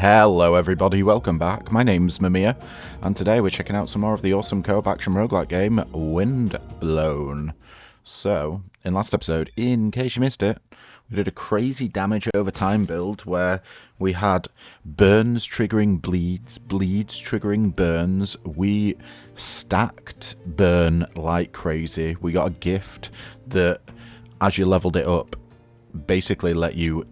Hello everybody, welcome back. My name's Mamiya, and today we're checking out some more of the awesome co-op action roguelike game, Windblown. So, in last episode, in case you missed it, we did a crazy damage over time build where we had burns triggering bleeds, bleeds triggering burns. We stacked burn like crazy. We got a gift that, as you leveled it up, basically let you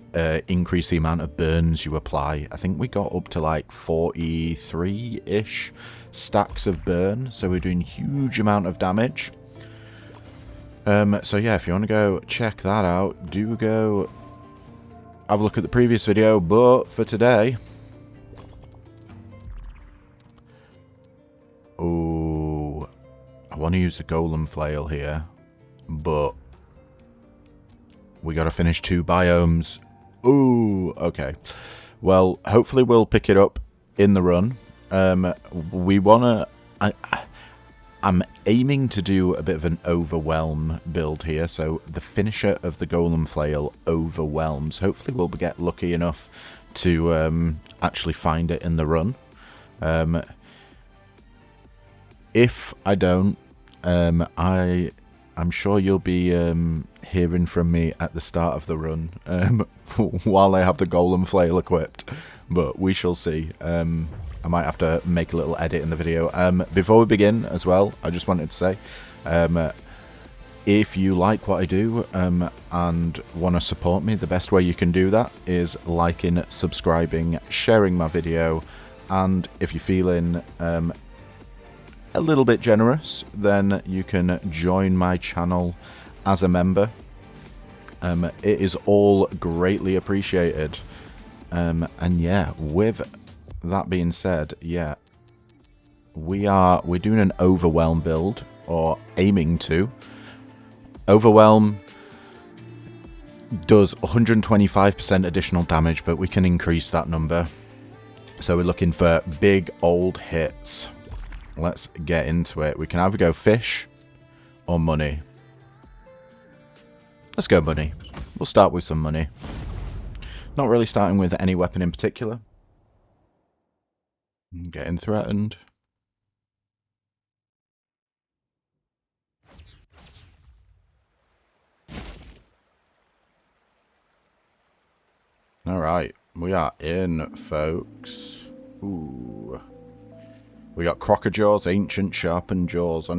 increase the amount of burns you apply. I think we got up to like 43-ish stacks of burn, so we're doing huge amount of damage. So yeah, if you want to go check that out, do go have a look at the previous video, but for today... Oh, I want to use the Golem flail here, but we got to finish 2 biomes. Ooh, okay. Well, hopefully we'll pick it up in the run. We want to... I'm aiming to do a bit of an overwhelm build here, so the finisher of the Golem flail overwhelms. Hopefully we'll get lucky enough to actually find it in the run. If I don't, I'm sure you'll be hearing from me at the start of the run while I have the Golem flail equipped, but we shall see. I might have to make a little edit in the video. Before we begin as well, I just wanted to say, if you like what I do and want to support me, the best way you can do that is liking, subscribing, sharing my video, and if you're feeling a little bit generous, then you can join my channel as a member. It is all greatly appreciated. And yeah, with that being said, yeah, we're doing an overwhelm build, or aiming to. Overwhelm does 125% additional damage, but we can increase that number. So we're looking for big old hits. Let's get into it. We can either go fish or money. Let's go money. We'll start with some money. Not really starting with any weapon in particular. Getting threatened. Alright, we are in, folks. Ooh. We got Crocodjaws, Ancient, Sharpened Jaws.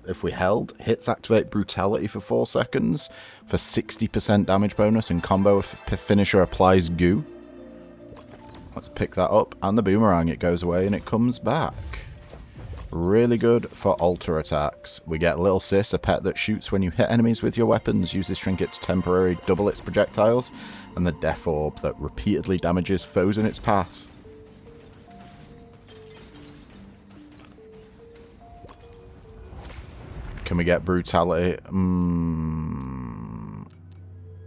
If we held, hits activate Brutality for 4 seconds for 60% damage bonus, and combo if finisher applies goo. Let's pick that up, and the boomerang, it goes away and it comes back. Really good for alter attacks. We get Little Sis, a pet that shoots when you hit enemies with your weapons. Use this trinket to temporarily double its projectiles, and the Death Orb that repeatedly damages foes in its path. Can we get Brutality?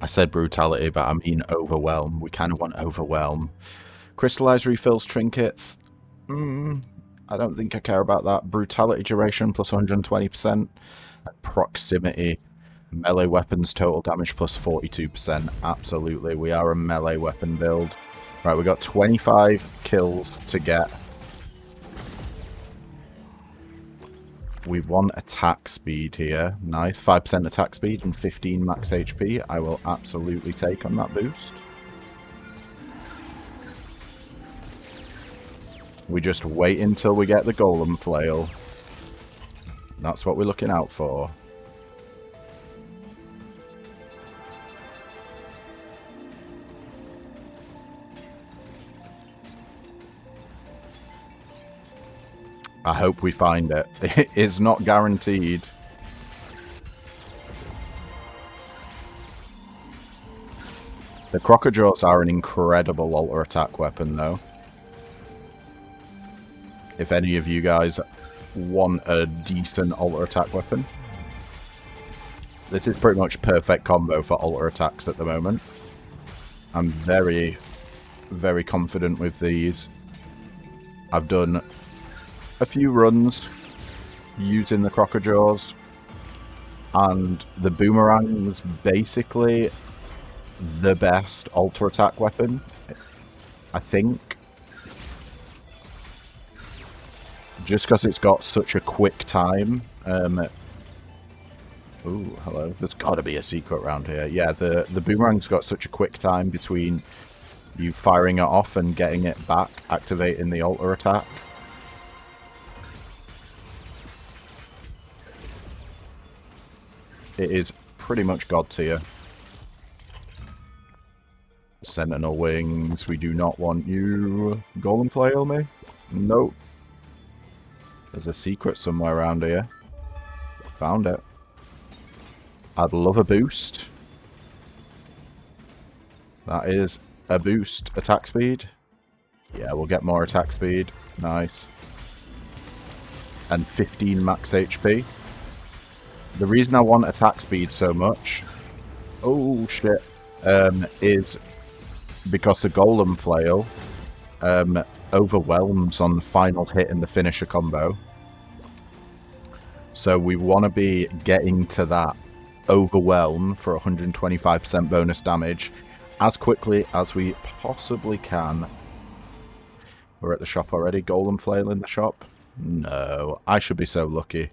I said Brutality, but I mean Overwhelm. We kind of want Overwhelm. Crystallize refills trinkets. I don't think I care about that. Brutality duration plus 120%. Proximity. Melee weapons total damage plus 42%. Absolutely. We are a melee weapon build. Right, we got 25 kills to get. We want attack speed here. Nice. 5% attack speed and 15 max HP. I will absolutely take on that boost. We just wait until we get the Golem flail. That's what we're looking out for. I hope we find it. It is not guaranteed. The Crocodjaws are an incredible alter attack weapon, though. If any of you guys want a decent alter attack weapon, this is pretty much perfect combo for alter attacks at the moment. I'm very, very confident with these. I've done a few runs using the Crocodjaws, and the boomerang's basically the best alter attack weapon, I think. just because it's got such a quick time. Ooh, hello. There's got to be a secret around here. Yeah, the boomerang's got such a quick time between you firing it off and getting it back, activating the alter attack. It is pretty much god tier. Sentinel wings, we do not want you. Golem flail me? Nope. There's a secret somewhere around here. Found it. I'd love a boost. That is a boost. Attack speed. Yeah, we'll get more attack speed. Nice. And 15 max HP. The reason I want attack speed so much... Oh, shit. Is because the Golem flail overwhelms on the final hit in the finisher combo. So we want to be getting to that overwhelm for 125% bonus damage as quickly as we possibly can. We're at the shop already. Golem flail in the shop? No, I should be so lucky.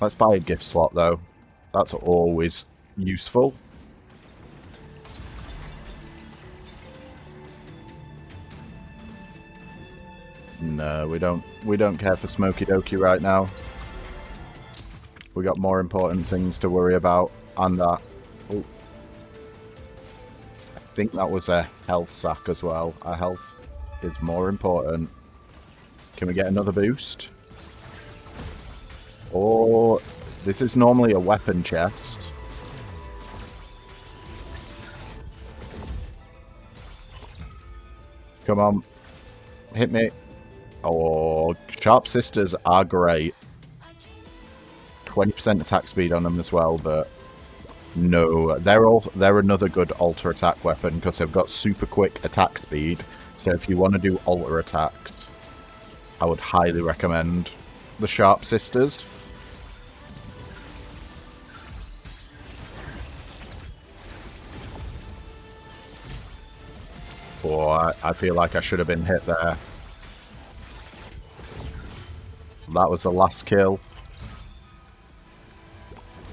Let's buy a gift slot though. That's always useful. No, we don't care for Smoky Doki right now. We got more important things to worry about, and that. Oh. I think that was a health sack as well. Our health is more important. Can we get another boost? Or this is normally a weapon chest. Come on, hit me. Oh, Sharp Sisters are great. 20% attack speed on them as well, but no, they're another good alter attack weapon because they've got super quick attack speed. So if you want to do alter attacks, I would highly recommend the Sharp Sisters. Oh, I feel like I should have been hit there. That was the last kill.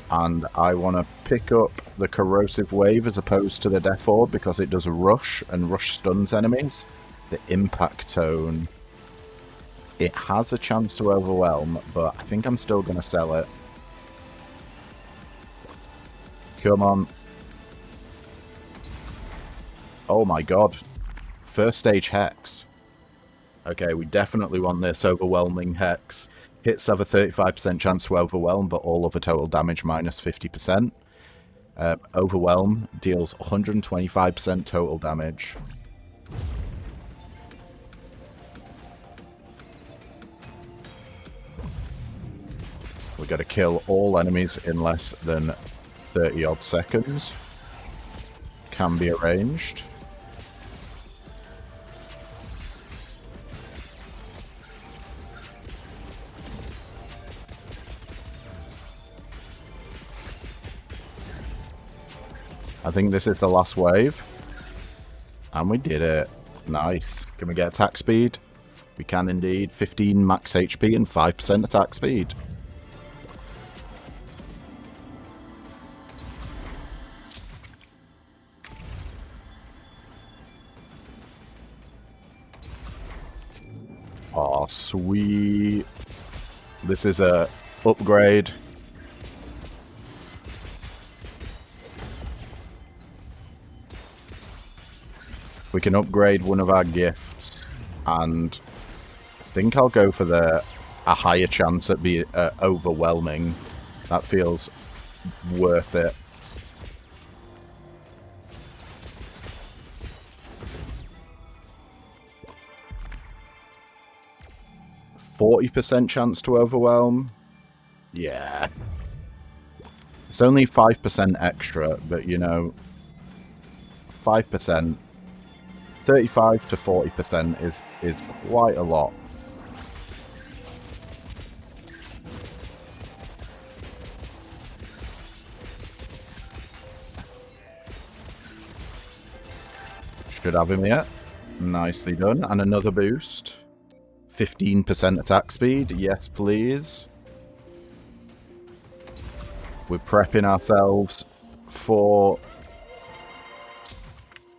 And I want to pick up the Corrosive Wave as opposed to the Death Orb because it does rush, and rush stuns enemies. The Impact Tone. It has a chance to overwhelm, but I think I'm still going to sell it. Come on. Oh my god. First stage Hex. Okay, we definitely want this overwhelming Hex. Hits have a 35% chance to overwhelm, but all other total damage minus 50%. Overwhelm deals 125% total damage. We got to kill all enemies in less than 30 odd seconds. Can be arranged. I think this is the last wave. And we did it. Nice. Can we get attack speed? We can indeed. 15 max HP and 5% attack speed. Oh, sweet. This is a upgrade. We can upgrade one of our gifts, and I think I'll go for a higher chance at being overwhelming. That feels worth it. %40 chance to overwhelm? Yeah. It's only 5% extra, but you know, 5%. 35 to 40% is quite a lot. Should have him yet. Nicely done. And another boost. 15% attack speed. Yes, please. We're prepping ourselves for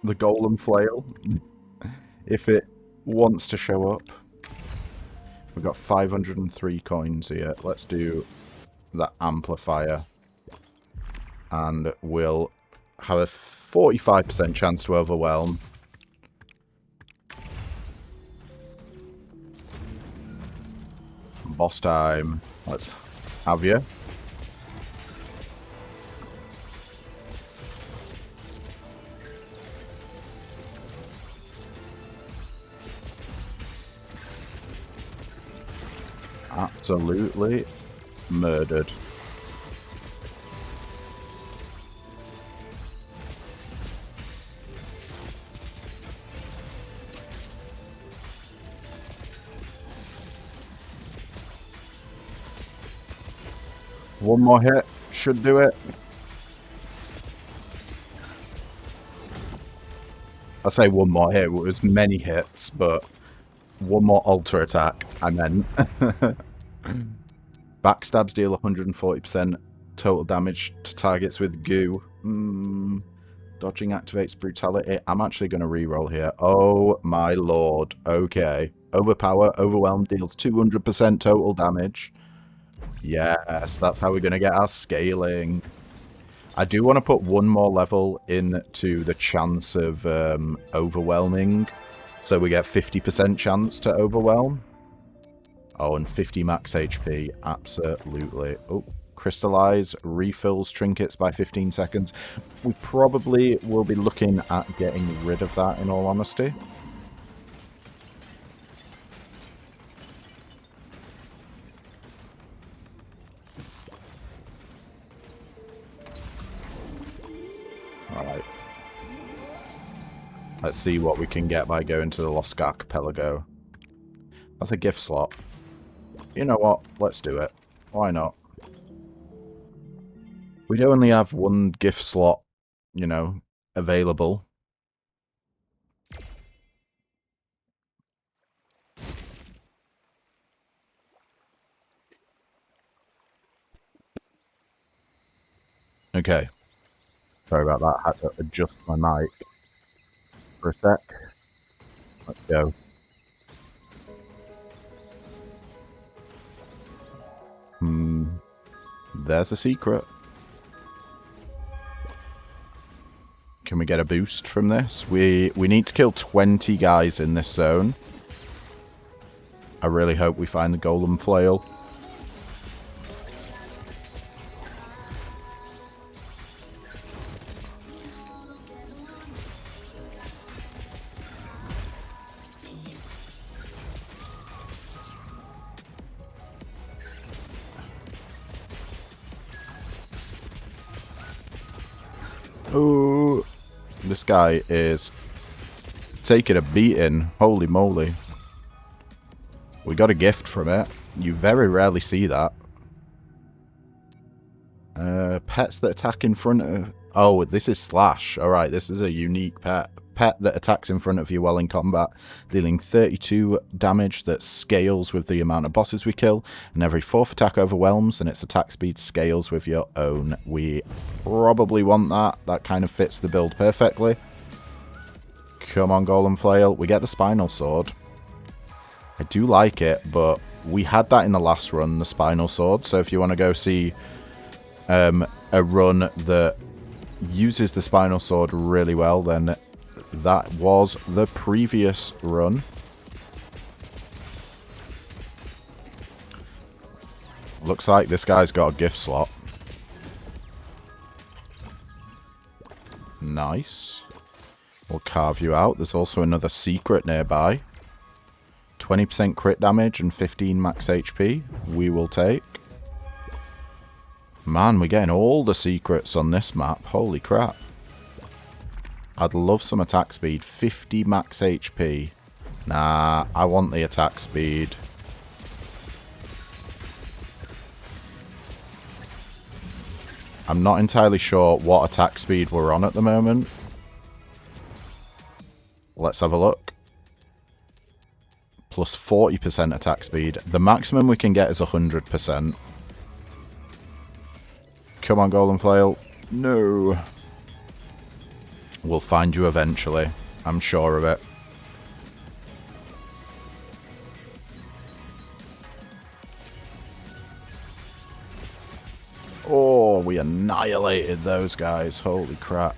the Golem flail. If it wants to show up. We've got 503 coins here. Let's do that amplifier. And we'll have a 45% chance to overwhelm. Boss time. Let's have you. Absolutely murdered. One more hit should do it. I say one more hit, it was many hits, but one more ultra attack, I meant. Backstabs deal 140% total damage to targets with goo. Dodging activates brutality. I'm actually going to reroll here. Oh my lord. Okay. Overpower, overwhelm, deals 200% total damage. Yes, that's how we're going to get our scaling. I do want to put one more level into the chance of overwhelming. So we get 50% chance to overwhelm. Oh, and 50 max HP. Absolutely. Oh, crystallize, refills trinkets by 15 seconds. We probably will be looking at getting rid of that, in all honesty. Alright. Let's see what we can get by going to the Lost Archipelago. That's a gift slot. You know what? Let's do it. Why not? We do only have one gift slot, you know, available. Okay. Sorry about that. I had to adjust my mic for a sec. Let's go. There's a secret. Can we get a boost from this? We need to kill 20 guys in this zone. I really hope we find the Golem flail. Oh, this guy is taking a beating. Holy moly. We got a gift from it. You very rarely see that. Pets that attack in front of... Oh, this is Slash. Alright, this is a unique pet. Pet that attacks in front of you while in combat, dealing 32 damage that scales with the amount of bosses we kill, and every 4th attack overwhelms, and its attack speed scales with your own. We probably want that. That kind of fits the build perfectly. Come on, Golem Flail. We get the Spinal Sword. I do like it, but we had that in the last run, the Spinal Sword, so if you want to go see a run that uses the Spinal Sword really well, then that was the previous run. Looks like this guy's got a gift slot. Nice. We'll carve you out. There's also another secret nearby. 20% crit damage and 15 max HP. We will take. Man, we're getting all the secrets on this map. Holy crap. I'd love some attack speed. 50 max HP. Nah, I want the attack speed. I'm not entirely sure what attack speed we're on at the moment. Let's have a look. plus 40% attack speed. The maximum we can get is 100%. Come on, Golem Flail. No. We'll find you eventually. I'm sure of it. Oh, we annihilated those guys. Holy crap.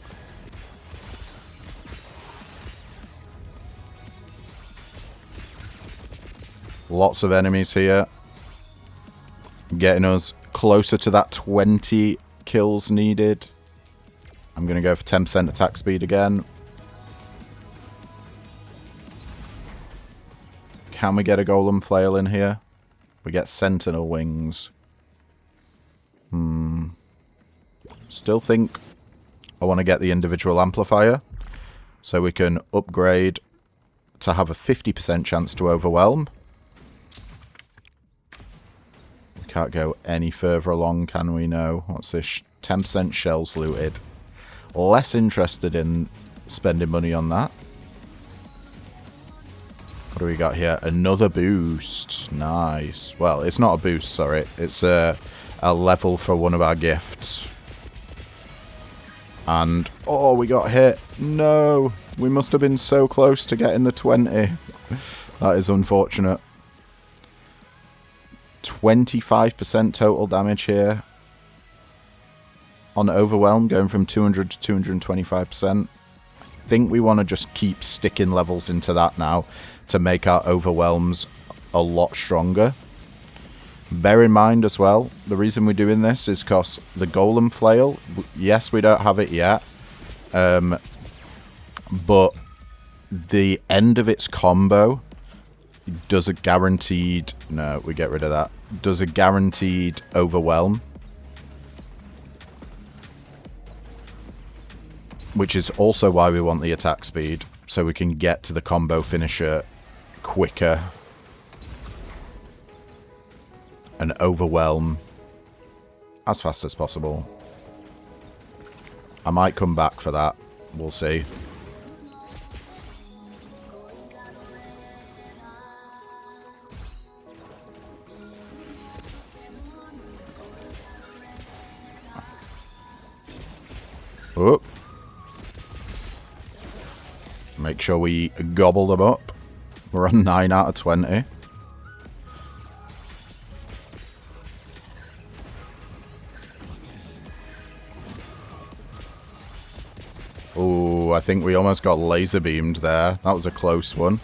Lots of enemies here. Getting us closer to that 20 kills needed. I'm going to go for 10% attack speed again. Can we get a Golem Flail in here? We get Sentinel wings. Still think I want to get the individual amplifier so we can upgrade to have a 50% chance to overwhelm. We can't go any further along, can we? No. What's this? 10% shells looted. Less interested in spending money on that. What do we got here? Another boost. Nice. Well, it's not a boost, sorry. It's a level for one of our gifts. And, oh, we got hit. No. We must have been so close to getting the 20. That is unfortunate. 25% total damage here. On Overwhelm, going from 200 to 225%. I think we want to just keep sticking levels into that now to make our Overwhelms a lot stronger. Bear in mind as well, the reason we're doing this is because the Golem Flail, yes, we don't have it yet, but the end of its combo does a guaranteed... No, we get rid of that. Does a guaranteed Overwhelm. Which is also why we want the attack speed, so we can get to the combo finisher quicker. And overwhelm as fast as possible. I might come back for that. We'll see. Oh. Make sure we gobble them up. We're on 9 out of 20. Oh, I think we almost got laser beamed there. That was a close one.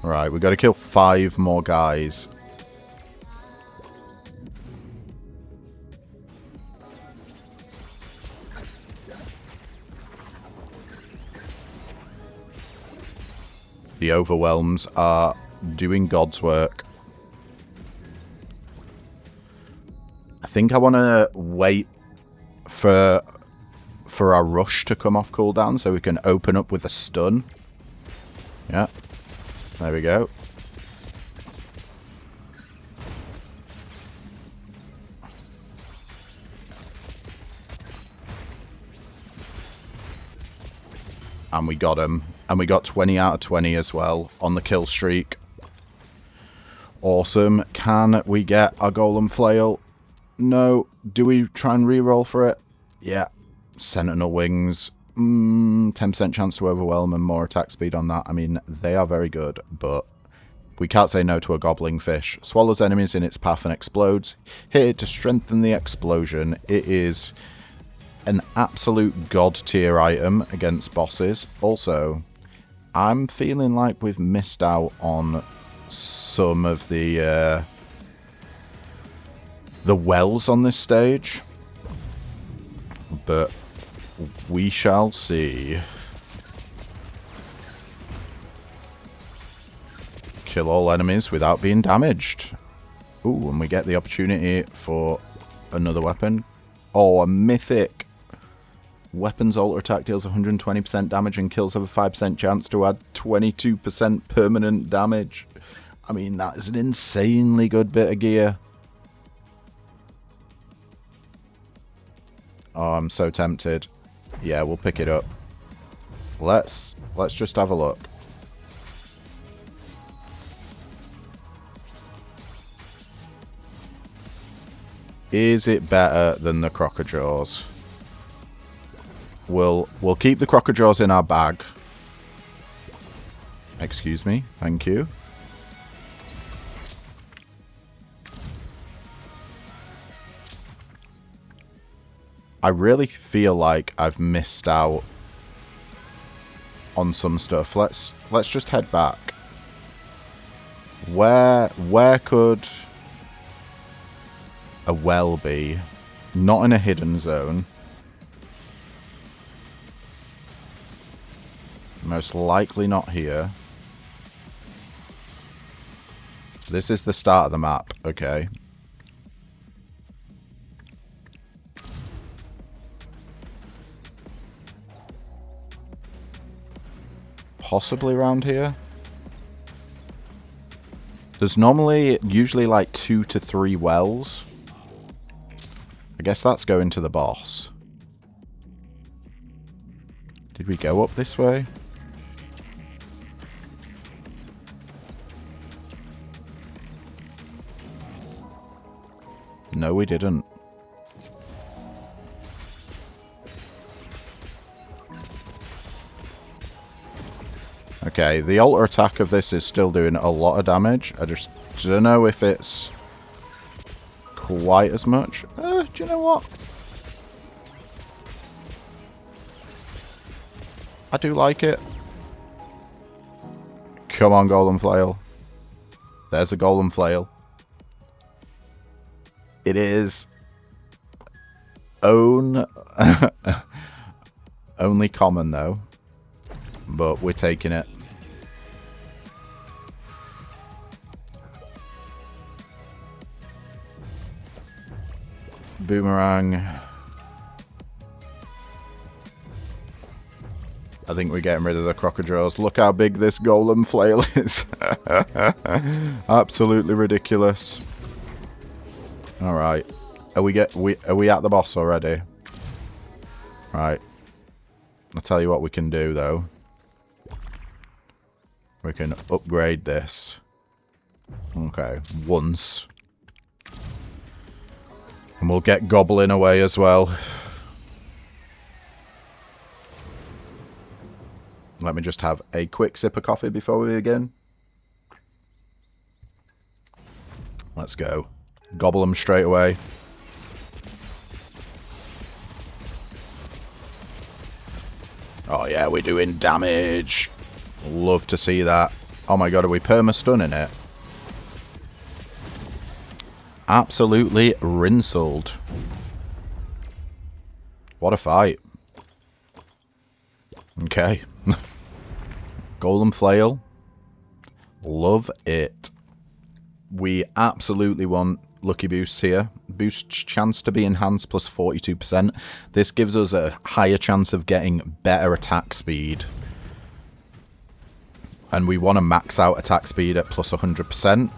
Right, we've got to kill 5 more guys. The overwhelms are doing God's work. I think I want to wait for our rush to come off cooldown so we can open up with a stun. Yeah. There we go. And we got him. And we got 20 out of 20 as well on the kill streak. Awesome. Can we get our Golem Flail? No. Do we try and reroll for it? Yeah. Sentinel wings. 10% chance to overwhelm and more attack speed on that. I mean, they are very good, but we can't say no to a gobbling fish. Swallows enemies in its path and explodes. Hit it to strengthen the explosion. It is an absolute god tier item against bosses. Also, I'm feeling like we've missed out on some of the wells on this stage, but we shall see. Kill all enemies without being damaged. Ooh, and we get the opportunity for another weapon. Oh, a mythic. Weapons alter attack deals 120% damage and kills have a 5% chance to add 22% permanent damage. I mean, that is an insanely good bit of gear. Oh, I'm so tempted. Yeah, we'll pick it up. Let's just have a look. Is it better than the crocodiles? We'll keep the crocodiles in our bag. Excuse me. Thank you. I really feel like I've missed out on some stuff. Let's just head back. Where could a well be? Not in a hidden zone. Most likely not here. This is the start of the map. Okay. Possibly around here. There's usually like 2 to 3 wells. I guess that's going to the boss. Did we go up this way? No, we didn't. Okay, the alter attack of this is still doing a lot of damage. I just don't know if it's quite as much. Do you know what? I do like it. Come on, Golem Flail. There's a Golem Flail. It is only common though, but we're taking it. Boomerang. I think we're getting rid of the crocodiles. Look how big this Golem Flail is. Absolutely ridiculous. Alright. Are we at the boss already? Right. I'll tell you what we can do though. We can upgrade this. Okay. Once. And we'll get Goblin away as well. Let me just have a quick sip of coffee before we begin. Let's go. Gobble them straight away. Oh yeah, we're doing damage. Love to see that. Oh my god, are we perma-stunning it? Absolutely rinseled. What a fight. Okay. Golem Flail. Love it. We absolutely want lucky boosts here. Boost chance to be enhanced plus 42%. This gives us a higher chance of getting better attack speed. And we want to max out attack speed at plus 100%.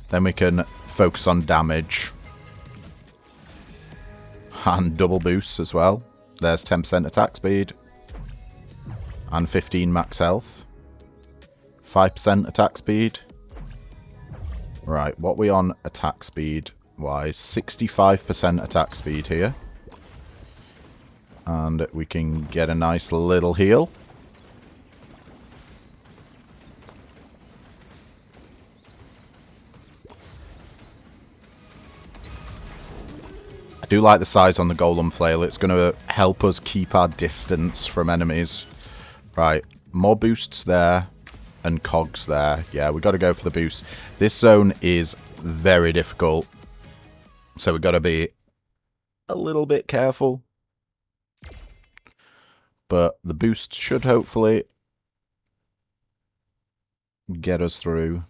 Then we can focus on damage. And double boosts as well. There's 10% attack speed. And 15 max health. 5% attack speed. Right, what we on attack speed wise? 65% attack speed here. And we can get a nice little heal. I do like the size on the Golem Flail. It's going to help us keep our distance from enemies. Right, more boosts there. And cogs there. Yeah, we got to go for the boost. This zone is very difficult. So we got to be a little bit careful. But the boost should hopefully get us through.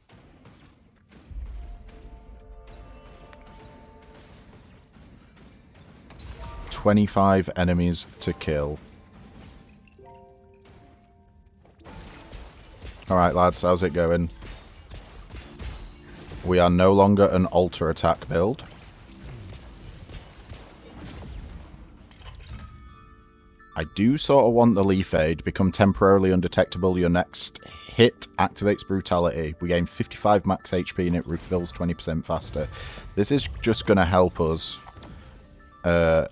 "25 enemies to kill." Alright lads, how's it going? We are no longer an alter attack build. I do sort of want the Leaf Aid. Become temporarily undetectable. Your next hit activates Brutality. We gain 55 max HP and it refills 20% faster. This is just going to help us. Okay.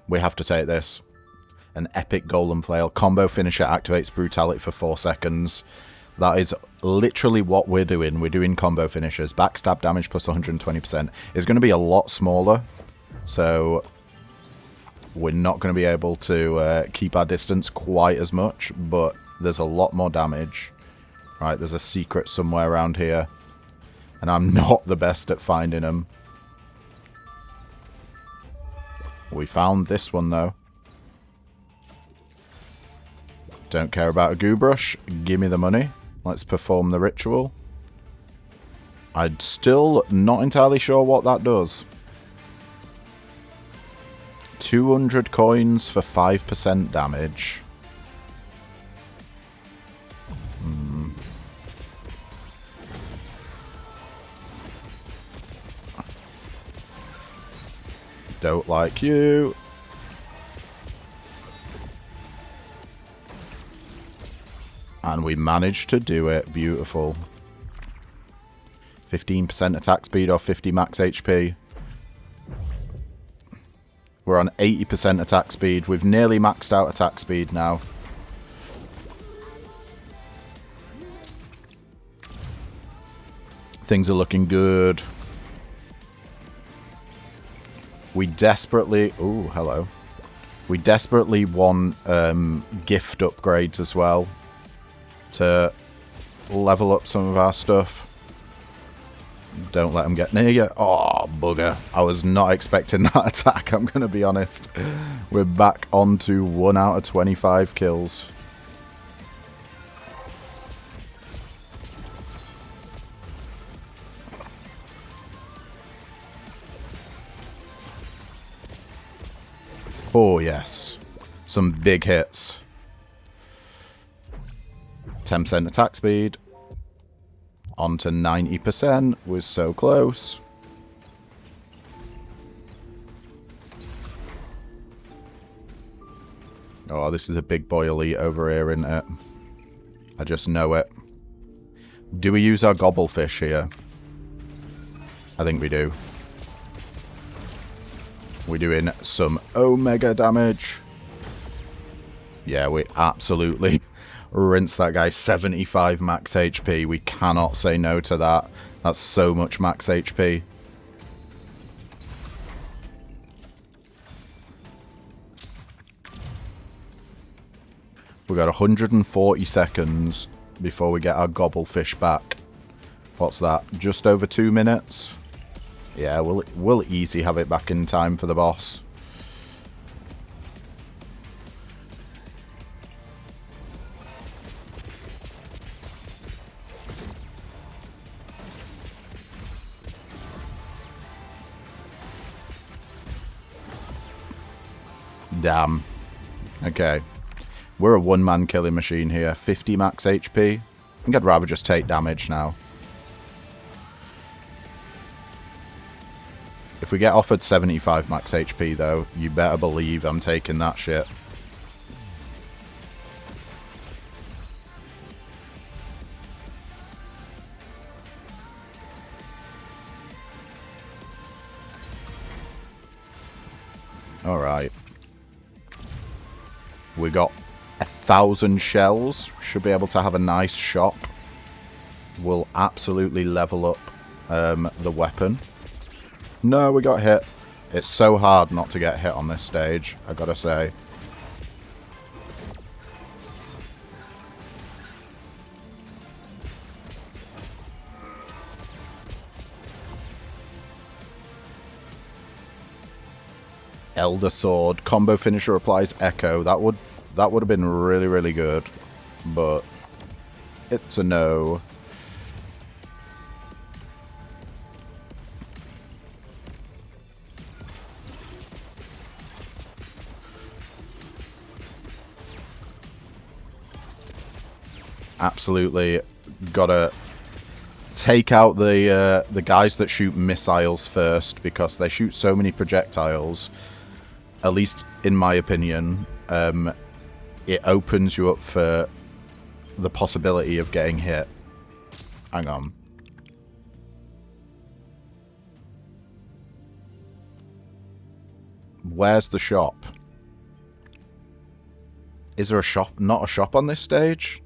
We have to take this. An epic Golem flail. Combo finisher activates Brutality for 4 seconds. That is literally what we're doing. We're doing combo finishers. Backstab damage plus 120%. It's going to be a lot smaller. So we're not going to be able to keep our distance quite as much, but there's a lot more damage. Right, there's a secret somewhere around here, and I'm not the best at finding them. We found this one, though. Don't care about a goo brush. Give me the money. Let's perform the ritual. I'm still not entirely sure what that does. 200 coins for 5% damage. Don't like you. And we managed to do it. Beautiful. 15% attack speed or 50 max HP. We're on 80% attack speed. We've nearly maxed out attack speed now. Things are looking good. We desperately... Ooh, hello. We desperately want gift upgrades as well to level up some of our stuff. Don't let them get near you. Oh, bugger. I was not expecting that attack, I'm going to be honest. We're back on to 1 out of 25 kills. Oh, yes. Some big hits. 10% attack speed. On to 90%. We're so close. Oh, this is a big boy elite over here, isn't it? I just know it. Do we use our gobblefish here? I think we do. We're doing some omega damage. Yeah, we absolutely rinse that guy. 75 max HP. We cannot say no to that. That's so much max HP. We got 140 seconds before we get our gobblefish back. What's that? Just over 2 minutes? Yeah, we'll easy have it back in time for the boss. Damn. Okay. We're a one-man killing machine here. 50 max HP. I think I'd rather just take damage now. If we get offered 75 max HP, though, you better believe I'm taking that shit. Alright. We got 1,000 shells. Should be able to have a nice shop. We'll absolutely level up the weapon. No, we got hit. It's so hard not to get hit on this stage, I gotta say. Elder Sword. Combo finisher applies Echo. That would have been really, really good. But it's a no. Absolutely gotta take out the guys that shoot missiles first, because they shoot so many projectiles. At least in my opinion, it opens you up for the possibility of getting hit. Hang on. Where's the shop? Is there a shop? Not a shop on this stage?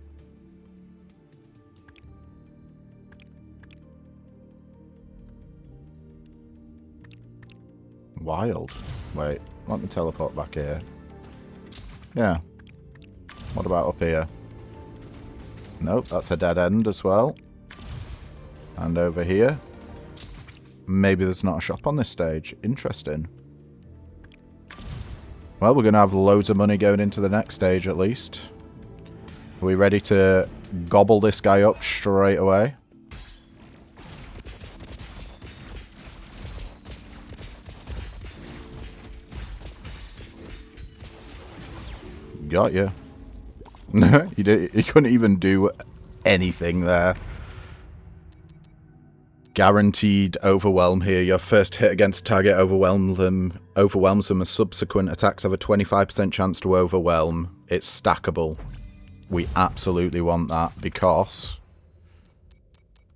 Wild. Wait, let me teleport back here. Yeah. What about up here? Nope, that's a dead end as well. And over here. Maybe there's not a shop on this stage. Interesting. Well, we're going to have loads of money going into the next stage at least. Are we ready to gobble this guy up straight away? Got you. He couldn't even do anything there. Guaranteed overwhelm here. Your first hit against target overwhelms them, and subsequent attacks have a 25% chance to overwhelm. It's stackable. We absolutely want that because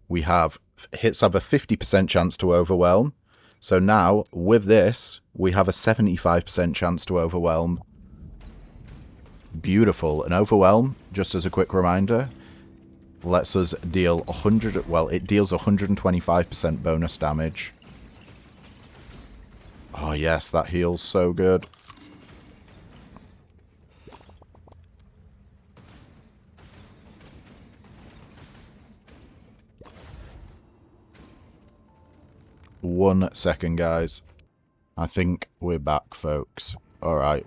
we have hits have a 50% chance to overwhelm. So now with this, we have a 75% chance to overwhelm. Beautiful. An overwhelm, just as a quick reminder, lets us deal 100... Well, it deals 125% bonus damage. Oh, yes, that heals so good. One second, guys. I think we're back, folks. Alright.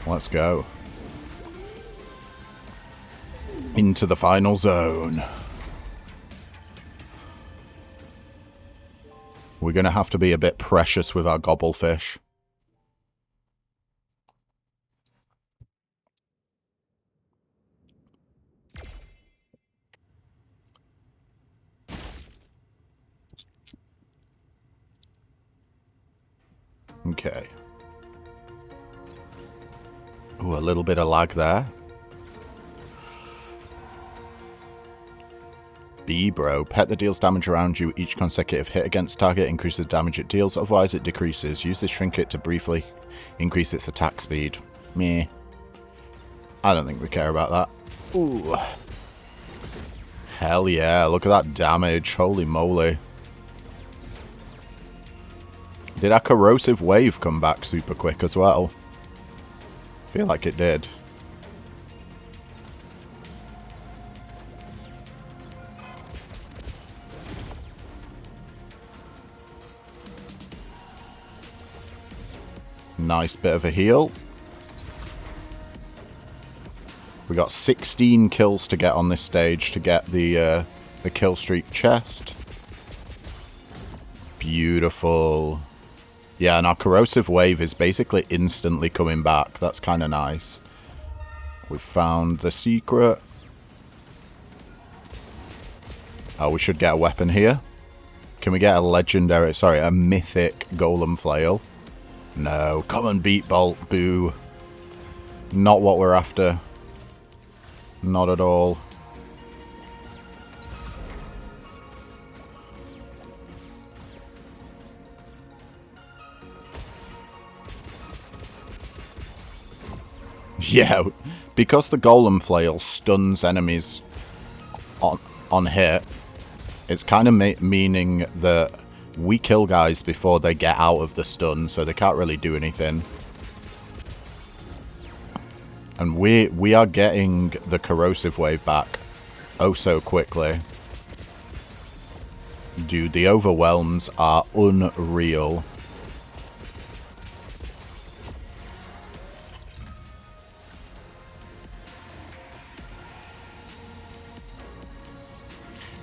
Let's go. Into the final zone. We're going to have to be a bit precious with our gobblefish. Okay. Ooh, a little bit of lag there. B, bro. Pet that deals damage around you. Each consecutive hit against target increases the damage it deals, otherwise it decreases. Use this trinket to briefly increase its attack speed. Meh. I don't think we care about that. Ooh. Hell yeah, look at that damage. Holy moly. Did our corrosive wave come back super quick as well? I feel like it did. Nice bit of a heal. We got 16 kills to get on this stage to get the kill streak chest. Beautiful. Yeah, and our corrosive wave is basically instantly coming back. That's kind of nice. We've found the secret. Oh, we should get a weapon here. Can we get a legendary, sorry, a mythic golem flail? No, come and beat Bolt, boo. Not what we're after. Not at all. Yeah, because the golem flail stuns enemies on hit, it's kind of meaning that we kill guys before they get out of the stun, so they can't really do anything. And we are getting the corrosive wave back oh so quickly. Dude, the overwhelms are unreal.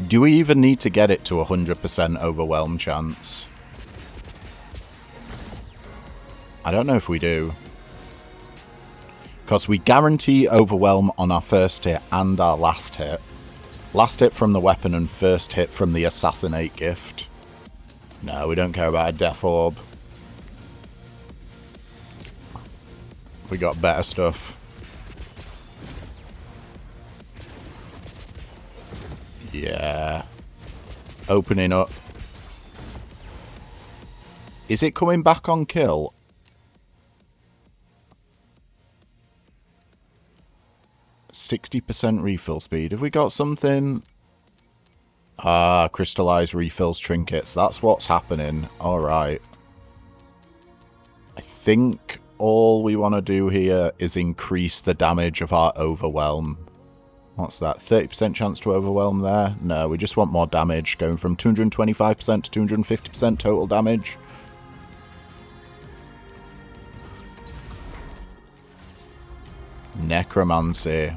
Do we even need to get it to 100% overwhelm chance? I don't know if we do. Because we guarantee overwhelm on our first hit and our last hit. Last hit from the weapon and first hit from the assassinate gift. No, we don't care about a death orb. We got better stuff. Yeah. Opening up. Is it coming back on kill? %60 refill speed. Have we got something? Ah, crystallized refills trinkets. That's what's happening. Alright. I think all we want to do here is increase the damage of our overwhelm. What's that? 30% chance to overwhelm there? No, we just want more damage. Going from 225% to 250% total damage. Necromancy.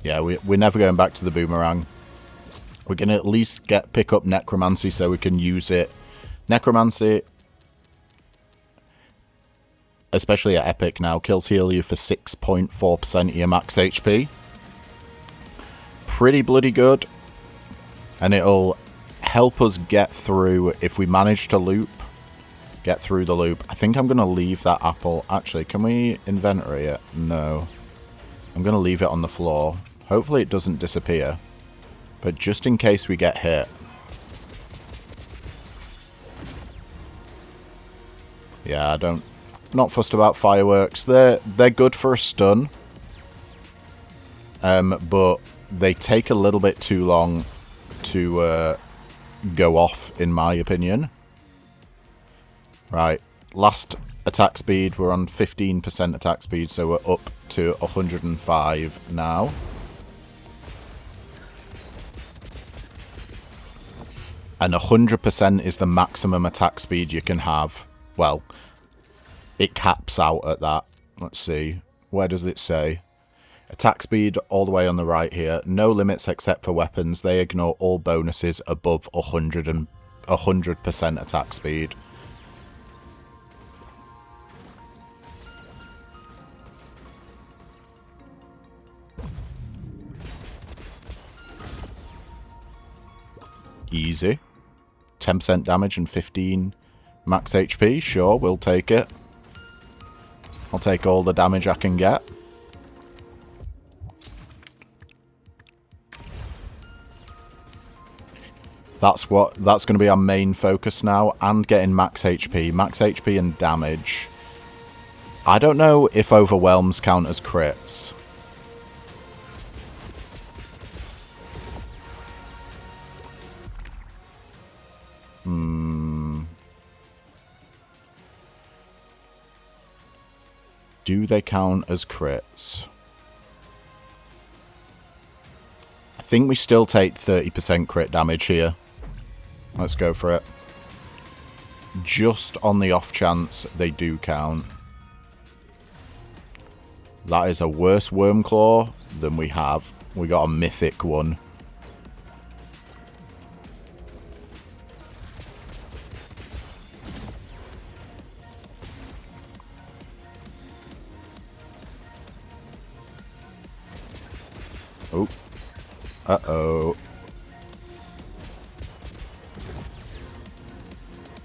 Yeah, we're never going back to the boomerang. We're going to at least pick up Necromancy so we can use it. Necromancy, especially at Epic now, kills heal you for 6.4% of your max HP. Pretty bloody good. And it'll help us get through, if we manage to loop, get through the loop. I think I'm going to leave that apple. Actually, can we inventory it? No. I'm going to leave it on the floor. Hopefully it doesn't disappear. But just in case we get hit. Yeah, not fussed about fireworks. They're good for a stun. But they take a little bit too long to go off, in my opinion. Right, last attack speed. We're on 15% attack speed, so we're up to 105 now. And 100% is the maximum attack speed you can have. Well, it caps out at that. Let's see. Where does it say? Attack speed all the way on the right here. No limits except for weapons. They ignore all bonuses above 100% attack speed. Easy. 10% damage and 15 max HP. Sure, we'll take it. I'll take all the damage I can get. That's going to be our main focus now, and getting max HP. Max HP and damage. I don't know if overwhelms count as crits. Do they count as crits? I think we still take 30% crit damage here. Let's go for it. Just on the off chance they do count. That is a worse Wormclaw than we have. We got a mythic one. Oh. Uh-oh.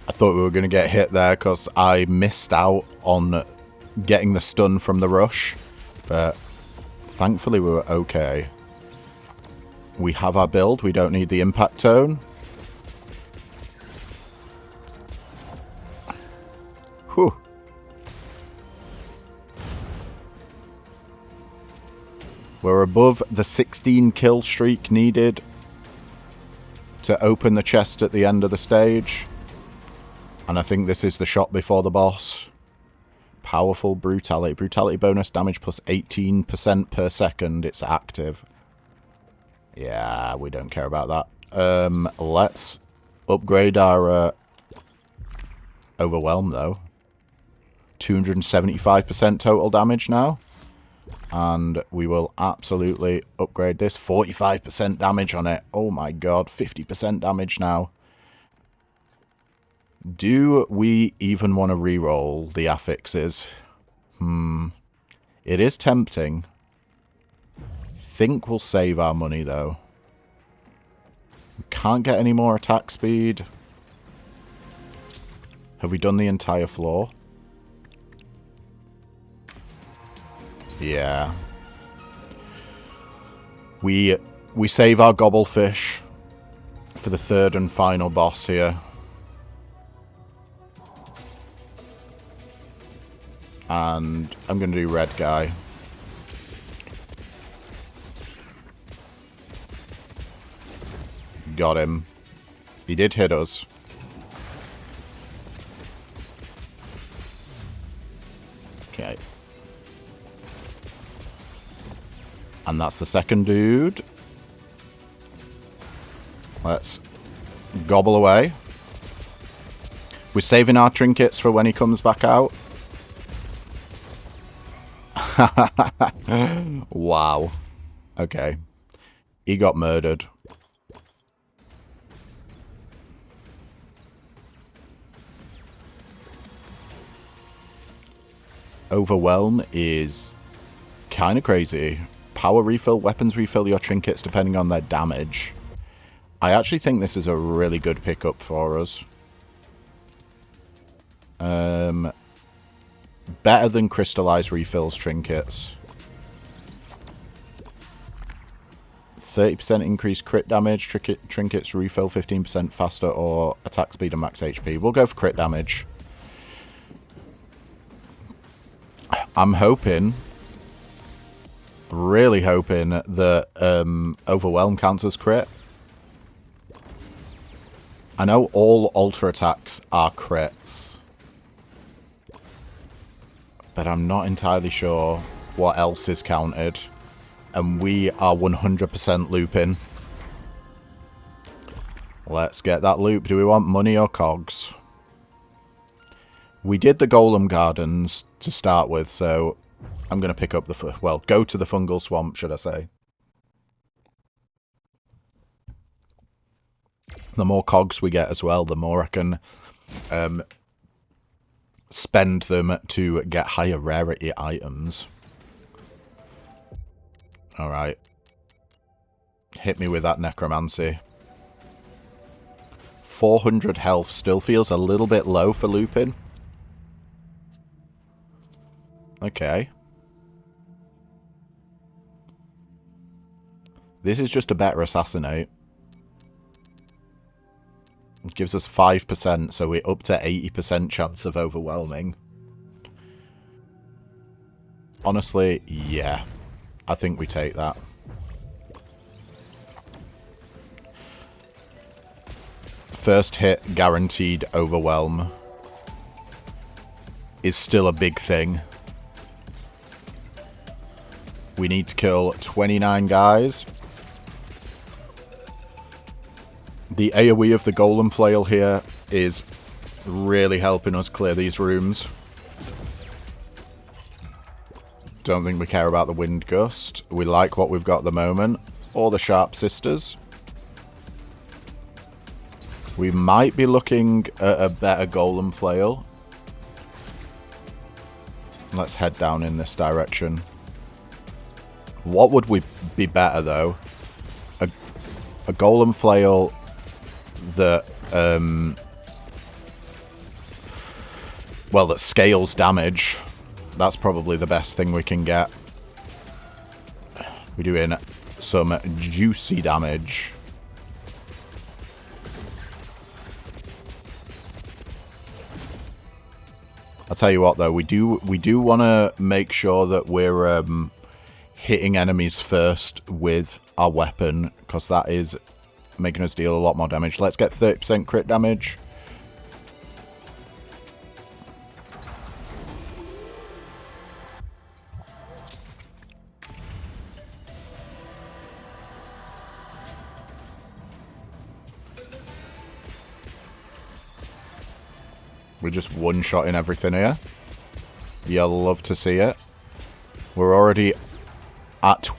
I thought we were going to get hit there because I missed out on getting the stun from the rush. But thankfully we were okay. We have our build. We don't need the impact tone. Whew. We're above the 16 kill streak needed to open the chest at the end of the stage. And I think this is the shot before the boss. Powerful Brutality. Brutality bonus damage plus 18% per second. It's active. Yeah, we don't care about that. Let's upgrade our Overwhelm, though. 275% total damage now. And we will absolutely upgrade this. 45% damage on it. Oh my god, 50% damage now. Do we even want to re-roll the affixes? It is tempting. Think we'll save our money, though. We can't get any more attack speed. Have we done the entire floor? Yeah. We save our gobblefish for the third and final boss here. And I'm going to do red guy. Got him. He did hit us. Okay. And that's the second dude. Let's gobble away. We're saving our trinkets for when he comes back out. Wow. Okay. He got murdered. Overwhelm is kind of crazy. Power refill, weapons refill your trinkets depending on their damage. I actually think this is a really good pickup for us. Better than crystallized refills trinkets. 30% increased crit damage, trinkets refill 15% faster, or attack speed and max HP. We'll go for crit damage. I'm hoping, really hoping that Overwhelm counts as crit. I know all Ultra attacks are crits, but I'm not entirely sure what else is counted. And we are 100% looping. Let's get that loop. Do we want money or cogs? We did the Golem Gardens to start with, so I'm going to pick up the... well, go to the Fungal Swamp, should I say. The more cogs we get as well, the more I can spend them to get higher rarity items. Alright. Hit me with that necromancy. 400 health still feels a little bit low for looping. Okay. This is just a better assassinate. It gives us 5%, so we're up to 80% chance of overwhelming. Honestly, yeah. I think we take that. First hit, guaranteed overwhelm. Is still a big thing. We need to kill 29 guys. The AoE of the Golem Flail here is really helping us clear these rooms. Don't think we care about the Wind Gust. We like what we've got at the moment. Or the Sharp Sisters. We might be looking at a better Golem Flail. Let's head down in this direction. What would we be better, though? A Golem Flail that, well, that scales damage. That's probably the best thing we can get. We're doing some juicy damage. I'll tell you what, though, we do want to make sure that we're hitting enemies first with our weapon, because that is making us deal a lot more damage. Let's get 30% crit damage. We're just one-shotting everything here. You'll love to see it. We're already at...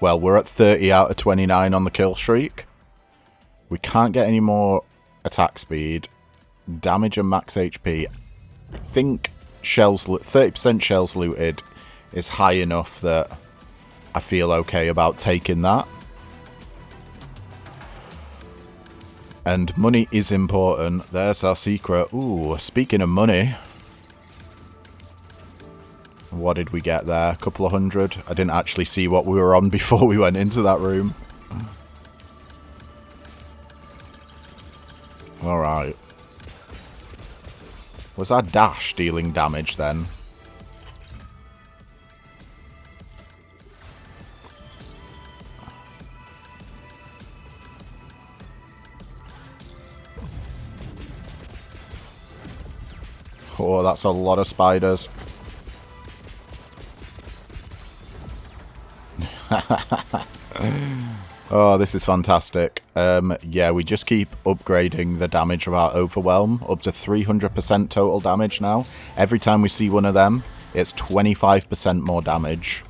well, we're at 30 out of 29 on the kill streak. We can't get any more attack speed. damage and max HP. I think 30% shells looted is high enough that I feel okay about taking that. And money is important. There's our secret. Ooh, speaking of money. What did we get there? A couple of hundred? I didn't actually see what we were on before we went into that room. Alright. Was our dash dealing damage then? Oh, that's a lot of spiders. Oh, this is fantastic. Yeah, we just keep upgrading the damage of our Overwhelm up to 300% total damage now. Every time we see one of them, it's 25% more damage.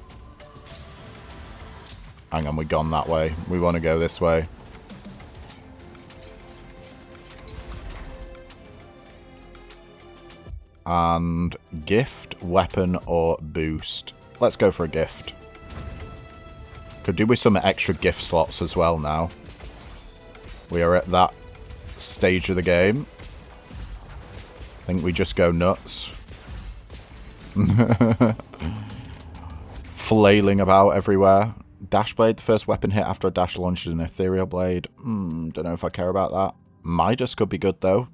Hang on, we've gone that way. We want to go this way. And gift, weapon, or boost. Let's go for a gift. Could do with some extra gift slots as well now. We are at that stage of the game. I think we just go nuts. Flailing about everywhere. Dash blade, the first weapon hit after a dash launches an ethereal blade. Don't know if I care about that. Midas could be good though.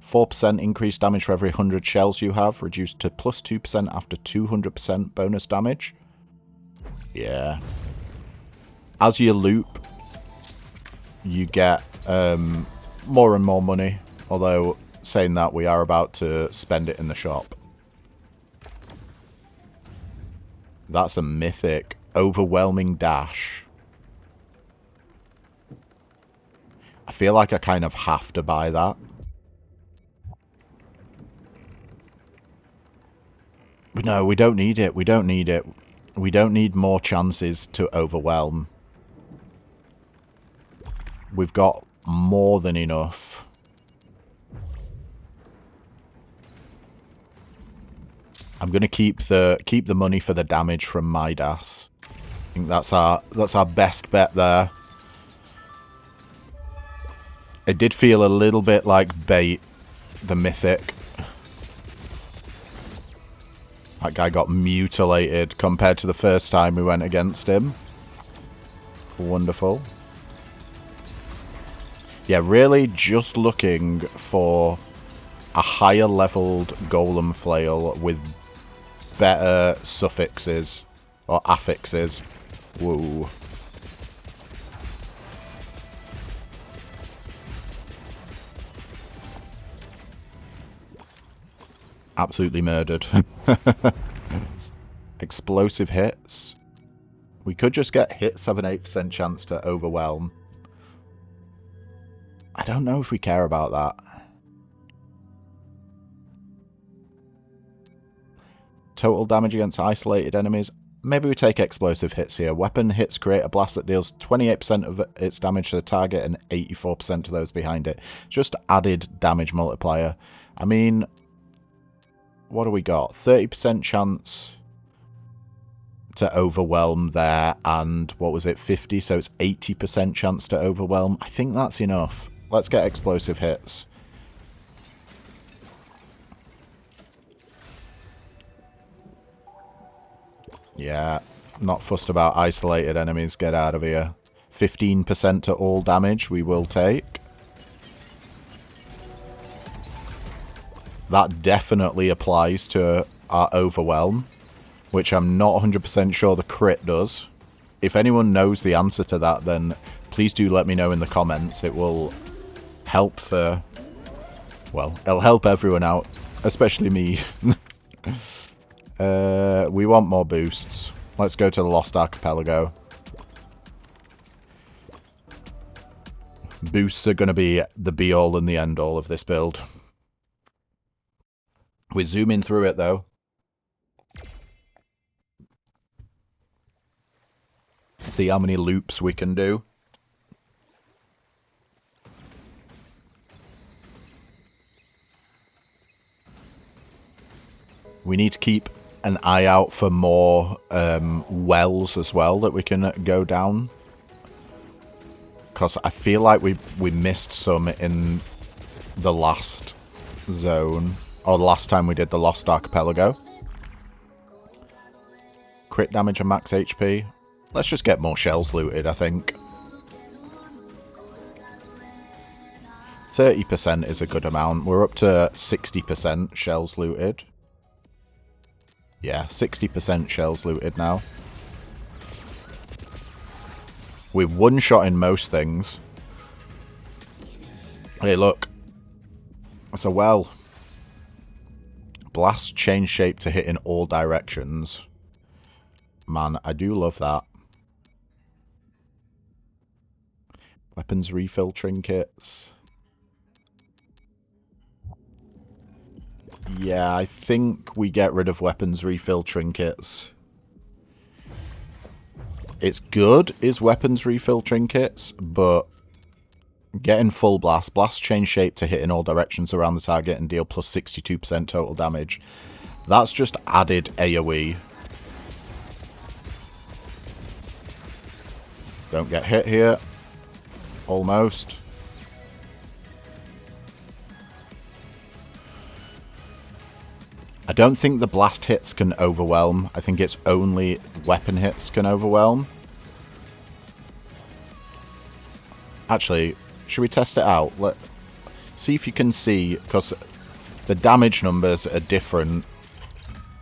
4% increased damage for every 100 shells you have. Reduced to plus 2% after 200% bonus damage. Yeah. As you loop, you get more and more money. Although, saying that, we are about to spend it in the shop. That's a mythic. Overwhelming dash. I feel like I kind of have to buy that. But no, we don't need it. We don't need it. We don't need more chances to overwhelm. We've got more than enough. I'm gonna keep the money for the damage from Midas. I think that's our best bet there. It did feel a little bit like bait, the mythic. That guy got mutilated compared to the first time we went against him. Wonderful. Yeah, really just looking for a higher leveled Golem flail with better suffixes or affixes. Woo. Absolutely murdered. Explosive hits. We could just get hits, have an 8% chance to overwhelm. I don't know if we care about that. Total damage against isolated enemies. Maybe we take explosive hits here. Weapon hits create a blast that deals 28% of its damage to the target and 84% to those behind it. Just added damage multiplier. I mean, what do we got? 30% chance to overwhelm there, and what was it, 50? So it's 80% chance to overwhelm. I think that's enough. Let's get explosive hits. Yeah, not fussed about isolated enemies. Get out of here. 15% to all damage we will take. That definitely applies to our overwhelm, which I'm not 100% sure the crit does. If anyone knows the answer to that, then please do let me know in the comments. It will help for... well, it'll help everyone out, especially me. We want more boosts. Let's go to the Lost Archipelago. Boosts are going to be the be-all and the end-all of this build. We're zooming through it, though. See how many loops we can do. We need to keep an eye out for more wells as well that we can go down. Because I feel like we missed some in the last zone. Or the last time we did the Lost Archipelago. Crit damage and max HP. Let's just get more shells looted, I think. 30% is a good amount. We're up to 60% shells looted. Yeah, 60% shells looted now. We've one-shot in most things. Hey, look. That's a well. Blast change shape to hit in all directions. Man, I do love that. Weapons refill trinkets. Yeah, I think we get rid of weapons refill trinkets. It's good, is weapons refill trinkets, but getting full blast, blast change shape to hit in all directions around the target and deal plus 62% total damage. That's just added AoE. Don't get hit here. Almost. I don't think the blast hits can overwhelm. I think it's only weapon hits can overwhelm. Actually, should we test it out? See if you can see, because the damage numbers are different.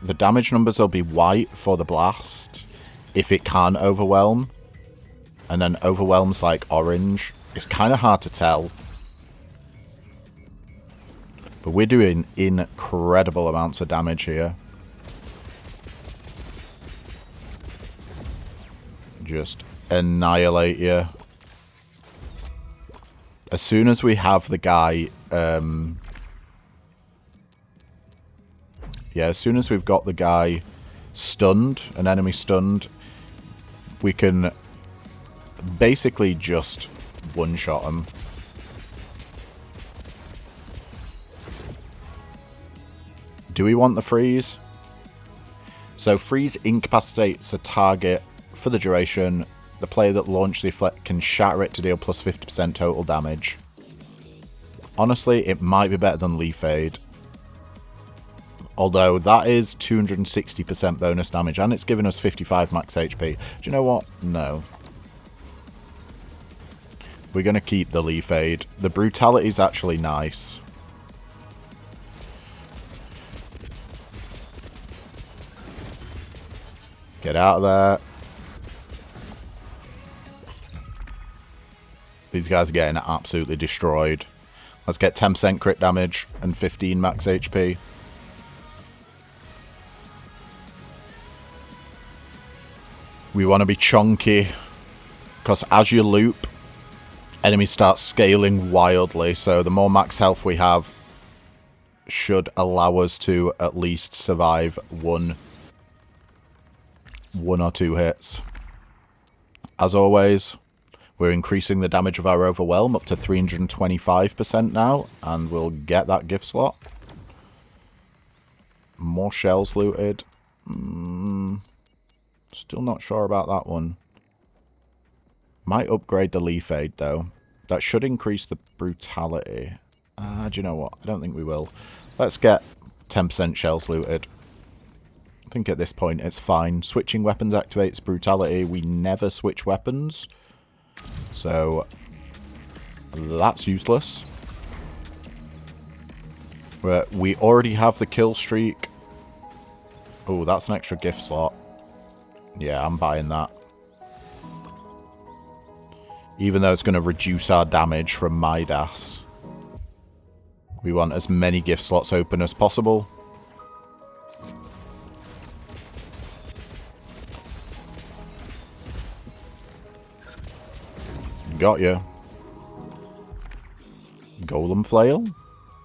The damage numbers will be white for the blast if it can't overwhelm. And then overwhelms like orange. It's kind of hard to tell. But we're doing incredible amounts of damage here. Just annihilate you. As soon as we have the guy... yeah, as soon as we've got the guy stunned, an enemy stunned, we can basically just one-shot him. Do we want the freeze? So freeze incapacitates a target for the duration. The player that launched the effect can shatter it to deal plus 50% total damage. Honestly, it might be better than Leaf Aid. Although that is 260% bonus damage and it's giving us 55 max HP. Do you know what? No. We're going to keep the Leaf Aid. The brutality is actually nice. Get out of there. These guys are getting absolutely destroyed. Let's get 10% crit damage and 15 max HP. We want to be chunky, because as you loop, enemies start scaling wildly, so the more max health we have should allow us to at least survive one or two hits. As always, we're increasing the damage of our overwhelm up to 325% now, and we'll get that gift slot. More shells looted. Still not sure about that one. Might upgrade the Leaf Aid though. That should increase the brutality. Do you know what? I don't think we will. Let's get 10% shells looted. I think at this point it's fine. Switching weapons activates brutality. We never switch weapons. So that's useless. We already have the kill streak. Oh, that's an extra gift slot. Yeah, I'm buying that. Even though it's going to reduce our damage from Midas. We want as many gift slots open as possible. Got you. Golem flail?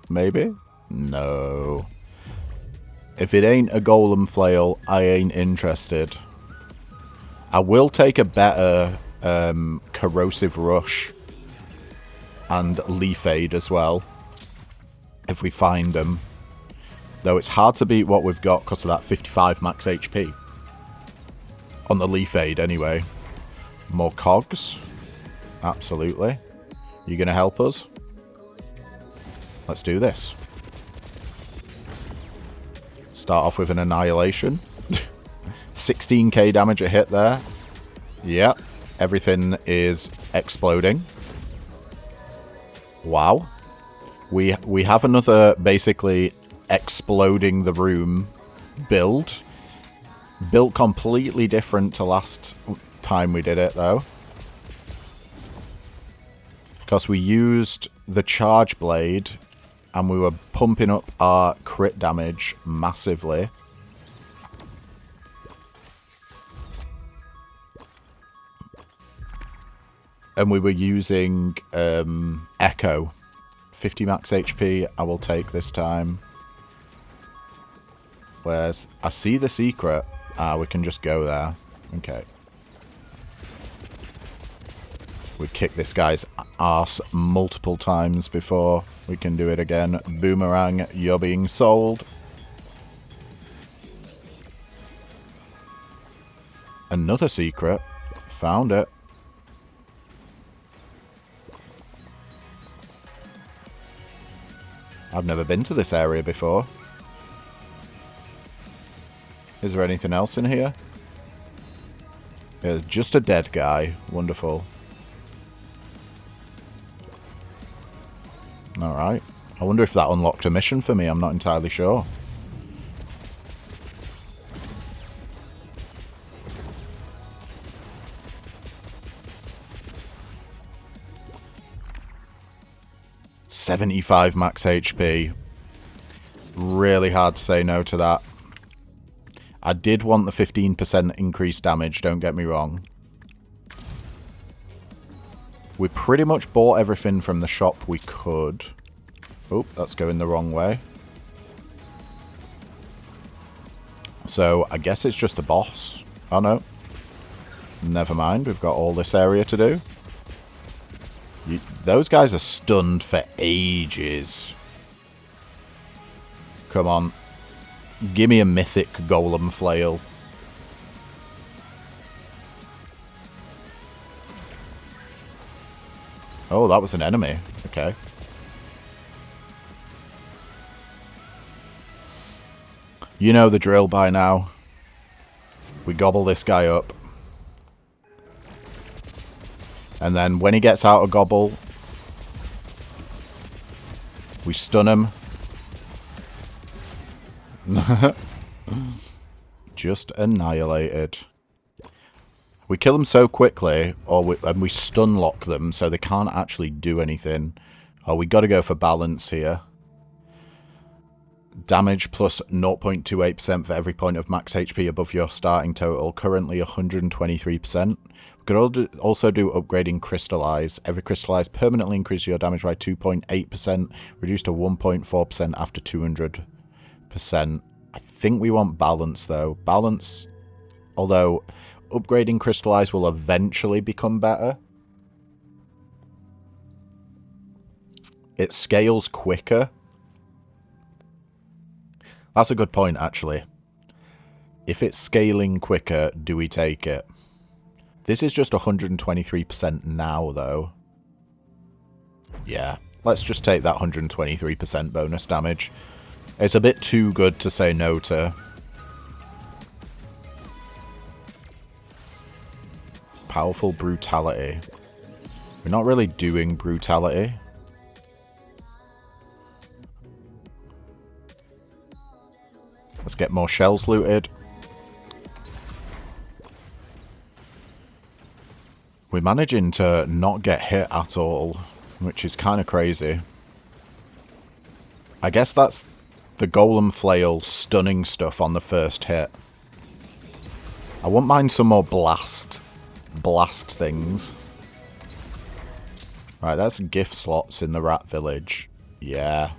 Maybe? No. If it ain't a golem flail, I ain't interested. I will take a better corrosive rush and Leaf Aid as well, if we find them. Though it's hard to beat what we've got because of that 55 max HP. On the Leaf Aid, anyway. More cogs. Absolutely. You going to help us? Let's do this. Start off with an annihilation. 16k damage a hit there. Yep. Everything is exploding. Wow. We have another, basically, exploding the room build. Built completely different to last time we did it, though. Because we used the charge blade and we were pumping up our crit damage massively. And we were using Echo. 50 max HP, I will take this time. Whereas, I see the secret. We can just go there. Okay. We kick this guy's arse multiple times before we can do it again. Boomerang, you're being sold. Another secret. Found it. I've never been to this area before. Is there anything else in here? Yeah, just a dead guy. Wonderful. Alright. I wonder if that unlocked a mission for me. I'm not entirely sure. $75 max HP. Really hard to say no to that. I did want the 15% increased damage, don't get me wrong. We pretty much bought everything from the shop we could. Oh, that's going the wrong way. So, I guess it's just the boss. Oh, no. Never mind, we've got all this area to do. Those guys are stunned for ages. Come on. Give me a mythic golem flail. Oh, that was an enemy. Okay. You know the drill by now. We gobble this guy up. And then when he gets out of gobble, we stun him. Just annihilated. We kill them so quickly, and we stun lock them, so they can't actually do anything. Oh, we got to go for balance here. Damage plus 0.28% for every point of max HP above your starting total. Currently 123%. We could also do upgrading crystallize. Every crystallize permanently increases your damage by 2.8%, reduced to 1.4% after 200%. I think we want balance though. Balance, although upgrading crystallize will eventually become better. It scales quicker. That's a good point, actually. If it's scaling quicker, do we take it? This is just 123% now, though. Yeah, let's just take that 123% bonus damage. It's a bit too good to say no to. Powerful brutality. We're not really doing brutality. Let's get more shells looted. We're managing to not get hit at all, which is kind of crazy. I guess that's the golem flail stunning stuff on the first hit. I wouldn't mind some more blast things. Right, that's gift slots in the rat village. Yeah.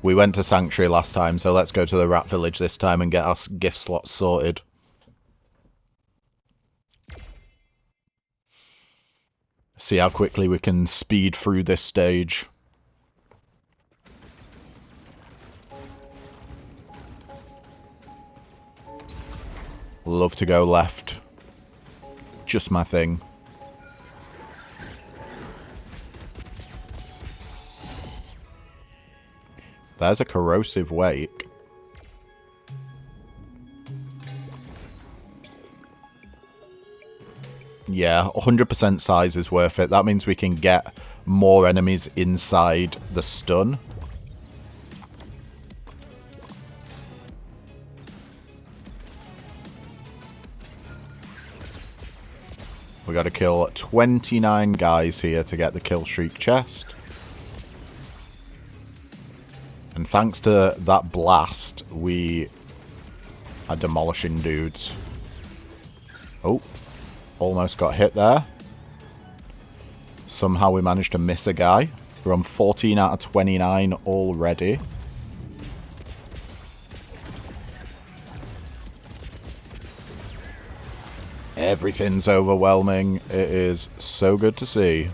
We went to Sanctuary last time, so let's go to the rat village this time and get our gift slots sorted. See how quickly we can speed through this stage. Love to go left. Just my thing. There's a corrosive wake. Yeah, 100% size is worth it. That means we can get more enemies inside the stun. We got to kill 29 guys here to get the kill streak chest. And thanks to that blast, we are demolishing dudes. Oh, almost got hit there. Somehow we managed to miss a guy. We're on 14 out of 29 already. Everything's overwhelming. It is so good to see.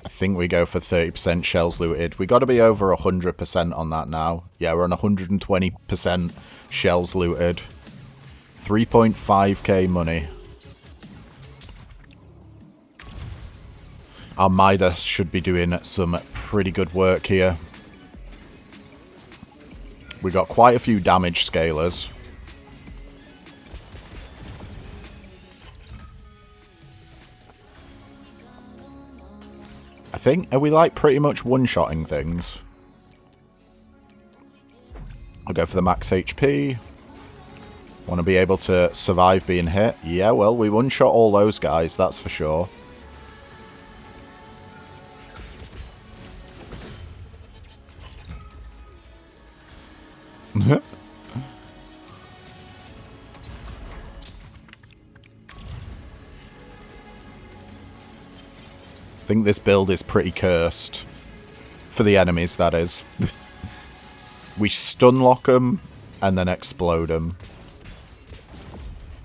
I think we go for 30% shells looted. We got to be over 100% on that now. Yeah, we're on 120% shells looted. 3.5k money. Our Midas should be doing some pretty good work here. We got quite a few damage scalers. I think, are we like pretty much one-shotting things? I'll go for the max HP. Want to be able to survive being hit. Yeah, well, we one-shot all those guys, that's for sure. I think this build is pretty cursed. For the enemies, that is. We stun lock them and then explode them.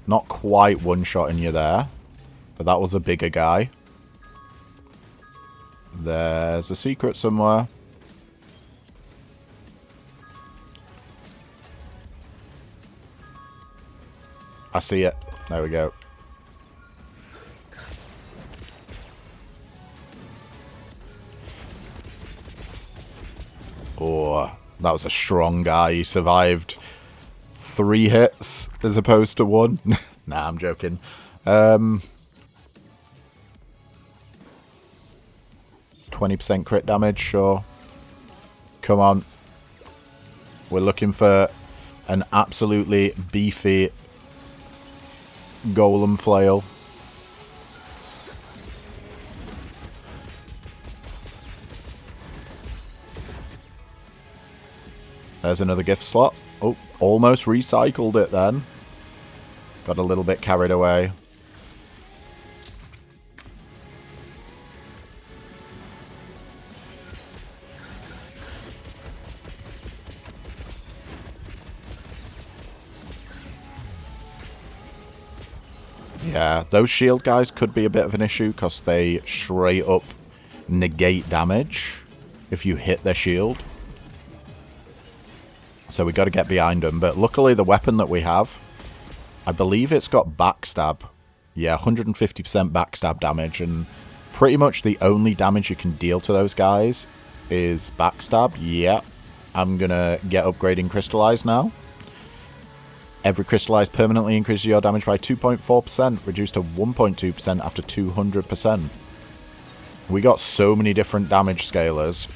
Not quite one-shotting you there. But that was a bigger guy. There's a secret somewhere. I see it. There we go. Oh, that was a strong guy. He survived 3 hits as opposed to 1. Nah, I'm joking. 20% crit damage, sure. Come on. We're looking for an absolutely beefy Golem flail. There's another gift slot. Oh, almost recycled it then. Got a little bit carried away. Yeah, those shield guys could be a bit of an issue because they straight up negate damage if you hit their shield. So we got to get behind them. But luckily the weapon that we have, I believe it's got backstab. Yeah, 150% backstab damage. And pretty much the only damage you can deal to those guys is backstab. Yeah, I'm going to get upgrading Crystallize now. Every Crystallize permanently increases your damage by 2.4%, reduced to 1.2% after 200%. We got so many different damage scalers.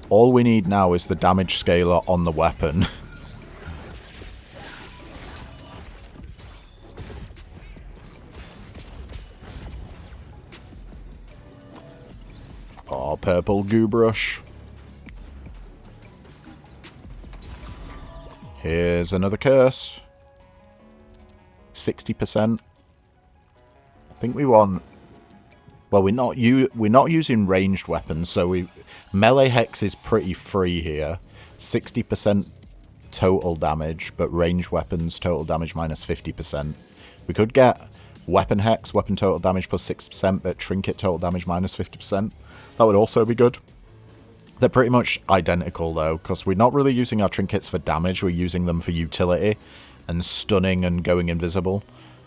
All we need now is the damage scaler on the weapon. Oh, purple goo brush. Here's another curse. 60%. I think we want... Well, we're not using ranged weapons, so melee hex is pretty free here. 60% total damage, but ranged weapons total damage minus 50%. We could get weapon hex, weapon total damage plus 6%, but trinket total damage minus 50%. That would also be good. They're pretty much identical though, because we're not really using our trinkets for damage, we're using them for utility and stunning and going invisible.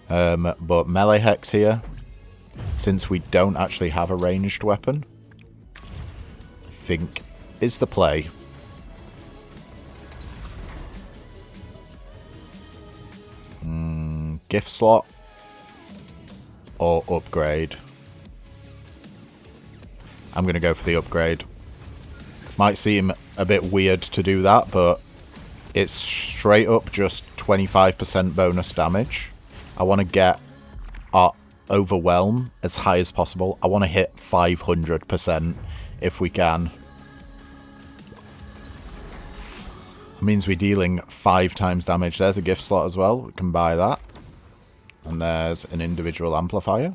But melee hex here, since we don't actually have a ranged weapon, I think is the play. Gift slot or upgrade. I'm going to go for the upgrade. Might seem a bit weird to do that, but it's straight up just 25% bonus damage. I want to get our overwhelm as high as possible. I want to hit 500% if we can. It means we're dealing 5 times damage. There's a gift slot as well. We can buy that. And there's an individual amplifier.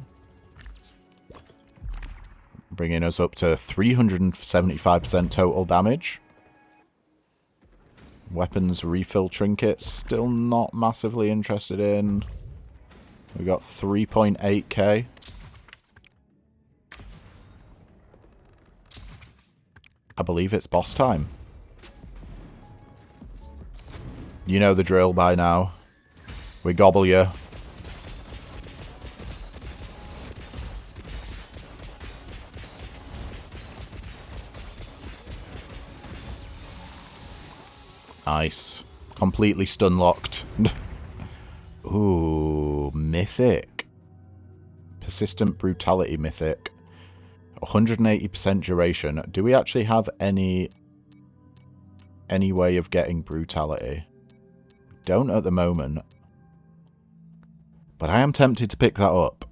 Bringing us up to 375% total damage. Weapons refill trinkets. Still not massively interested in. We got 3.8k. I believe it's boss time. You know the drill by now. We gobble you. Nice. Completely stun locked. Ooh, mythic. Persistent brutality mythic. 180% duration. Do we actually have any way of getting brutality? Don't at the moment. But I am tempted to pick that up.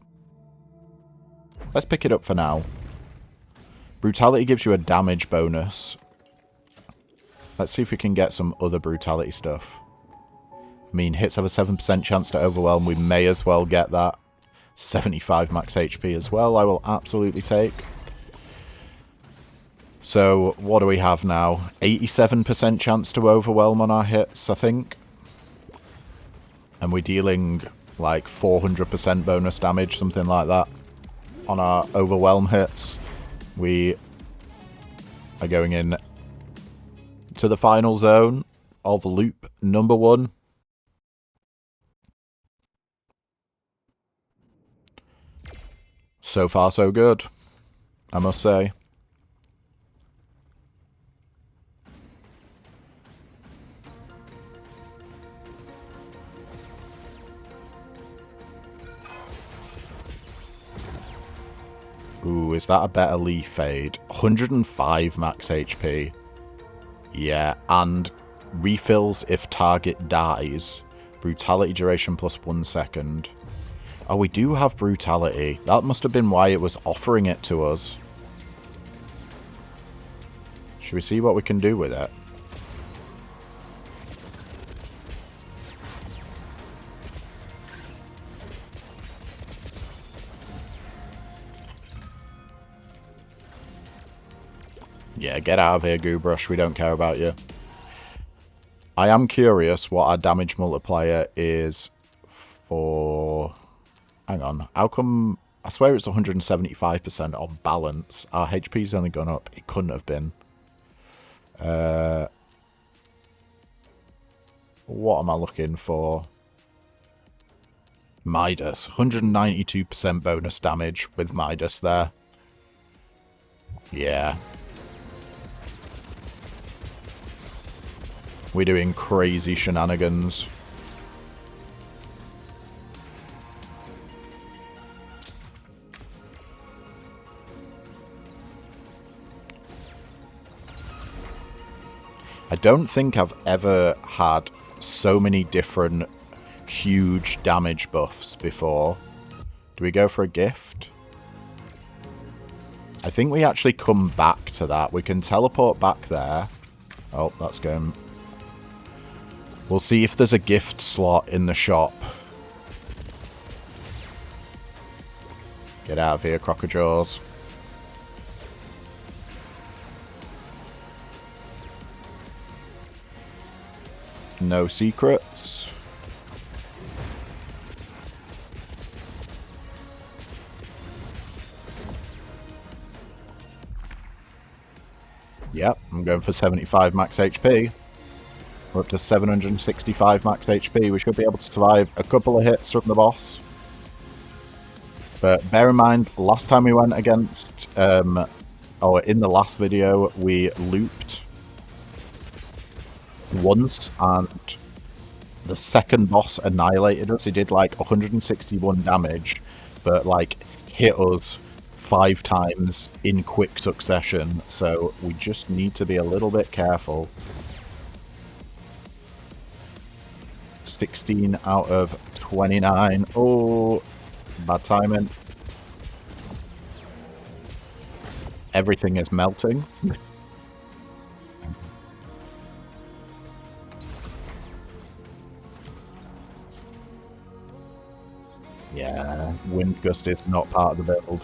Let's pick it up for now. Brutality gives you a damage bonus. Let's see if we can get some other brutality stuff. I mean, hits have a 7% chance to overwhelm. We may as well get that. 75 max HP as well, I will absolutely take. So, what do we have now? 87% chance to overwhelm on our hits, I think. And we're dealing like 400% bonus damage, something like that, on our overwhelm hits. We are going in to the final zone of loop number 1. So far, so good, I must say. Ooh, is that a better leaf fade? 105 max HP. Yeah, and refills if target dies. Brutality duration plus 1 second. Oh, we do have brutality. That must have been why it was offering it to us. Should we see what we can do with it? Yeah, get out of here, Goobrush. We don't care about you. I am curious what our damage multiplier is for... Hang on. How come... I swear it's 175% on balance. Our HP's only gone up. It couldn't have been. What am I looking for? Midas. 192% bonus damage with Midas there. Yeah. We're doing crazy shenanigans. I don't think I've ever had so many different huge damage buffs before. Do we go for a gift? I think we actually come back to that. We can teleport back there. Oh, that's going... We'll see if there's a gift slot in the shop. Get out of here, Crocodile. No secrets. Yep, I'm going for 75 max HP. We're up to 765 max HP. We should be able to survive a couple of hits from the boss. But bear in mind, last time we went against, or in the last video, we looped once, and the second boss annihilated us. He did like 161 damage, but like hit us 5 times in quick succession. So we just need to be a little bit careful. 16 out of 29. Oh, bad timing. Everything is melting. Yeah, Wind Gust is not part of the build.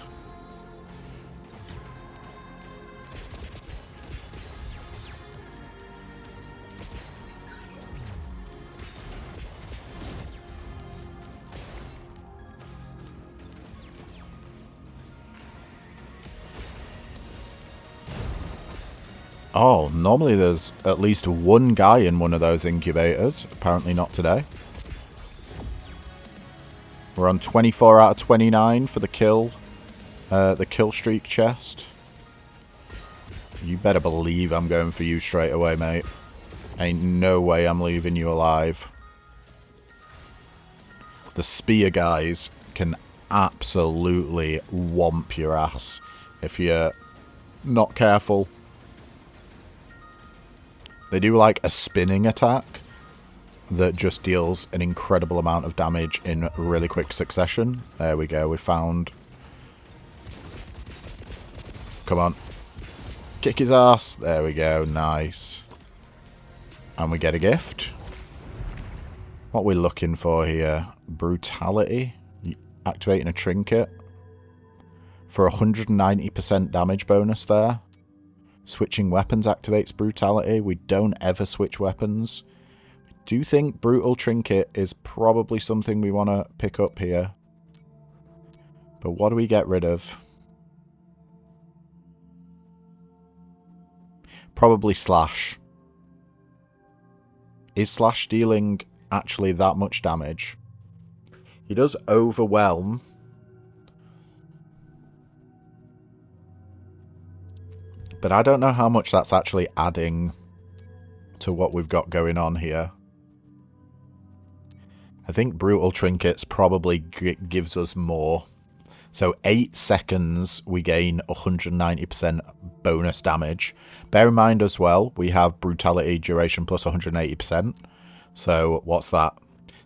Oh, normally there's at least one guy in one of those incubators. Apparently not today. We're on 24 out of 29 for the kill streak chest. You better believe I'm going for you straight away, mate. Ain't no way I'm leaving you alive. The spear guys can absolutely whomp your ass if you're not careful. They do like a spinning attack that just deals an incredible amount of damage in really quick succession. There we go, we found... Come on. Kick his ass. There we go, nice. And we get a gift. What are we looking for here? Brutality. Activating a trinket. For 190% damage bonus there. Switching weapons activates brutality. We don't ever switch weapons. I do think brutal trinket is probably something we want to pick up here. But what do we get rid of? Probably slash. Is slash dealing actually that much damage? He does overwhelm. But I don't know how much that's actually adding to what we've got going on here. I think Brutal Trinkets probably gives us more. So 8 seconds, we gain 190% bonus damage. Bear in mind as well, we have Brutality duration plus 180%. So what's that?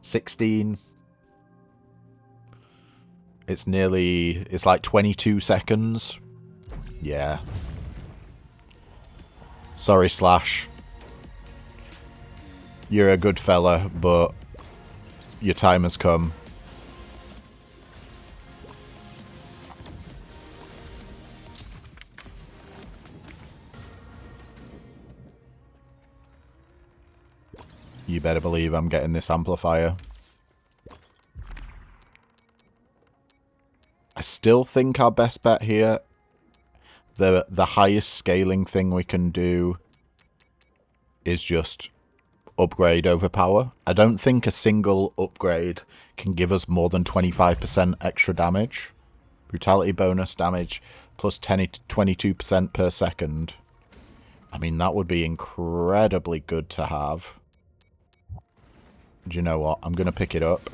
16. It's like 22 seconds. Yeah. Sorry, Slash. You're a good fella, but your time has come. You better believe I'm getting this amplifier. I still think our best bet here, the highest scaling thing we can do is just upgrade overpower. I don't think a single upgrade can give us more than 25% extra damage. Brutality bonus damage plus 10 to 22% per second. I mean, that would be incredibly good to have. Do you know what? I'm going to pick it up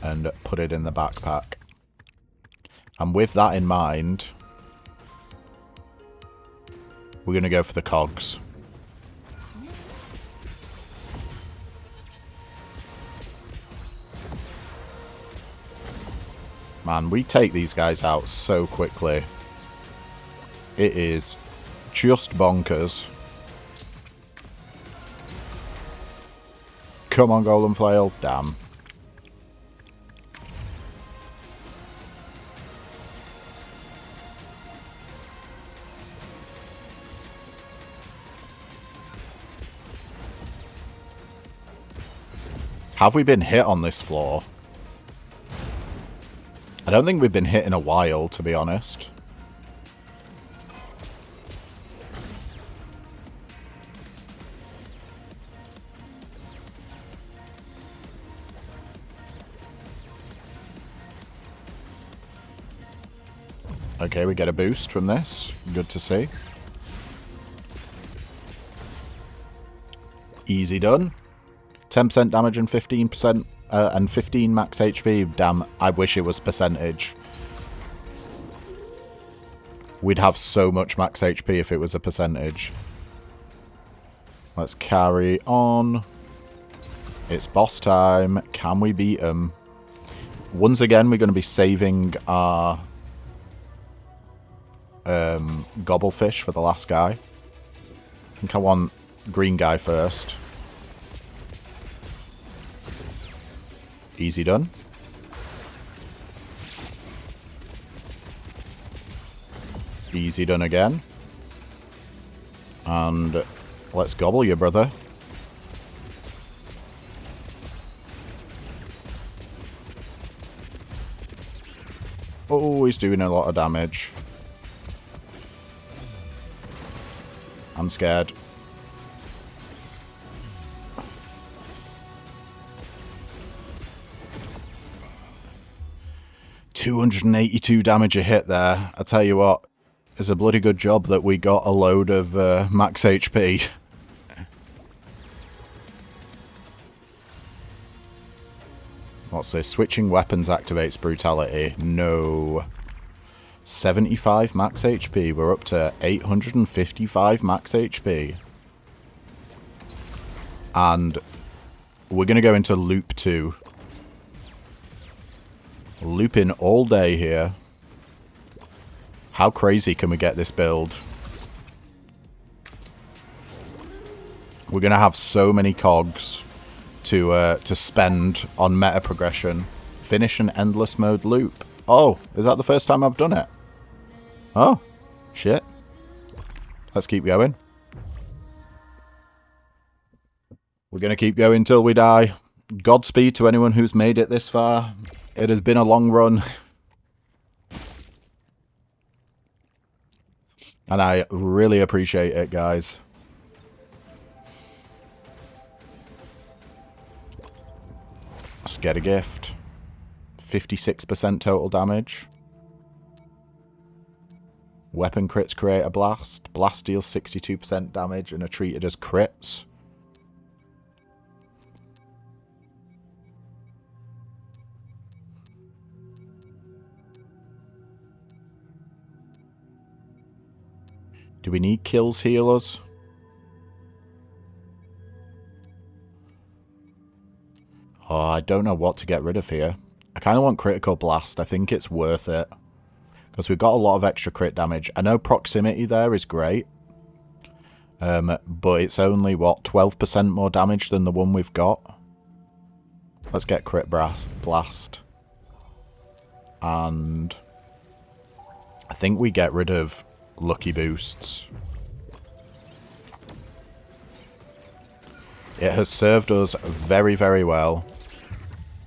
and put it in the backpack. And with that in mind, we're going to go for the cogs. Man, we take these guys out so quickly. It is just bonkers. Come on, Golem Flail. Damn. Have we been hit on this floor? I don't think we've been hit in a while, to be honest. Okay, we get a boost from this. Good to see. Easy done. 10% damage and 15% and 15 max HP. Damn, I wish it was percentage. We'd have so much max HP if it was a percentage. Let's carry on. It's boss time. Can we beat him? Once again, we're going to be saving our gobblefish for the last guy. I think I want green guy first. Easy done. Easy done again. And let's gobble you, brother. Oh, he's doing a lot of damage. I'm scared. $282 damage a hit there. I tell you what, it's a bloody good job that we got a load of max HP. What's this? Switching weapons activates brutality. No. 75 max HP. We're up to 855 max HP. And we're going to go into loop 2. Looping all day here. How crazy can we get this build? We're going to have so many cogs to spend on meta progression. Finish an endless mode loop. Oh, is that the first time I've done it? Oh, shit. Let's keep going. We're going to keep going till we die. Godspeed to anyone who's made it this far. It has been a long run. And I really appreciate it, guys. Let's get a gift. 56% total damage. Weapon crits create a blast. Blast deals 62% damage and are treated as crits. Do we need kills healers? Oh, I don't know what to get rid of here. I kind of want critical blast. I think it's worth it. Because we've got a lot of extra crit damage. I know proximity there is great. But it's only, what, 12% more damage than the one we've got? Let's get crit blast. And I think we get rid of lucky boosts. It has served us very, very well.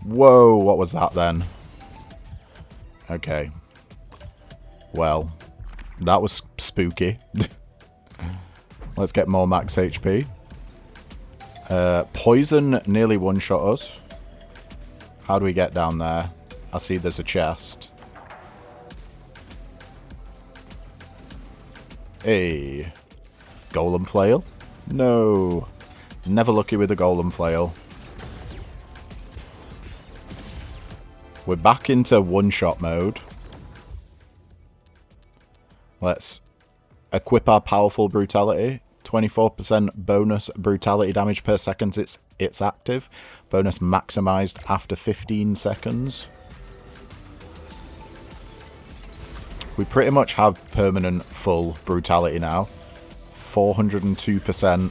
Whoa, what was that then? Okay. Well, that was spooky. Let's get more max HP. Poison nearly one-shot us. How do we get down there? I see there's a chest. Hey. Golem flail? No. Never lucky with a golem flail. We're back into one-shot mode. Let's equip our powerful brutality. 24% bonus brutality damage per second it's active. Bonus maximized after 15 seconds. We pretty much have permanent full brutality now. 402%.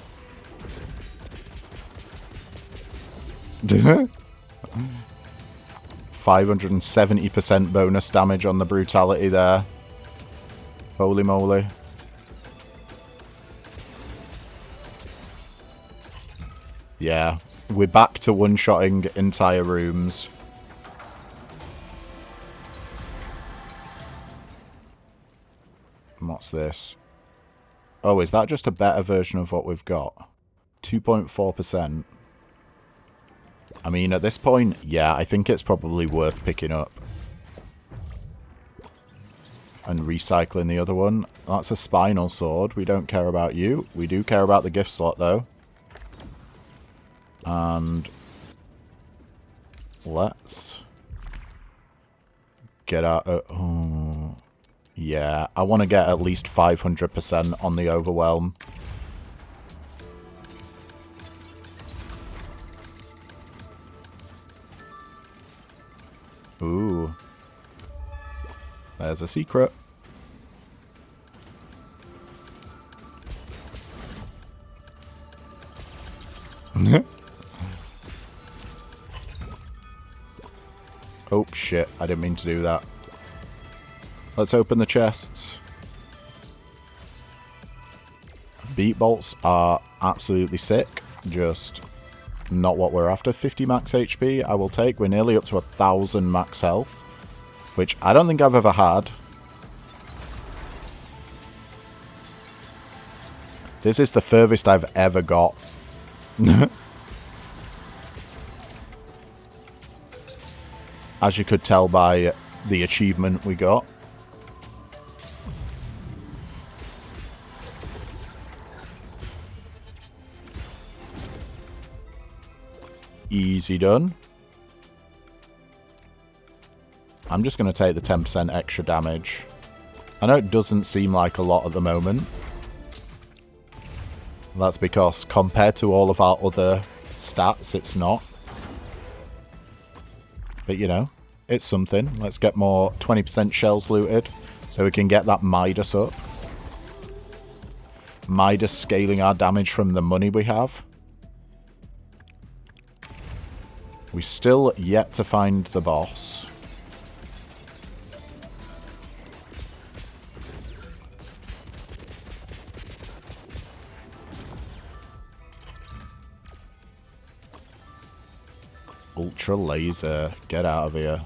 570% bonus damage on the brutality there. Holy moly. Yeah, we're back to one-shotting entire rooms. What's this? Oh, is that just a better version of what we've got? 2.4%. I mean, at this point, yeah, I think it's probably worth picking up. and recycling the other one. That's a spinal sword. We don't care about you. We do care about the gift slot, though. And let's get out. Oh, yeah, I want to get at least 500% on the overwhelm. Ooh. There's a secret. Oh shit, I didn't mean to do that. Let's open the chests. Beat bolts are absolutely sick. Just not what we're after. 50 max HP I will take. We're nearly up to 1,000 max health, which I don't think I've ever had. This is the furthest I've ever got. As you could tell by the achievement we got. Easy done. I'm just going to take the 10% extra damage. I know it doesn't seem like a lot at the moment. That's because compared to all of our other stats, it's not. But, you know, it's something. Let's get more 20% shells looted so we can get that Midas up. Midas scaling our damage from the money we have. We still yet to find the boss. Ultra laser. Get out of here.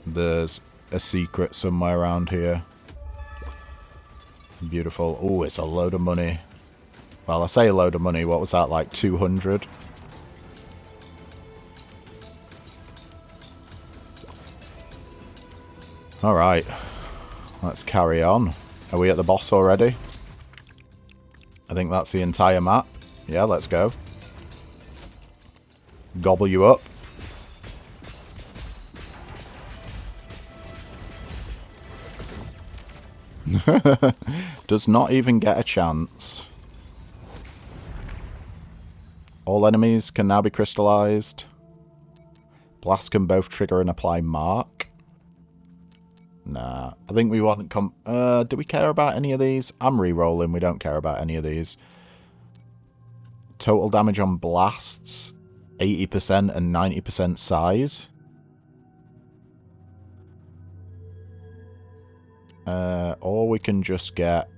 There's a secret somewhere around here. Beautiful. Oh, it's a load of money. Well, I say a load of money. What was that, like 200? Alright. Let's carry on. Are we at the boss already? I think that's the entire map. Yeah, let's go. Gobble you up. Does not even get a chance. All enemies can now be crystallized. Blast can both trigger and apply mark. Nah, I think we want to do we care about any of these? I'm re-rolling, we don't care about any of these. Total damage on blasts, 80% and 90% size. Or we can just get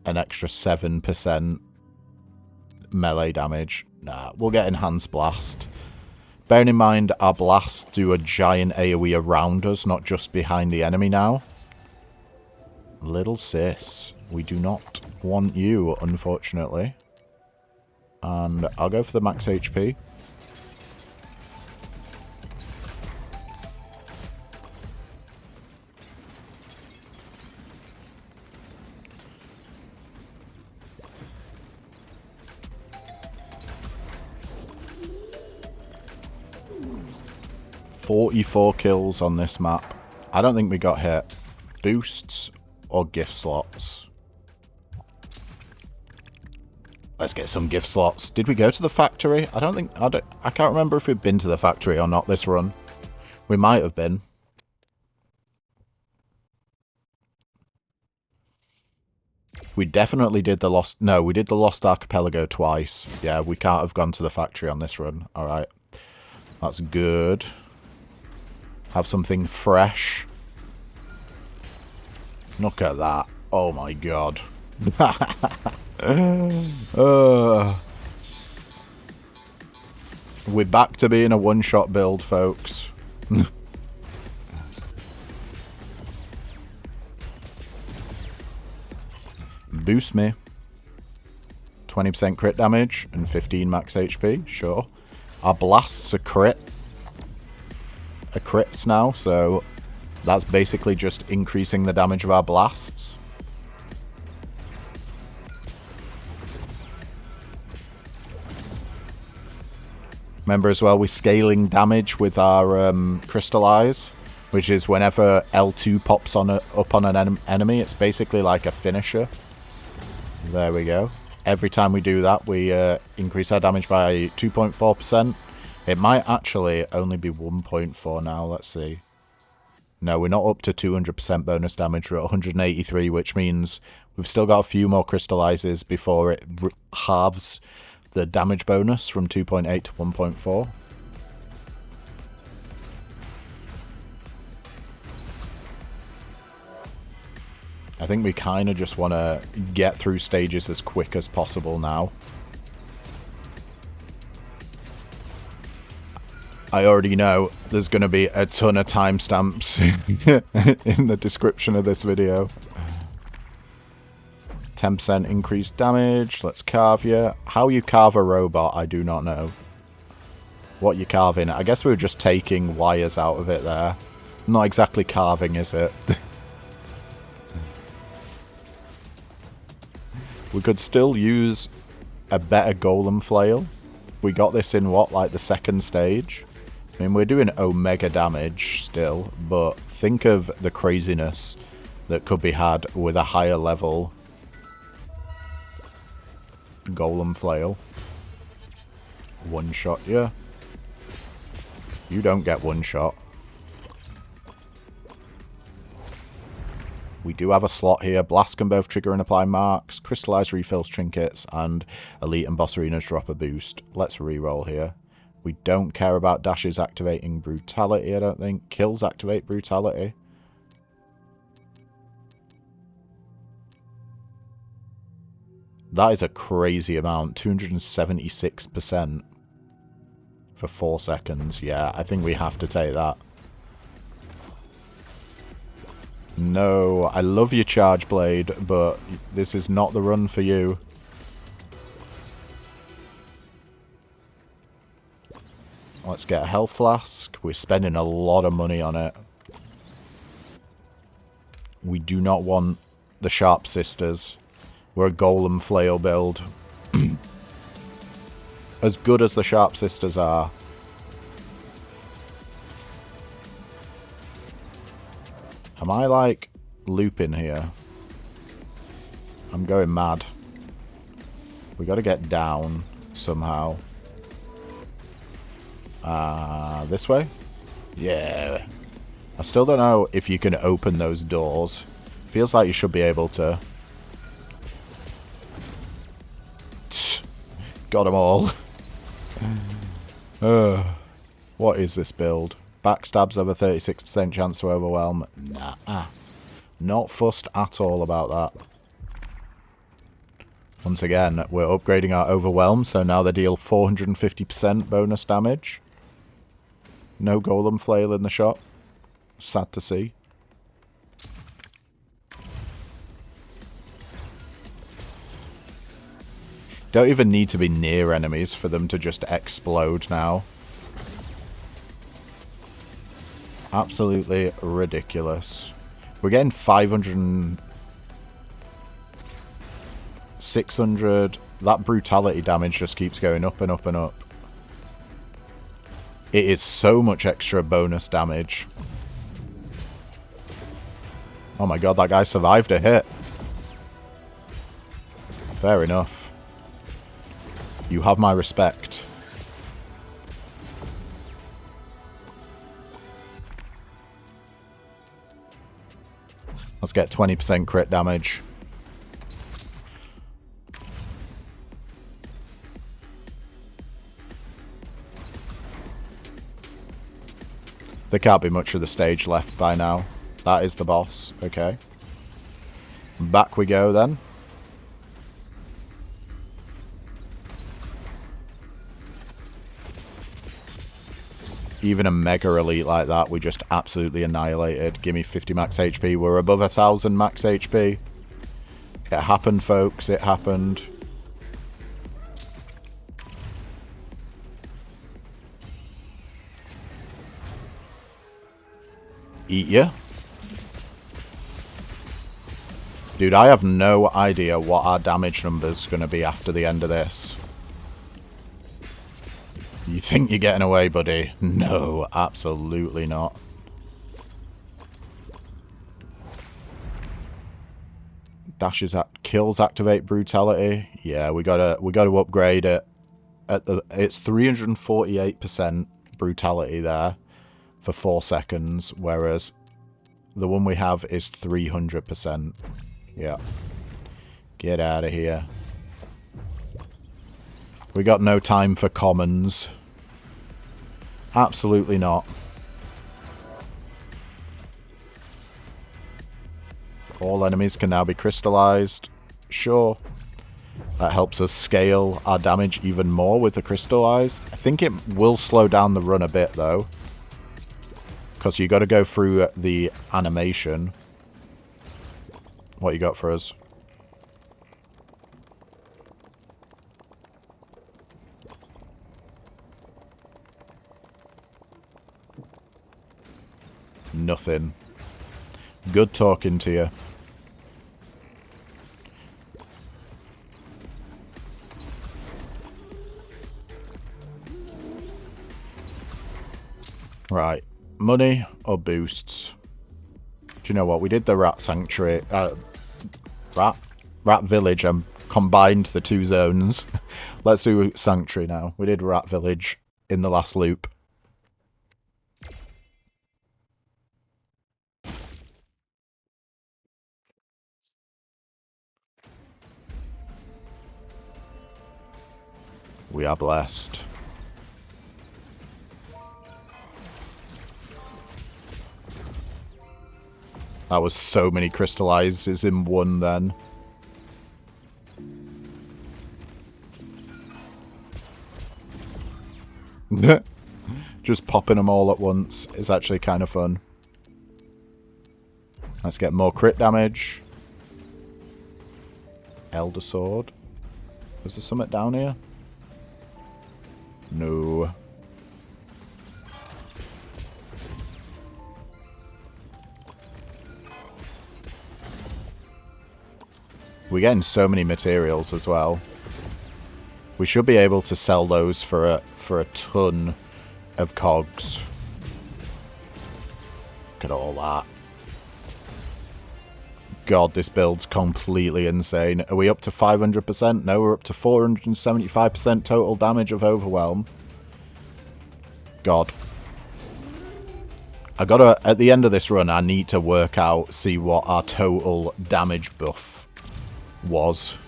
an extra 7% melee damage. Nah, we'll get Enhanced Blast. Bearing in mind, our blasts do a giant AoE around us, not just behind the enemy now. Little sis, we do not want you, unfortunately. And I'll go for the max HP. $44 kills on this map. I don't think we got hit. Boosts or gift slots. Let's get some gift slots. Did we go to the factory? I can't remember if we've been to the factory or not this run. We might have been. We definitely did the Lost... No, we did the Lost Archipelago twice. Yeah, we can't have gone to the factory on this run. Alright. That's good. Have something fresh. Look at that. Oh my god. We're back to being a one-shot build, folks. Boost me. 20% crit damage and 15 max HP. Sure. Our blasts are crits now, so That's basically just increasing the damage of our blasts. Remember as well, we're scaling damage with our crystallize, which is whenever L2 pops up on an enemy, it's basically like a finisher. There we go. Every time we do that, we increase our damage by 2.4%. It might actually only be 1.4 now. Let's see. No, we're not up to 200% bonus damage. We're at 183, which means we've still got a few more crystallizes before it halves the damage bonus from 2.8 to 1.4. I think we kind of just want to get through stages as quick as possible now. I already know there's going to be a ton of timestamps in the description of this video. 10% increased damage. Let's carve you. How you carve a robot, I do not know. What you carving? I guess we were just taking wires out of it there. Not exactly carving, is it? We could still use a better golem flail. We got this in what, like the second stage? I mean, we're doing omega damage still, but think of the craziness that could be had with a higher level golem flail. One shot, yeah. You don't get one shot. We do have a slot here. Blast can both trigger and apply marks. Crystallize refills trinkets. And Elite and Boss Arenas drop a boost. Let's reroll here. We don't care about dashes activating brutality, I don't think. Kills activate brutality. That is a crazy amount. 276% for 4 seconds. Yeah, I think we have to take that. No, I love your charge blade, but this is not the run for you. Let's get a health flask. We're spending a lot of money on it. We do not want the Sharp Sisters. We're a Golem flail build. As good as the Sharp Sisters are. Am I, like, looping here? I'm going mad. We gotta get down somehow. This way? Yeah. I still don't know if you can open those doors. Feels like you should be able to. Got them all. What is this build? Backstabs have a 36% chance to overwhelm. Nah. Not fussed at all about that. Once again, we're upgrading our overwhelm, so now they deal 450% bonus damage. No golem flail in the shop. Sad to see. Don't even need to be near enemies for them to just explode now. Absolutely ridiculous. We're getting 500 600. That brutality damage just keeps going up and up and up. It is so much extra bonus damage. Oh my god, that guy survived a hit. Fair enough. You have my respect. Let's get 20% crit damage. There can't be much of the stage left by now. That is the boss. Okay. Back we go then. Even a mega elite like that, we just absolutely annihilated. Give me 50 max HP. We're above 1,000 max HP. It happened, folks. It happened. Eat ya. Dude, I have no idea what our damage number's going to be after the end of this. You think you're getting away, buddy? No, absolutely not. Dashes at kills activate brutality. Yeah, we gotta upgrade it. It's 348% brutality there for 4 seconds, whereas the one we have is 300%. Yeah. Get out of here. We got no time for commons. Absolutely not. All enemies can now be crystallized. Sure. That helps us scale our damage even more with the crystallize. I think it will slow down the run a bit, though. Because you got to go through the animation. What you got for us? Nothing. Good talking to you. Right. Money or boosts? Do you know what? We did the rat sanctuary. Rat village and combined the two zones. Let's do sanctuary now. We did rat village in the last loop. We are blessed. That was so many crystallizes in one then. Just popping them all at once is actually kind of fun. Let's get more crit damage. Elder Sword. Was there something down here? No. We're getting so many materials as well. We should be able to sell those for a ton of cogs. Look at all that. God, this build's completely insane. Are we up to 500%? No, we're up to 475% total damage of Overwhelm. God. I gotta, at the end of this run, I need to work out, see what our total damage buff was.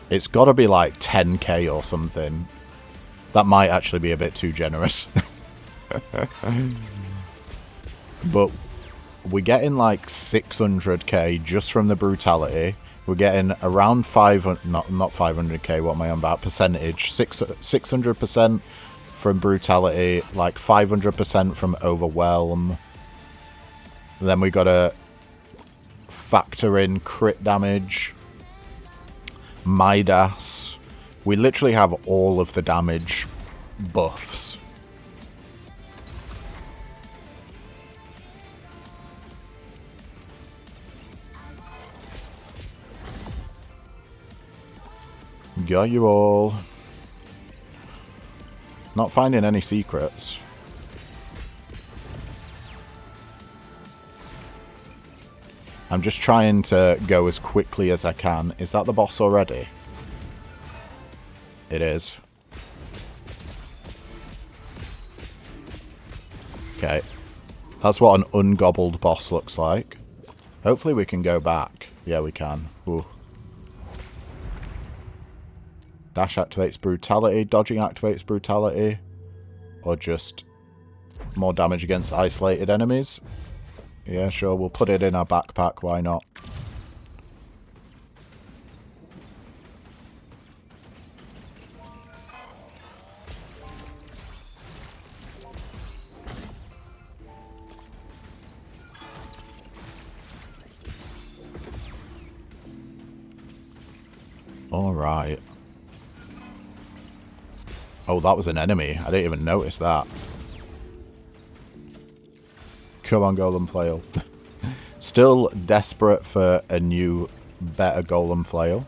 It's gotta be like 10k or something. That might actually be a bit too generous. But we're getting like 600k just from the brutality. We're getting around 500, not 500k, what am I on about? Percentage. 600% from brutality, like 500% from overwhelm. Then we gotta factor in crit damage. Midas. We literally have all of the damage buffs. Got you all. Not finding any secrets. I'm just trying to go as quickly as I can. Is that the boss already? It is. Okay. That's what an ungobbled boss looks like. Hopefully we can go back. Yeah, we can. Ooh. Dash activates brutality. Dodging activates brutality. Or just more damage against isolated enemies. Yeah, sure. We'll put it in our backpack. Why not? Alright. Oh, that was an enemy. I didn't even notice that. Come on, Golem Flail. Still desperate for a new, better Golem flail.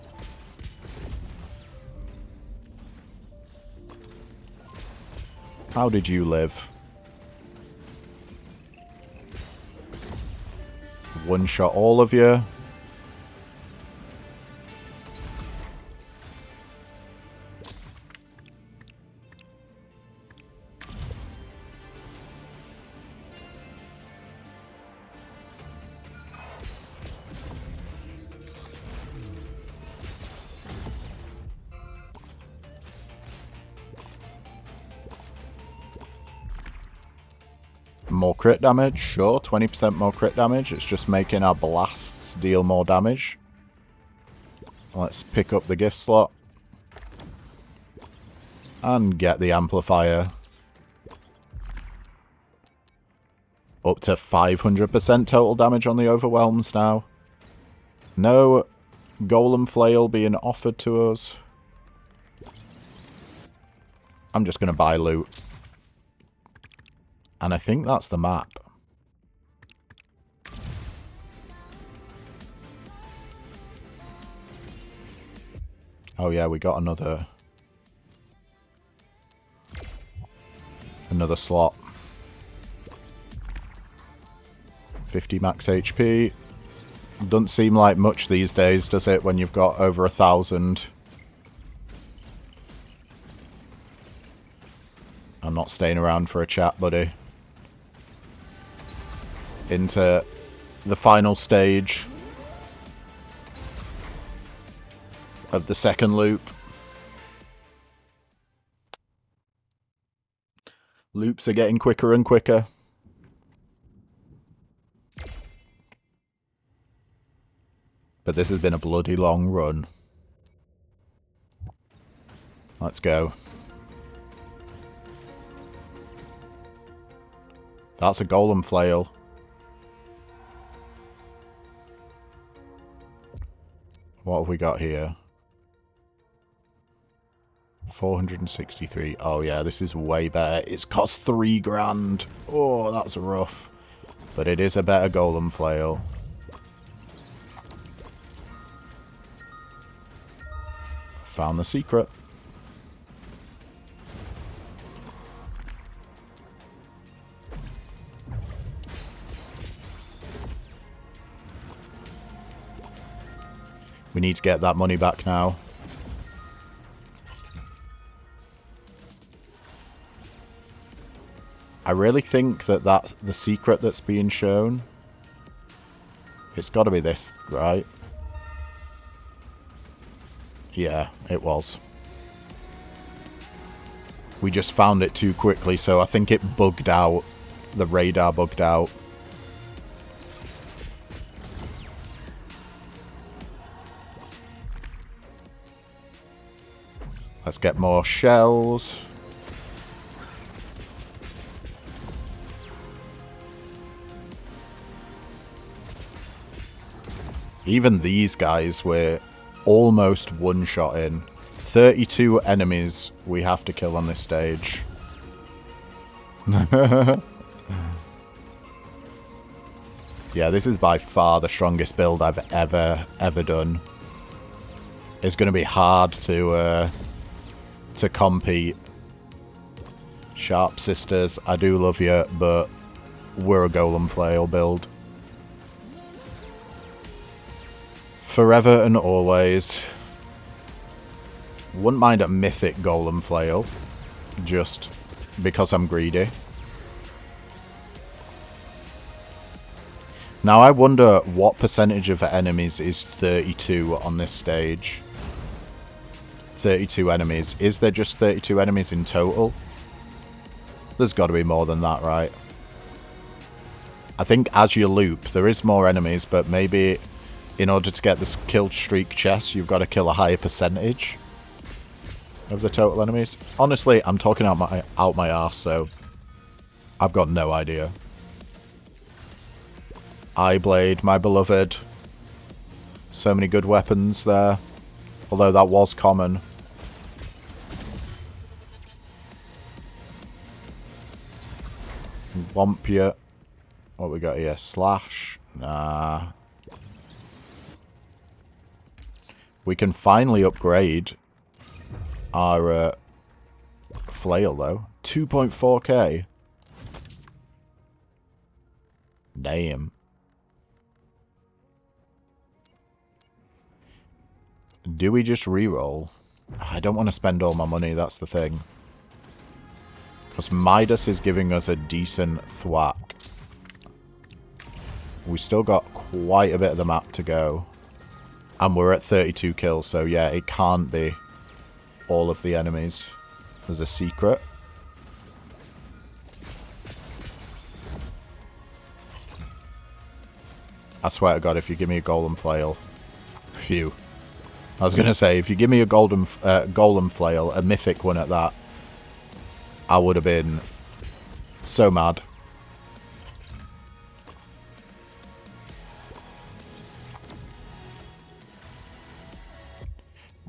How did you live? One shot all of you. More crit damage, sure, 20% more crit damage. It's just making our blasts deal more damage. Let's pick up the gift slot. And get the amplifier. Up to 500% total damage on the overwhelms now. No Golem flail being offered to us. I'm just going to buy loot. And I think that's the map. Oh yeah, we got another slot. 50 max HP. Doesn't seem like much these days, does it, when you've got over 1,000? I'm not staying around for a chat, buddy. Into the final stage of the second loop. Loops are getting quicker and quicker. But this has been a bloody long run. Let's go. That's a Golem flail. What have we got here? 463. Oh yeah, this is way better. It's cost 3 grand. Oh, that's rough. But it is a better Golem flail. Found the secret. We need to get that money back now. I really think that the secret that's being shown, it's got to be this, right? Yeah, it was. We just found it too quickly, so I think it bugged out. The radar bugged out. Let's get more shells. Even these guys were almost one-shotting. 32 enemies we have to kill on this stage. Yeah, this is by far the strongest build I've ever done. It's going to be hard to compete. Sharp sisters, I do love you, but we're a Golem flail build. Forever and always. Wouldn't mind a mythic Golem flail, just because I'm greedy. Now I wonder what percentage of enemies is 32 on this stage. 32 enemies. Is there just 32 enemies in total? There's got to be more than that, right? I think as you loop, there is more enemies, but maybe in order to get this kill streak chest, you've got to kill a higher percentage of the total enemies. Honestly, I'm talking out my arse, so I've got no idea. Eyeblade, my beloved. So many good weapons there. Although that was common. Womp you. What we got here? Slash. Nah. We can finally upgrade our flail, though. 2.4k. Damn. Do we just reroll? I don't want to spend all my money, that's the thing. Because Midas is giving us a decent thwack. We still got quite a bit of the map to go. And we're at 32 kills, so yeah, it can't be all of the enemies. There's a secret. I swear to God, if you give me a golem flail. Phew. I was going to say, if you give me a golem flail, a mythic one at that, I would have been so mad.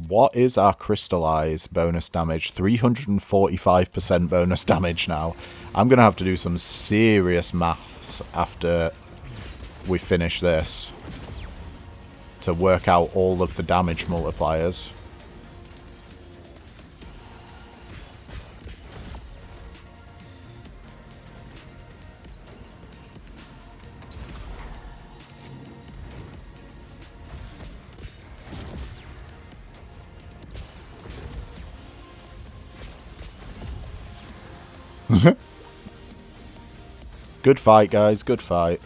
What is our crystallize bonus damage? 345% bonus damage now. I'm going to have to do some serious maths after we finish this to work out all of the damage multipliers. Good fight, guys. Good fight.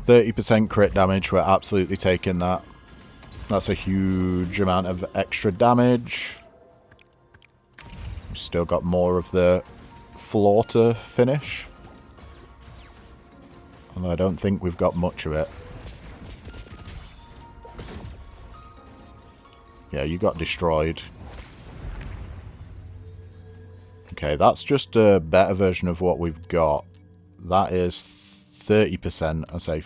%30 crit damage. We're absolutely taking that. That's a huge amount of extra damage. We've still got more of the floor to finish. Although I don't think we've got much of it. Yeah, you got destroyed. Okay, that's just a better version of what we've got. That is 30%, I say.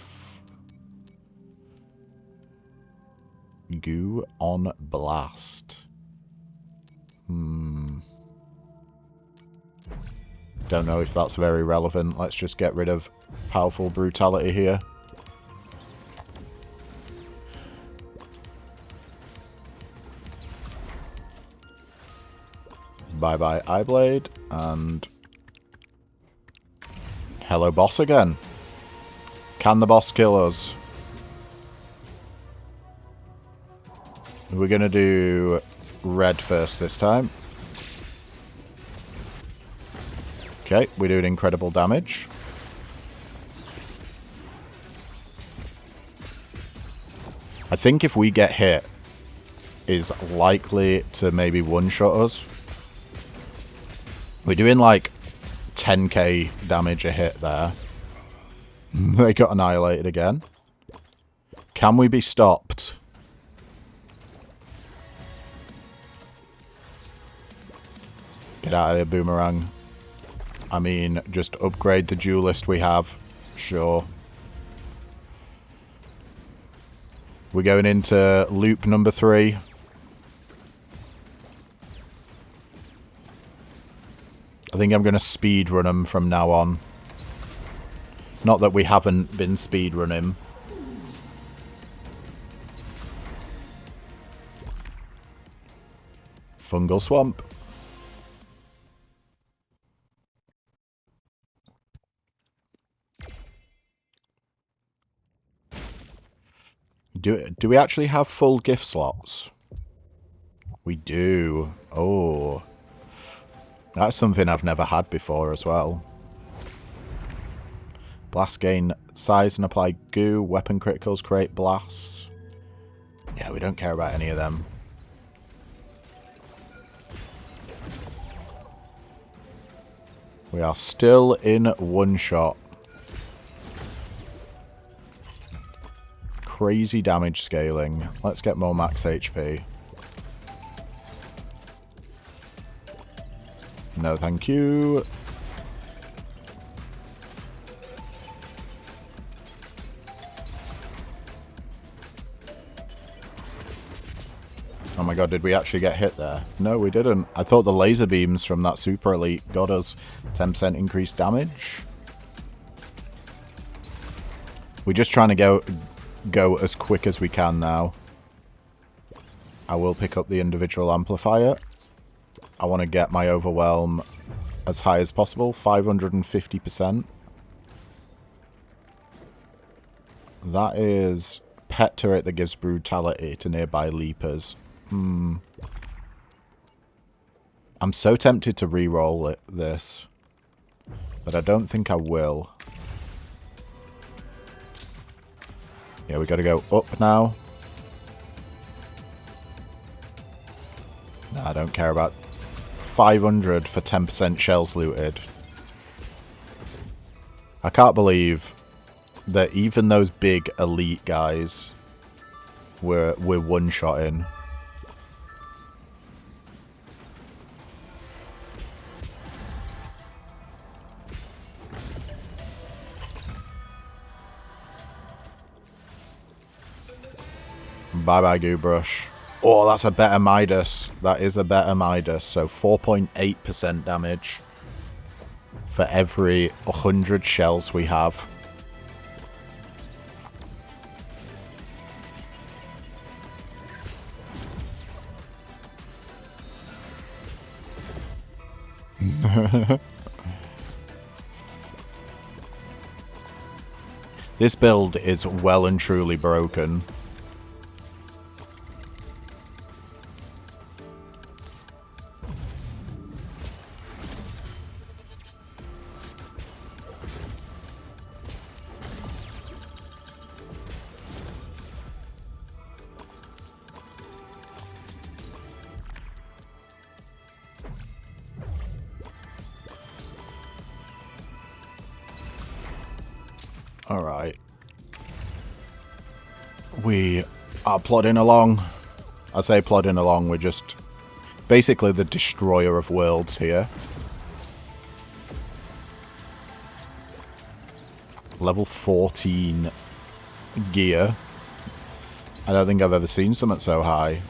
Goo on blast. Don't know if that's very relevant. Let's just get rid of powerful brutality here. Bye-bye Eyeblade, and hello boss again. Can the boss kill us? We're going to do red first this time. Okay, we're doing incredible damage. I think if we get hit, is likely to maybe one-shot us. We're doing like 10k damage a hit there. They got annihilated again. Can we be stopped? Get out of here, Boomerang. I mean, just upgrade the duelist we have. Sure. We're going into loop number 3. I think I'm going to speedrun them from now on. Not that we haven't been speedrunning. Fungal Swamp. Do we actually have full gift slots? We do. Oh. That's something I've never had before as well. Blast gain size and apply goo. Weapon criticals create blasts. Yeah, we don't care about any of them. We are still in one shot. Crazy damage scaling. Let's get more max HP. No, thank you. Oh my god, did we actually get hit there? No, we didn't. I thought the laser beams from that super elite got us 10% increased damage. We're just trying to go as quick as we can now. I will pick up the individual amplifier. I want to get my overwhelm as high as possible, 550%. That is pet turret that gives brutality to nearby leapers. I'm so tempted to re-roll this, but I don't think I will. Yeah, we got to go up now. No, I don't care about 500 for 10% shells looted. I can't believe that even those big elite guys we're one-shotting. Bye-bye, Goobrush. Oh, that's a better Midas. That is a better Midas. So 4.8% damage for every 100 shells we have. This build is well and truly broken. Alright. We are plodding along. I say plodding along, we're just basically the destroyer of worlds here. Level 14 gear. I don't think I've ever seen something so high.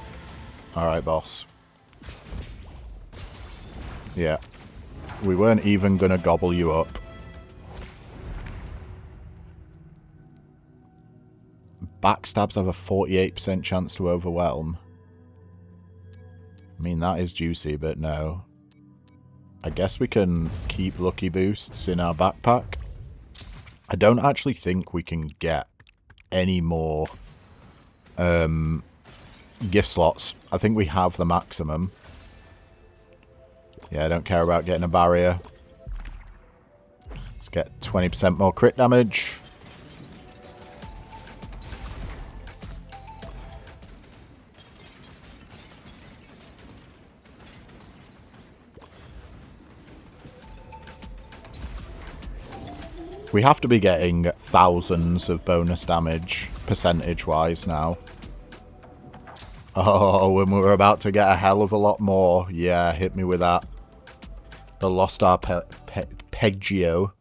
Alright, boss. Yeah. We weren't even gonna gobble you up. Backstabs have a 48% chance to overwhelm. I mean, that is juicy, but no. I guess we can keep lucky boosts in our backpack. I don't actually think we can get any more gift slots. I think we have the maximum. Yeah, I don't care about getting a barrier. Let's get 20% more crit damage. We have to be getting thousands of bonus damage, percentage-wise, now. Oh, and we're about to get a hell of a lot more. Yeah, hit me with that. The Lost Arpeggio.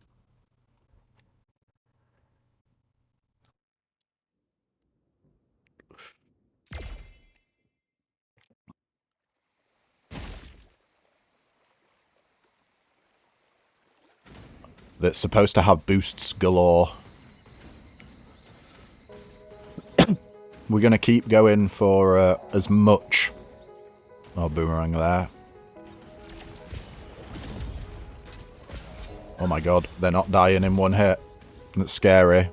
That's supposed to have boosts galore. We're going to keep going for as much. Oh, boomerang there. Oh my god, they're not dying in one hit. That's scary.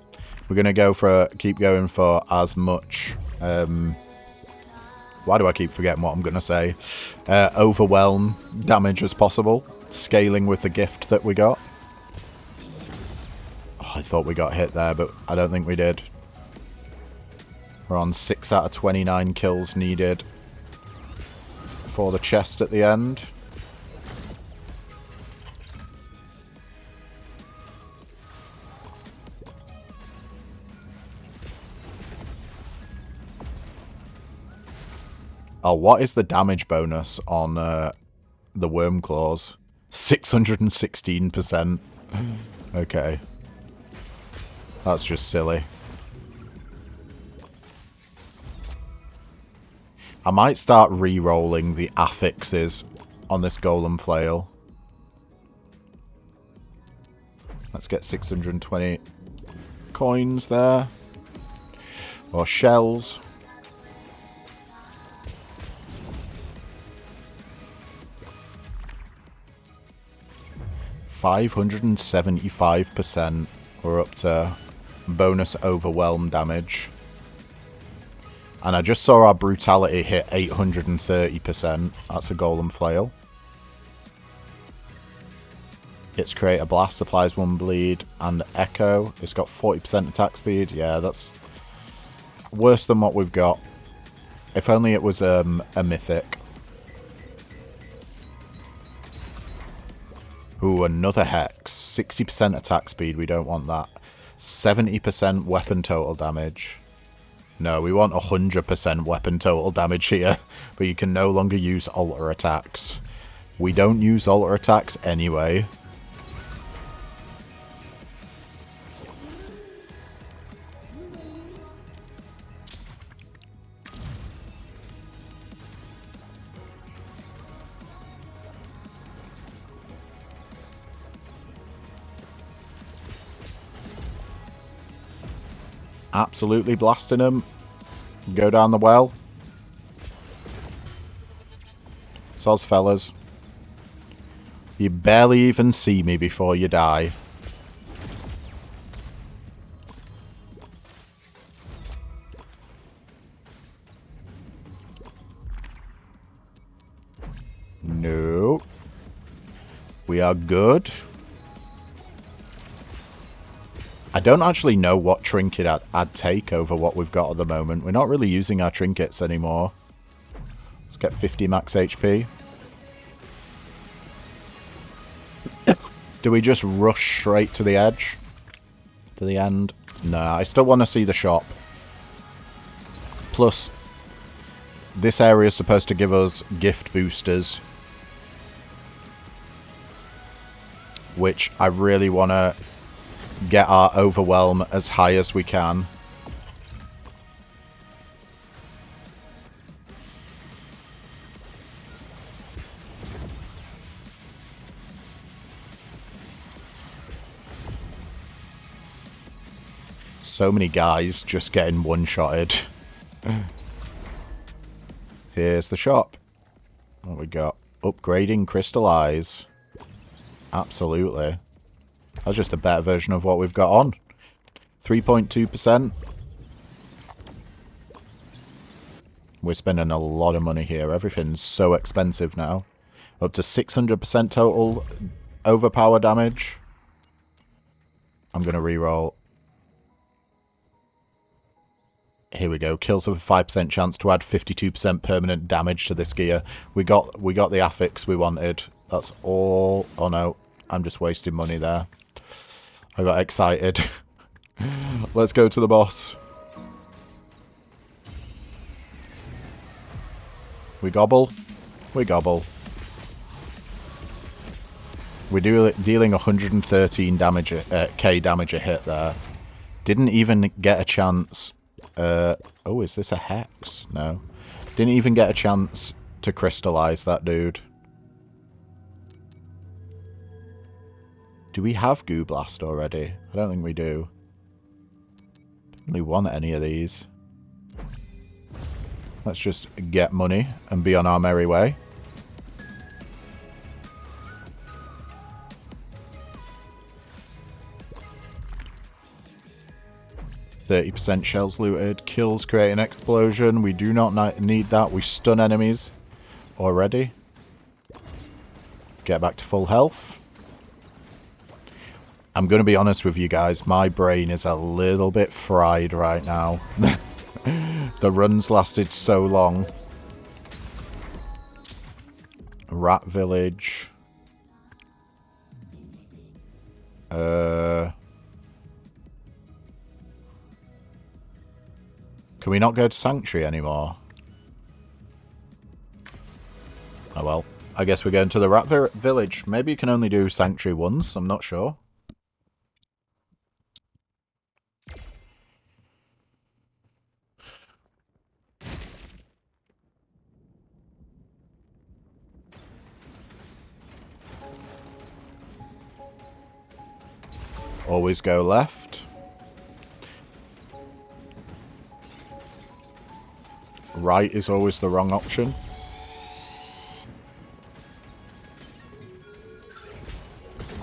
We're going to go for, keep going for as much. Why do I keep forgetting what I'm going to say? Overwhelm damage as possible. Scaling with the gift that we got. Oh, I thought we got hit there, but I don't think we did. We're on 6 out of 29 kills needed for the chest at the end. Oh, what is the damage bonus on the worm claws? 616%. Okay. That's just silly. I might start re-rolling the affixes on this Golem flail. Let's get 620 coins there. Or shells. $575%. We're up to bonus overwhelm damage. And I just saw our brutality hit 830%. That's a Golem flail. Its create a blast, applies 1 bleed, and echo. It's got 40% attack speed. Yeah, that's worse than what we've got. If only it was a mythic. Ooh, another hex. 60% attack speed. We don't want that. 70% weapon total damage. No, we want 100% weapon total damage here. But you can no longer use alter attacks. We don't use alter attacks anyway. Absolutely blasting him. Go down the well. Soz, fellas. You barely even see me before you die. No. We are good. I don't actually know what trinket I'd take over what we've got at the moment. We're not really using our trinkets anymore. Let's get 50 max HP. Do we just rush straight to the edge? To the end? No, I still want to see the shop. Plus, this area is supposed to give us gift boosters. Which I really want to get our overwhelm as high as we can. So many guys just getting one-shotted. Here's the shop. What we got? Upgrading crystallize. Absolutely. That's just a better version of what we've got on. 3.2%. We're spending a lot of money here. Everything's so expensive now. Up to 600% total overpower damage. I'm going to reroll. Here we go. Kills with a 5% chance to add 52% permanent damage to this gear. We got the affix we wanted. That's all. Oh no. I'm just wasting money there. I got excited. Let's go to the boss. We gobble. We gobble. We're dealing 113 damage, K damage a hit there. Didn't even get a chance. Oh, is this a hex? No. Didn't even get a chance to crystallize that dude. Do we have Goo Blast already? I don't think we do. Don't really want any of these. Let's just get money and be on our merry way. %, shells looted. Kills create an explosion. We do not need that. We stun enemies already. Get back to full health. I'm going to be honest with you guys, my brain is a little bit fried right now. The runs lasted so long. Rat Village. Can we not go to Sanctuary anymore? Oh well. I guess we're going to the Rat Village. Maybe you can only do Sanctuary once, I'm not sure. Always go left. Right is always the wrong option.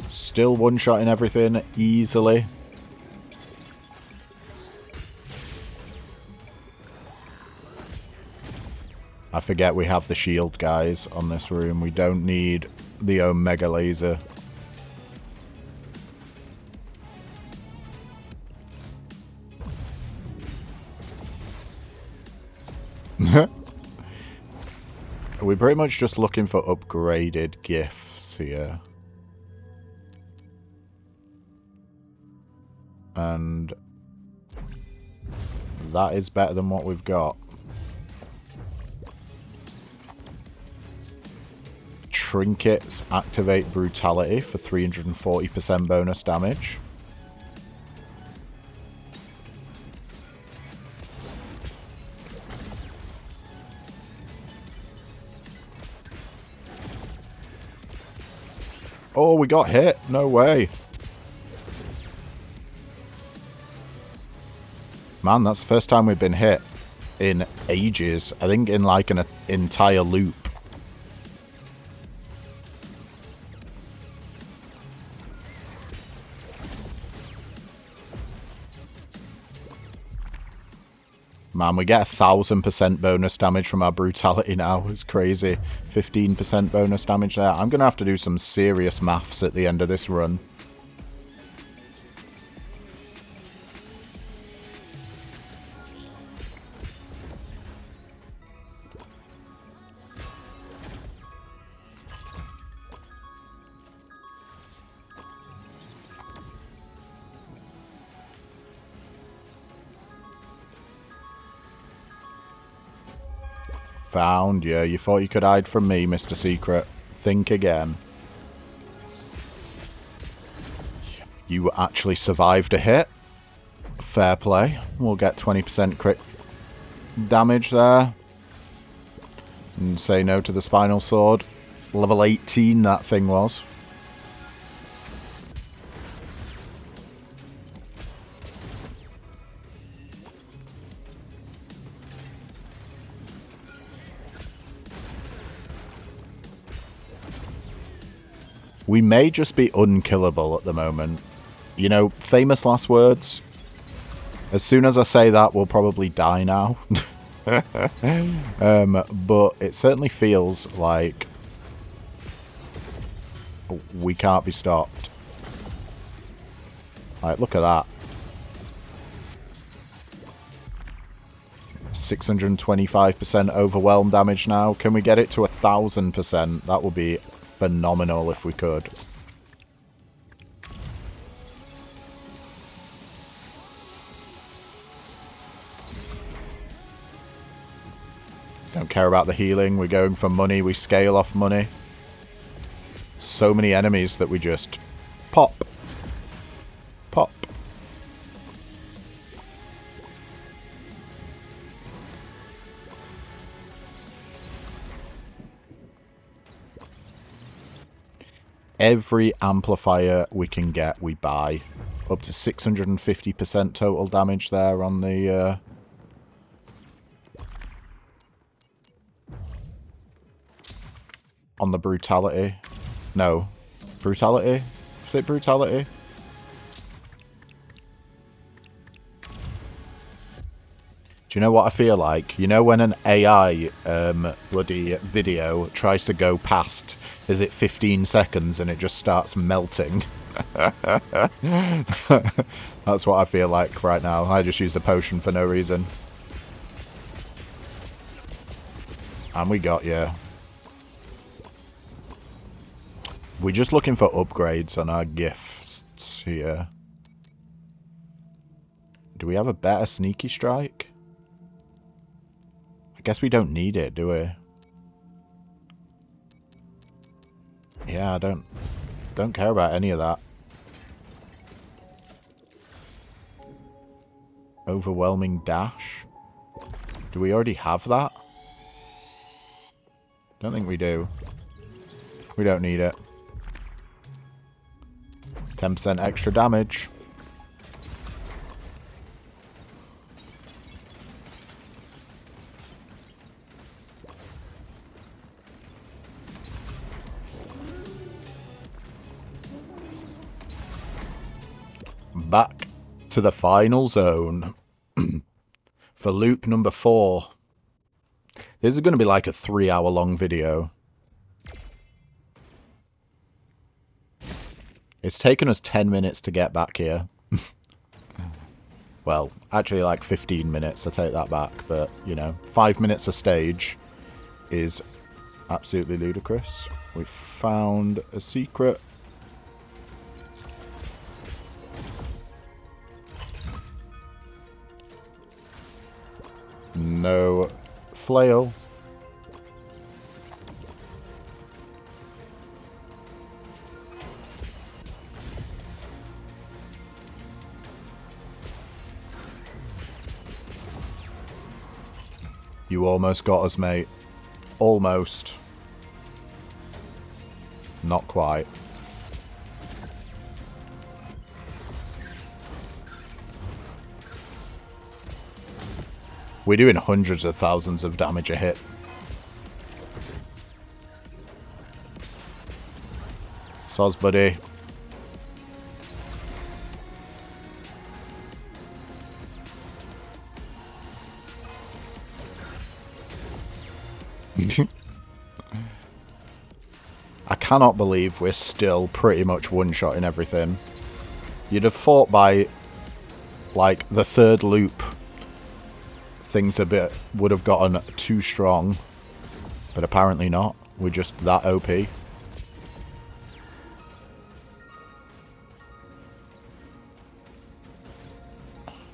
Still one-shotting everything easily. I forget we have the shield, guys, on this room. We don't need the Omega laser. We're pretty much just looking for upgraded gifts here. And that is better than what we've got. Trinkets activate brutality for 340% bonus damage. Oh, we got hit. No way. Man, that's the first time we've been hit in ages. I think in like an entire loop. Man, we get 1000% bonus damage from our brutality now. It's crazy. 15% bonus damage there. I'm going to have to do some serious maths at the end of this run. Found you. You thought you could hide from me, Mr. Secret. Think again. You actually survived a hit. Fair play. We'll get 20% crit damage there. And say no to the Spinal Sword. Level 18 that thing was. We may just be unkillable at the moment. You know, famous last words. As soon as I say that, we'll probably die now. But it certainly feels like we can't be stopped. Like, look at that. 625% overwhelm damage now. Can we get it to 1000%? That would be phenomenal if we could. Don't care about the healing. We're going for money. We scale off money. So many enemies that we just pop. Pop. Every amplifier we can get, we buy. Up to 650% total damage there on the... on the brutality. No. Brutality? Is it brutality? Do you know what I feel like? You know when an AI bloody video tries to go past, is it 15 seconds and it just starts melting? That's what I feel like right now. I just used a potion for no reason. And we got you. We're just looking for upgrades on our gifts here. Do we have a better sneaky strike? I guess we don't need it, do we? Yeah, I don't care about any of that. Overwhelming dash. Do we already have that? Don't think we do. We don't need it. 10% extra damage. Back to the final zone for loop number 4. This is going to be like a 3-hour long video. It's taken us 10 minutes to get back here. Well, actually like 15 minutes, I take that back. But, you know, 5 minutes a stage is absolutely ludicrous. We found a secret. No flail. You almost got us, mate. Almost. Not quite. We're doing hundreds of thousands of damage a hit. Soz, buddy. I cannot believe we're still pretty much one-shotting everything. You'd have thought by, like, the third loop, things would have gotten too strong. But apparently not. We're just that OP.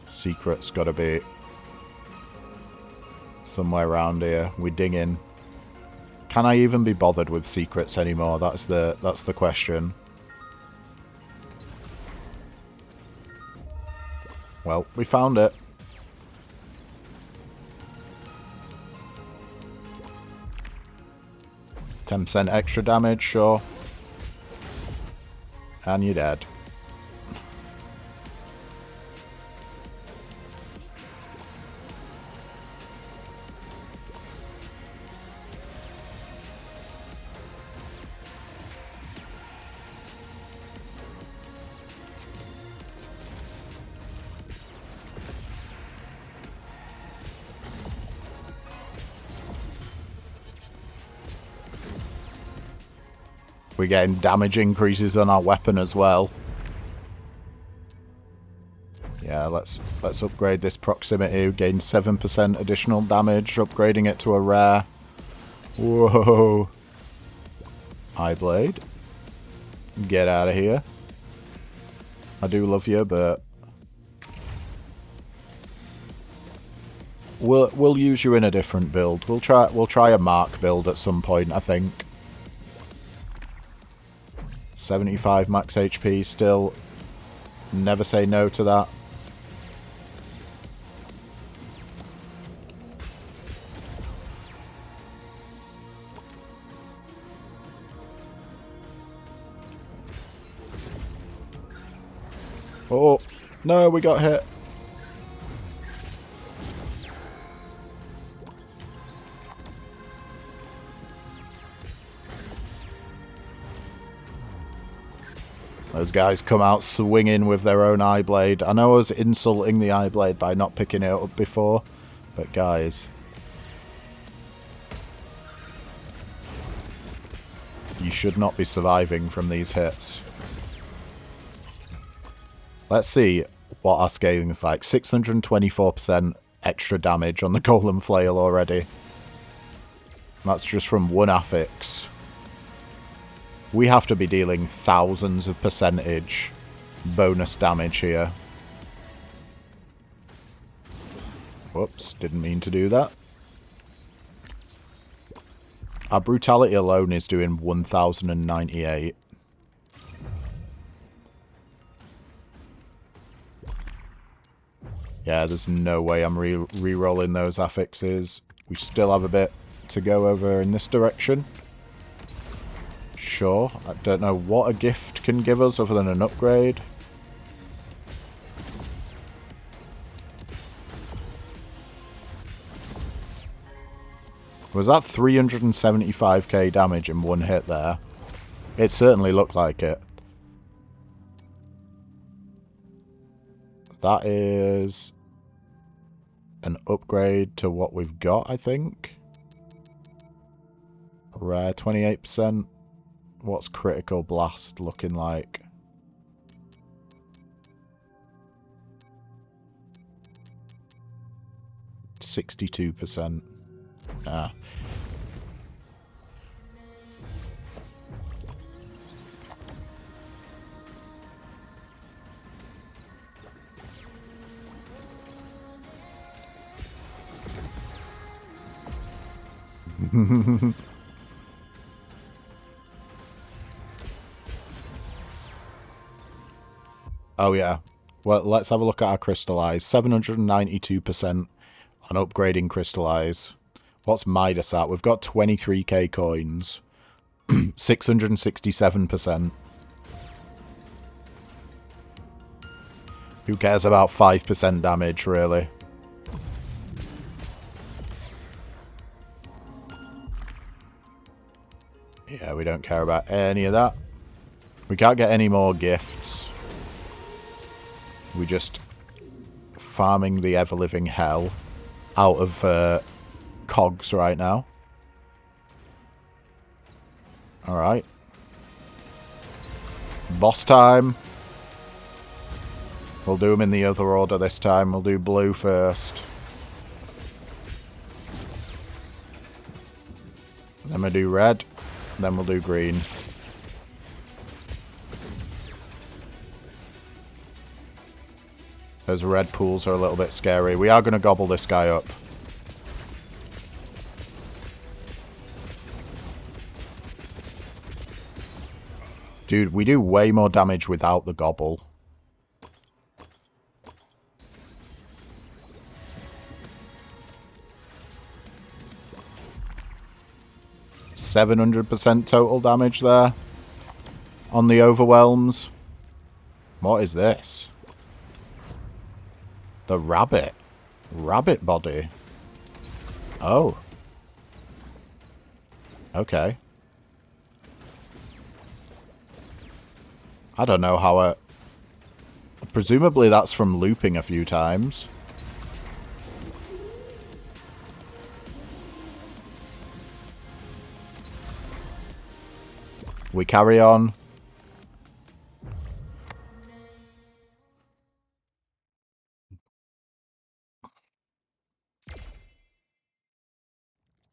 Secret's gotta be somewhere around here. We dig in. Can I even be bothered with secrets anymore? That's the question. Well, we found it. %10 extra damage, sure. And you're dead. We're getting damage increases on our weapon as well. Yeah, let's upgrade this proximity. Gain 7% additional damage, upgrading it to a rare. Whoa. Eye blade. Get out of here. I do love you, but we'll use you in a different build. We'll try a Mark build at some point, I think. 75 max HP still. Never say no to that. Oh, no, we got hit. Those guys come out swinging with their own eye blade. I know I was insulting the eye blade by not picking it up before, but guys, you should not be surviving from these hits. Let's see what our scaling is like. 624% extra damage on the Golem flail already. That's just from one affix. We have to be dealing thousands of percentage bonus damage here. Whoops, didn't mean to do that. Our brutality alone is doing 1098. Yeah, there's no way I'm re-rolling those affixes. We still have a bit to go over in this direction. Sure. I don't know what a gift can give us other than an upgrade. Was that 375k damage in one hit there? It certainly looked like it. That is an upgrade to what we've got, I think. Rare 28%. What's critical blast looking like? %62%. Ah. Oh yeah. Well, let's have a look at our crystallize. 792% on upgrading crystallize. What's Midas at? We've got 23k coins. 667%. Who cares about 5% damage, really? Yeah, we don't care about any of that. We can't get any more gifts. We're just farming the ever-living hell out of cogs right now. Alright. Boss time. We'll do them in the other order this time. We'll do blue first. Then we'll do red. Then we'll do green. Those red pools are a little bit scary. We are going to gobble this guy up. Dude, we do way more damage without the gobble. %700% total damage there on the overwhelms. What is this? The rabbit. Rabbit body. Oh. Okay. I don't know how presumably that's from looping a few times. We carry on.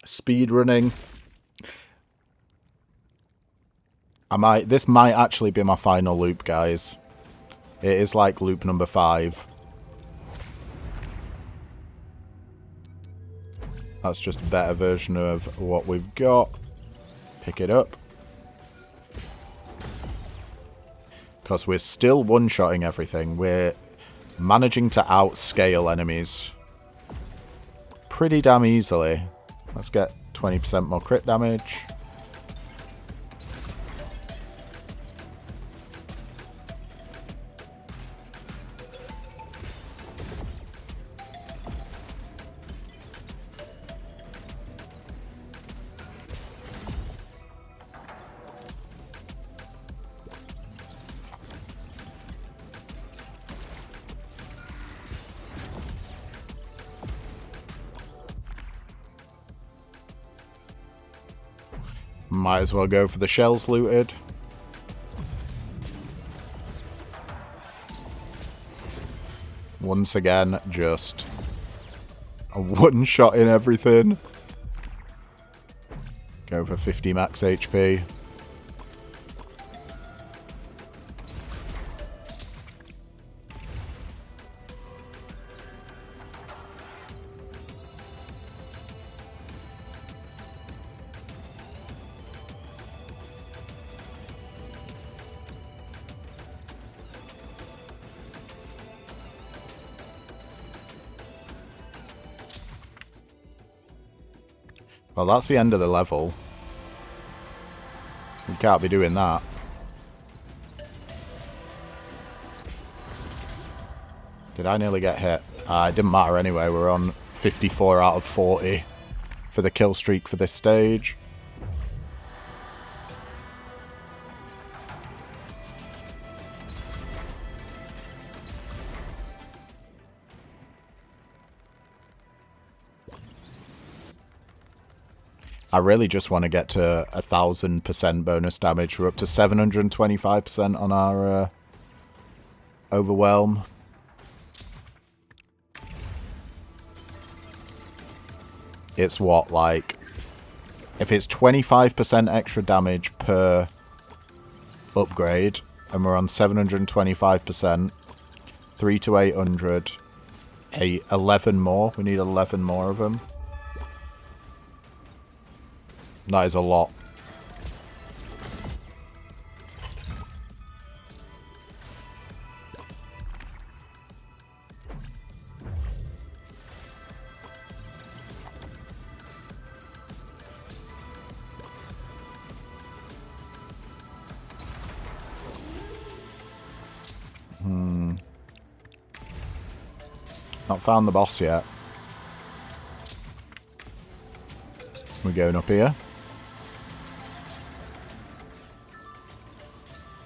Speed running. This might actually be my final loop, guys. It is like loop number 5. That's just a better version of what we've got. Pick it up. Because we're still one-shotting everything. We're managing to outscale enemies pretty damn easily. Let's get 20% more crit damage. Might as well go for the shells looted. Once again, just a one-shot in everything. Go for 50 max HP. Well, that's the end of the level. We can't be doing that. Did I nearly get hit? It didn't matter anyway. We're on 54 out of 40 for the kill streak for this stage. I really just want to get to 1000% bonus damage. We're up to 725% on our overwhelm. It's what, like, if it's 25% extra damage per upgrade, and we're on 725%, 3 to 800, 11 more. We need 11 more of them. That is a lot. Not found the boss yet. We're going up here.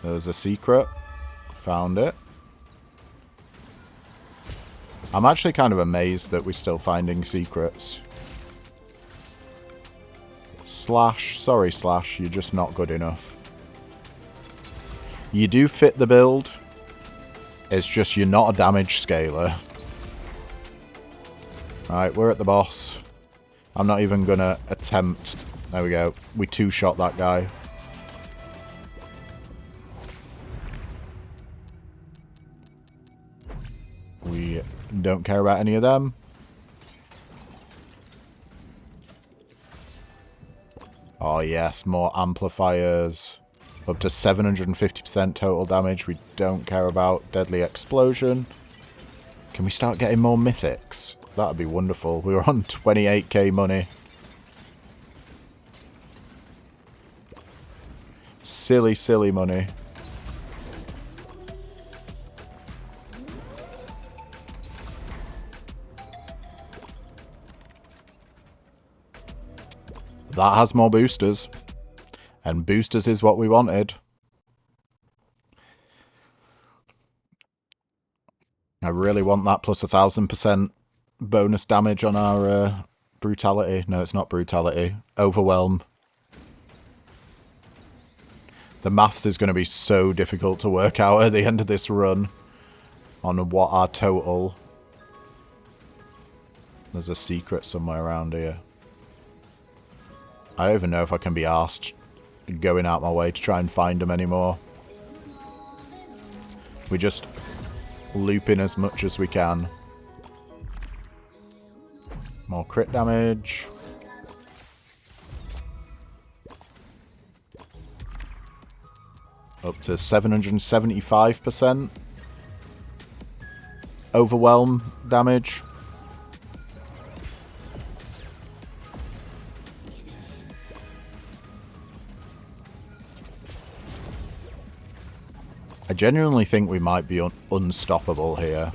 There's a secret. Found it. I'm actually kind of amazed that we're still finding secrets. Slash. Sorry, Slash. You're just not good enough. You do fit the build. It's just you're not a damage scaler. Alright, we're at the boss. I'm not even going to attempt... There we go. We two-shot that guy. We don't care about any of them. Oh yes, more amplifiers. Up to 750% total damage. We don't care about deadly explosion. Can we start getting more mythics? That'd be wonderful. We were on 28k money. Silly, silly money. That has more boosters. And boosters is what we wanted. I really want that plus 1000% bonus damage on our brutality. No, it's not brutality. Overwhelm. The maths is going to be so difficult to work out at the end of this run on what our total. There's a secret somewhere around here. I don't even know if I can be asked going out my way to try and find them anymore. We just loop in as much as we can. More crit damage. Up to 775% overwhelm damage. I genuinely think we might be unstoppable here.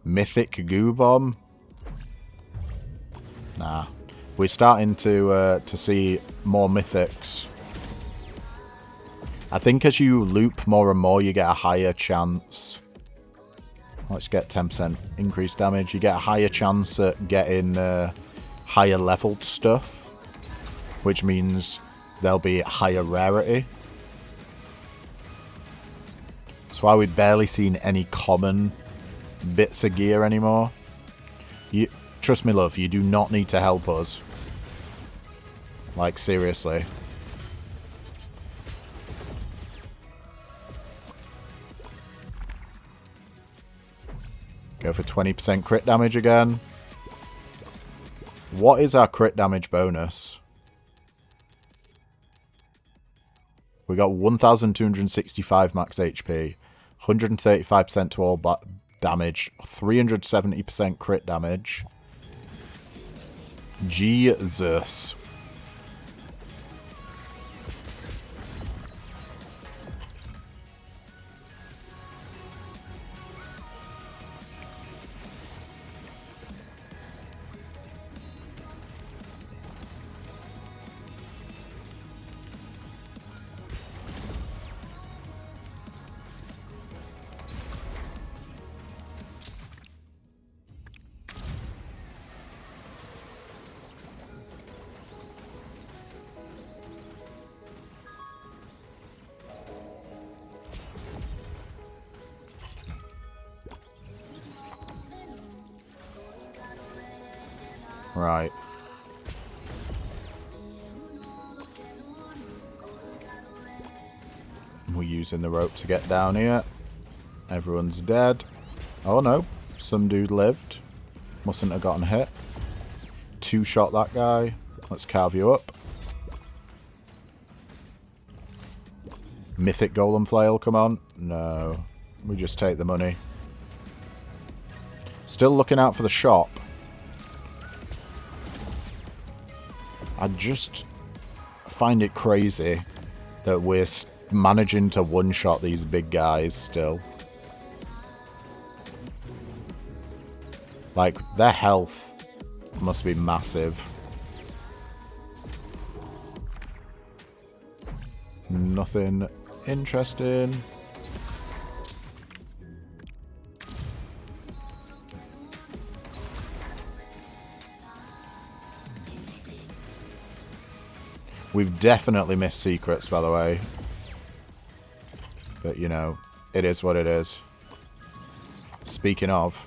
Mythic Goo Bomb? Nah. We're starting to see more mythics. I think as you loop more and more, you get a higher chance. Let's get 10% increased damage. You get a higher chance at getting higher leveled stuff, which means there'll be higher rarity. That's why we've barely seen any common bits of gear anymore. Trust me, love, you do not need to help us. Like, seriously. Go for 20% crit damage again. What is our crit damage bonus? We got 1,265 max HP, 135% to all damage. 370% crit damage. Jesus. Right. We're using the rope to get down here. Everyone's dead. Oh no, some dude lived. Mustn't have gotten hit. Two-shot that guy. Let's carve you up. Mythic Golem Flail, come on. No, we just take the money. Still looking out for the shop. I just find it crazy that we're managing to one-shot these big guys still. Like, their health must be massive. Nothing interesting. We've definitely missed secrets, by the way. But, you know, it is what it is. Speaking of.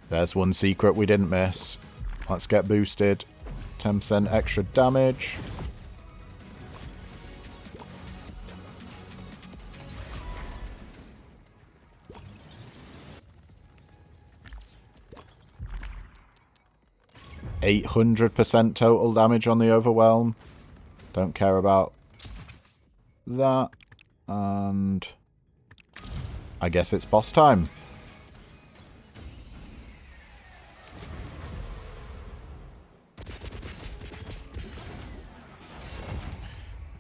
There's one secret we didn't miss. Let's get boosted. 10% extra damage. %800% total damage on the overwhelm. Don't care about that. And I guess it's boss time.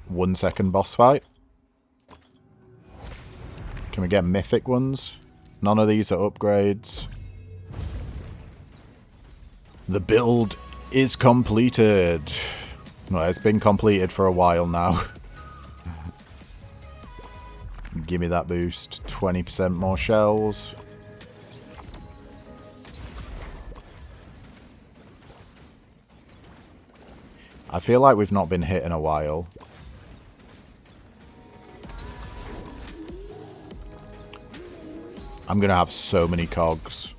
One-second boss fight. Can we get mythic ones? None of these are upgrades. The build is completed. Well, it's been completed for a while now. Give me that boost. 20% more shells. I feel like we've not been hit in a while. I'm going to have so many cogs.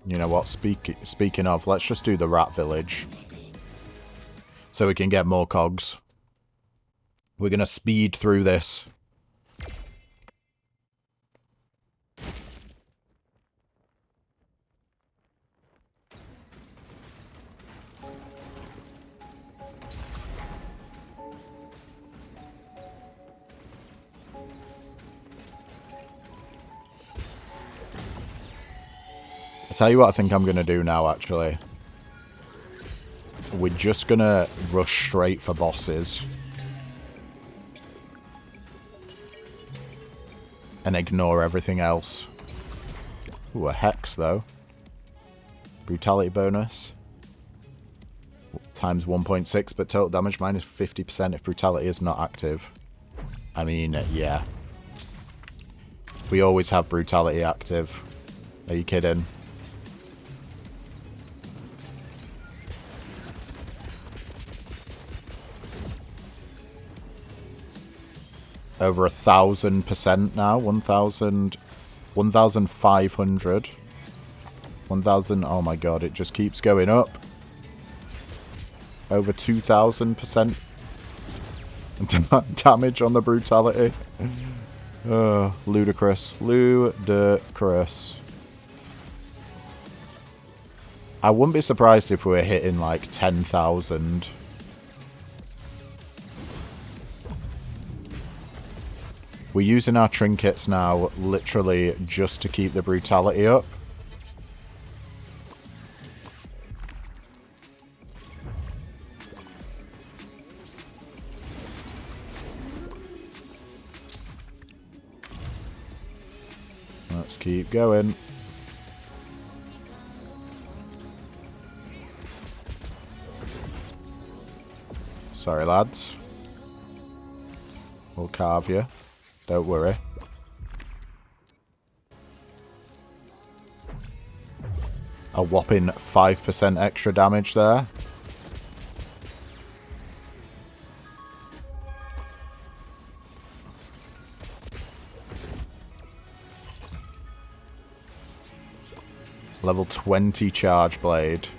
You know what? Speaking of, let's just do the rat village. So we can get more cogs. We're going to speed through this. I'll tell you what I think I'm going to do now, actually. We're just going to rush straight for bosses. And ignore everything else. Ooh, a hex, though. Brutality bonus. Times 1.6, but total damage minus 50% if brutality is not active. I mean, yeah. We always have brutality active. Are you kidding? Over 1,000% now. 1,500. 1,000. Oh my god, it just keeps going up. Over 2,000% damage on the brutality. Ludicrous. Ludicrous. I wouldn't be surprised if we were hitting like 10,000. We're using our trinkets now literally just to keep the brutality up. Let's keep going. Sorry, lads. We'll carve you. Don't worry. A whopping 5% extra damage there. Level 20 charge blade.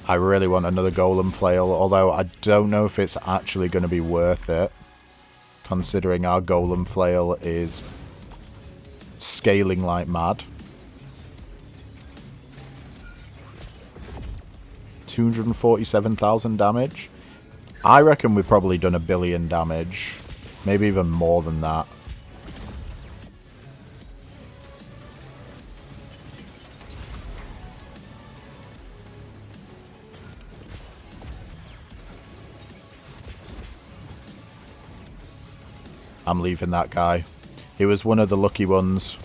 I really want another golem flail, although I don't know if it's actually going to be worth it, considering our golem flail is scaling like mad. 247,000 damage. I reckon we've probably done 1 billion damage. Maybe even more than that. I'm leaving that guy. He was one of the lucky ones.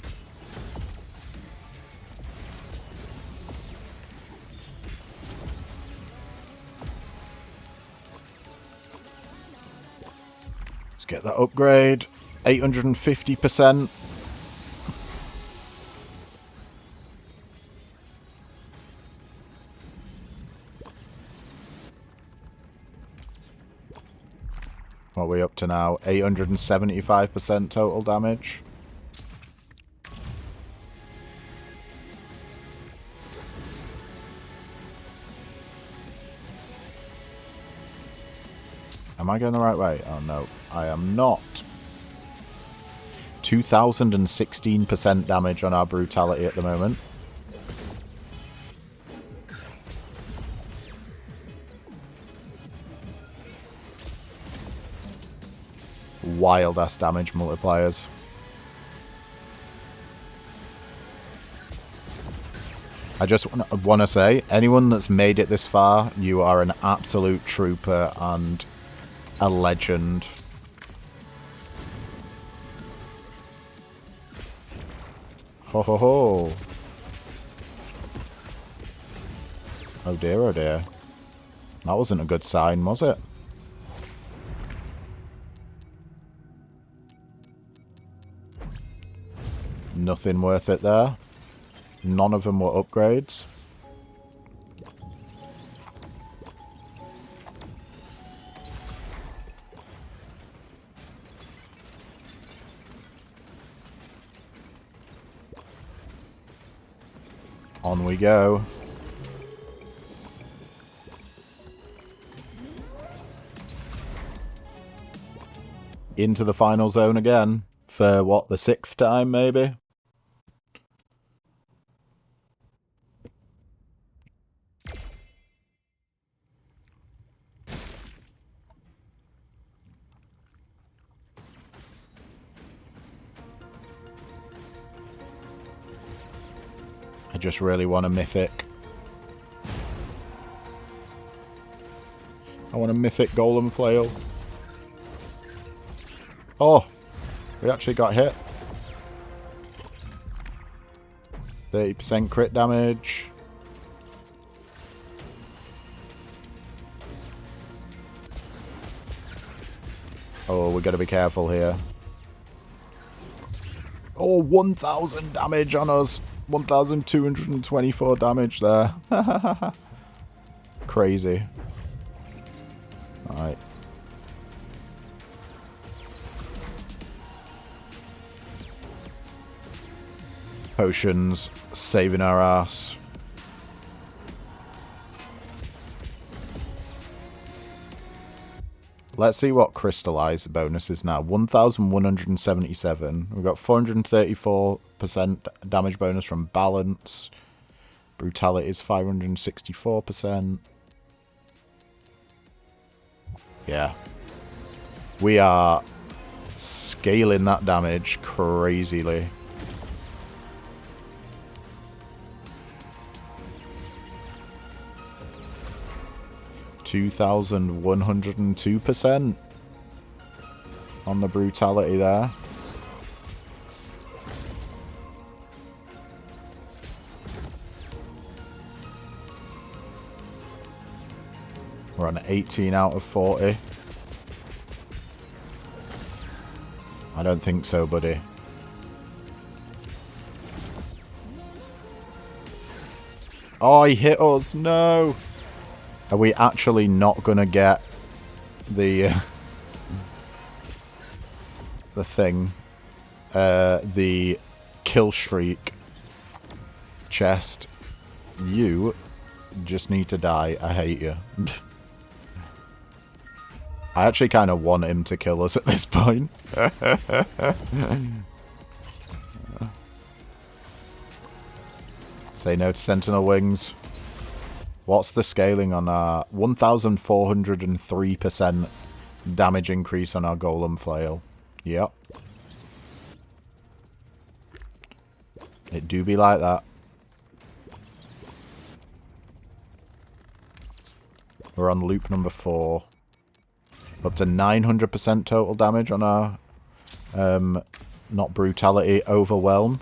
Let's get that upgrade. 850%. What are we up to now? 875% total damage. Am I going the right way? Oh no, I am not. 2016% damage on our brutality at the moment. Wild ass damage multipliers. I just want to say, anyone that's made it this far, you are an absolute trooper and a legend. Ho ho ho. Oh dear, oh dear. That wasn't a good sign, was it? Nothing worth it there. None of them were upgrades. On we go. Into the final zone again. For what, the 6th time maybe? I just really want a mythic. I want a mythic golem flail. Oh, we actually got hit. 30% crit damage. Oh, we gotta be careful here. Oh, 1,000 damage on us. 1,224 damage there. Crazy. Alright. Potions saving our ass. Let's see what crystallize the bonus is now. 1,177. We've got 434% damage bonus from balance. Brutality is 564%. Yeah. We are scaling that damage crazily. (2,102% on the brutality there. We're on 18 out of 40. I don't think so, buddy. Oh, he hit us. No. Are we actually not going to get the thing? The kill streak chest. You just need to die. I hate you. I actually kind of want him to kill us at this point. Say no to Sentinel wings. What's the scaling on our 1,403% damage increase on our Golem flail? Yep. It do be like that. We're on loop number 4. Up to 900% total damage on our, not brutality, overwhelm.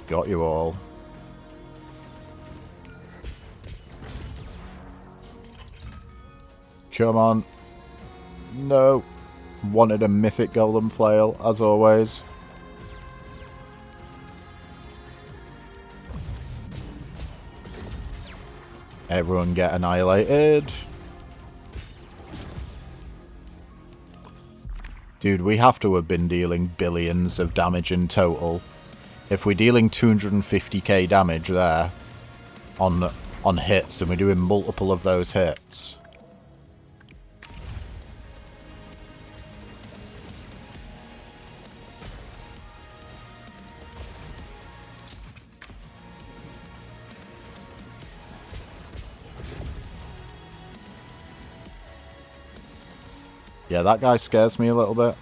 Got you all. Come on. No. Wanted a mythic golden flail, as always. Everyone get annihilated. Dude, we have to have been dealing billions of damage in total. If we're dealing 250k damage there on hits, and we're doing multiple of those hits. Yeah, that guy scares me a little bit.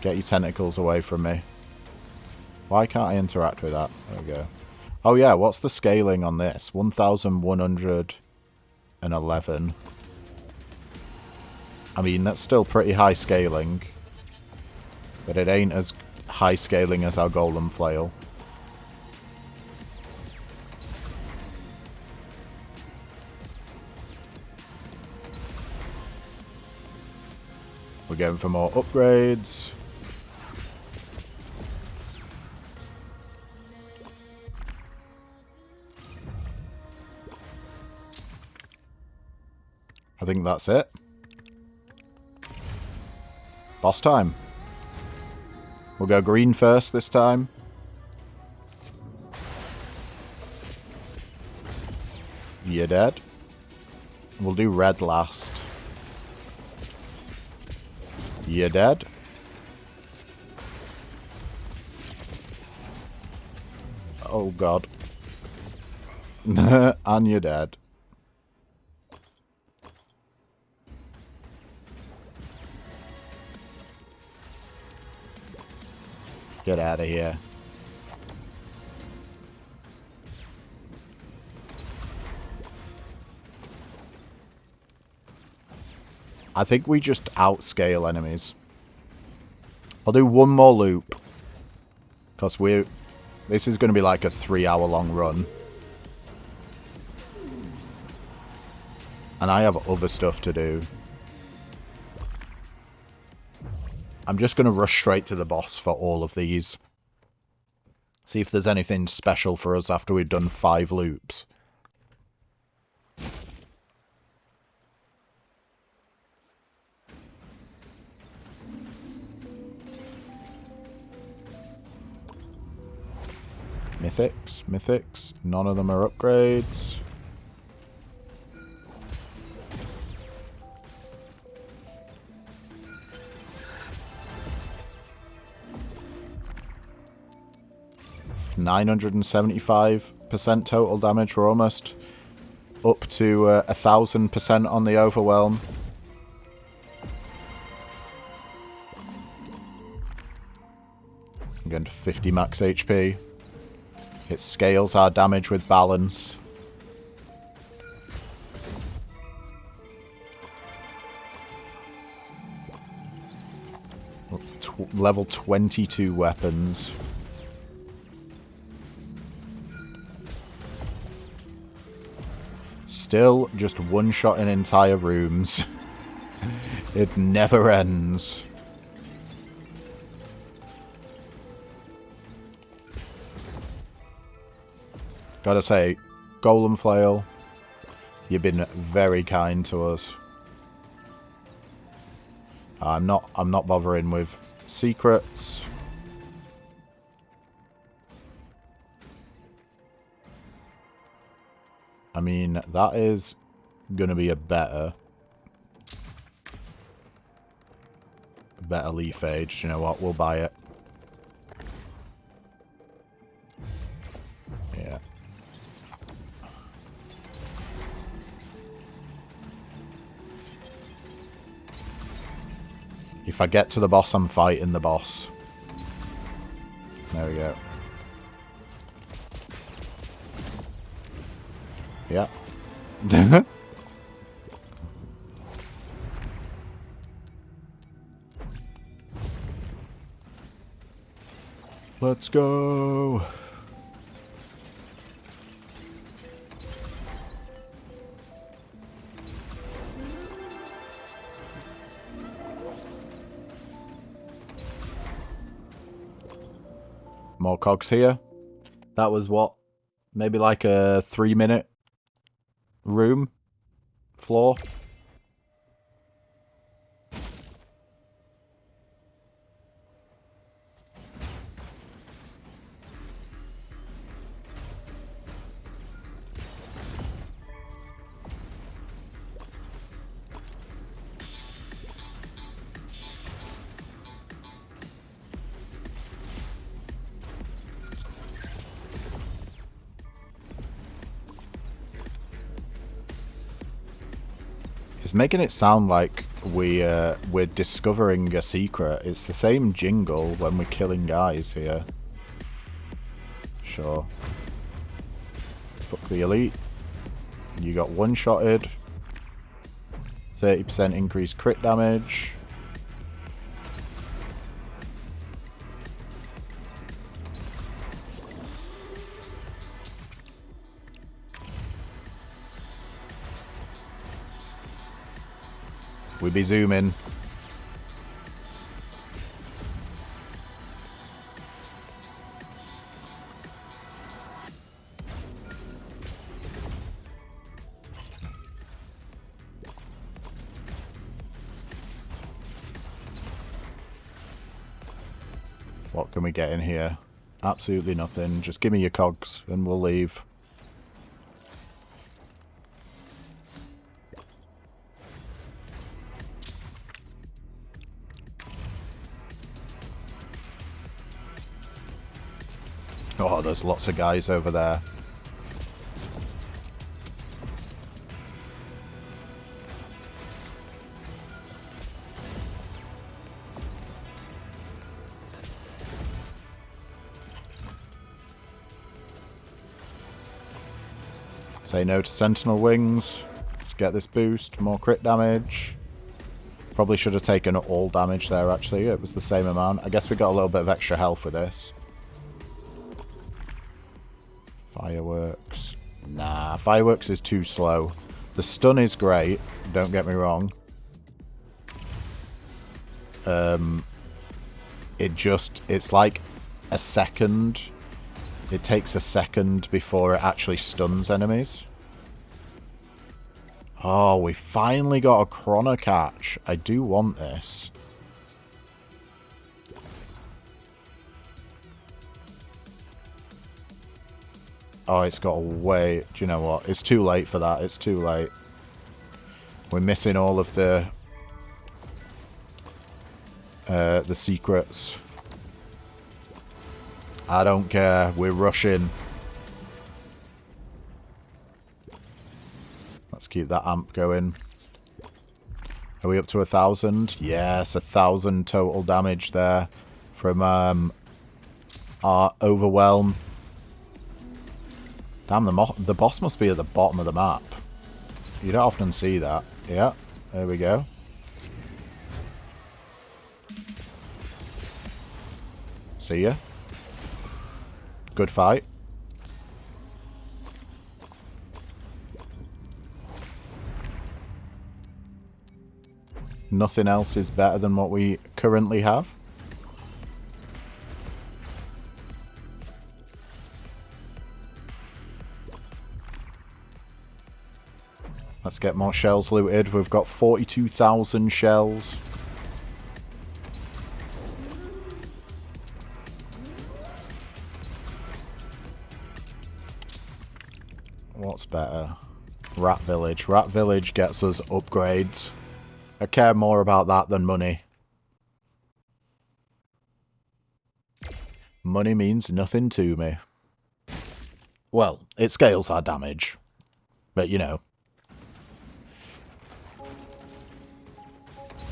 Get your tentacles away from me. Why can't I interact with that? There we go. Oh yeah, what's the scaling on this? 1,111. I mean, that's still pretty high scaling. But it ain't as high scaling as our Golem flail. We're going for more upgrades. I think that's it. Boss time. We'll go green first this time. You're dead. We'll do red last. You're dead. Oh god. And you're dead. Get out of here. I think we just outscale enemies. I'll do one more loop. Because this is going to be like a 3-hour-long run. And I have other stuff to do. I'm just going to rush straight to the boss for all of these. See if there's anything special for us after we've done 5 loops. Mythics. None of them are upgrades. %975% total damage. We're almost up to 1,000% on the overwhelm. I'm going to 50 max HP. It scales our damage with balance. Level 22 weapons. Still just one-shotting entire rooms. It never ends. Gotta say, Golem Flail, you've been very kind to us. I'm not bothering with secrets. I mean, that is gonna be a better Leaf Age. You know what? We'll buy it. Yeah. If I get to the boss, I'm fighting the boss. There we go. Yeah. Let's go. More cogs here. That was what? Maybe like a 3-minute room floor. It's making it sound like we're discovering a secret. It's the same jingle when we're killing guys here. Sure. Fuck the elite. You got one-shotted. 30% increased crit damage. We be zooming. What can we get in here? Absolutely nothing. Just give me your cogs and we'll leave. Oh, there's lots of guys over there. Say no to Sentinel wings. Let's get this boost. More crit damage. Probably should have taken all damage there, actually. It was the same amount. I guess we got a little bit of extra health with this. Fireworks. Nah, fireworks is too slow. The stun is great, don't get me wrong. It's like a second. It takes a second before it actually stuns enemies. Oh, we finally got a chrono catch. I do want this. Oh, it's got to wait. Do you know what? It's too late for that. It's too late. We're missing all of the secrets. I don't care. We're rushing. Let's keep that amp going. Are we up to 1,000? Yes, 1,000 total damage there from our overwhelm. Damn, the boss must be at the bottom of the map. You don't often see that. Yeah, there we go. See ya. Good fight. Nothing else is better than what we currently have. Let's get more shells looted. We've got 42,000 shells. What's better? Rat Village. Rat Village gets us upgrades. I care more about that than money. Money means nothing to me. Well, it scales our damage. But, you know.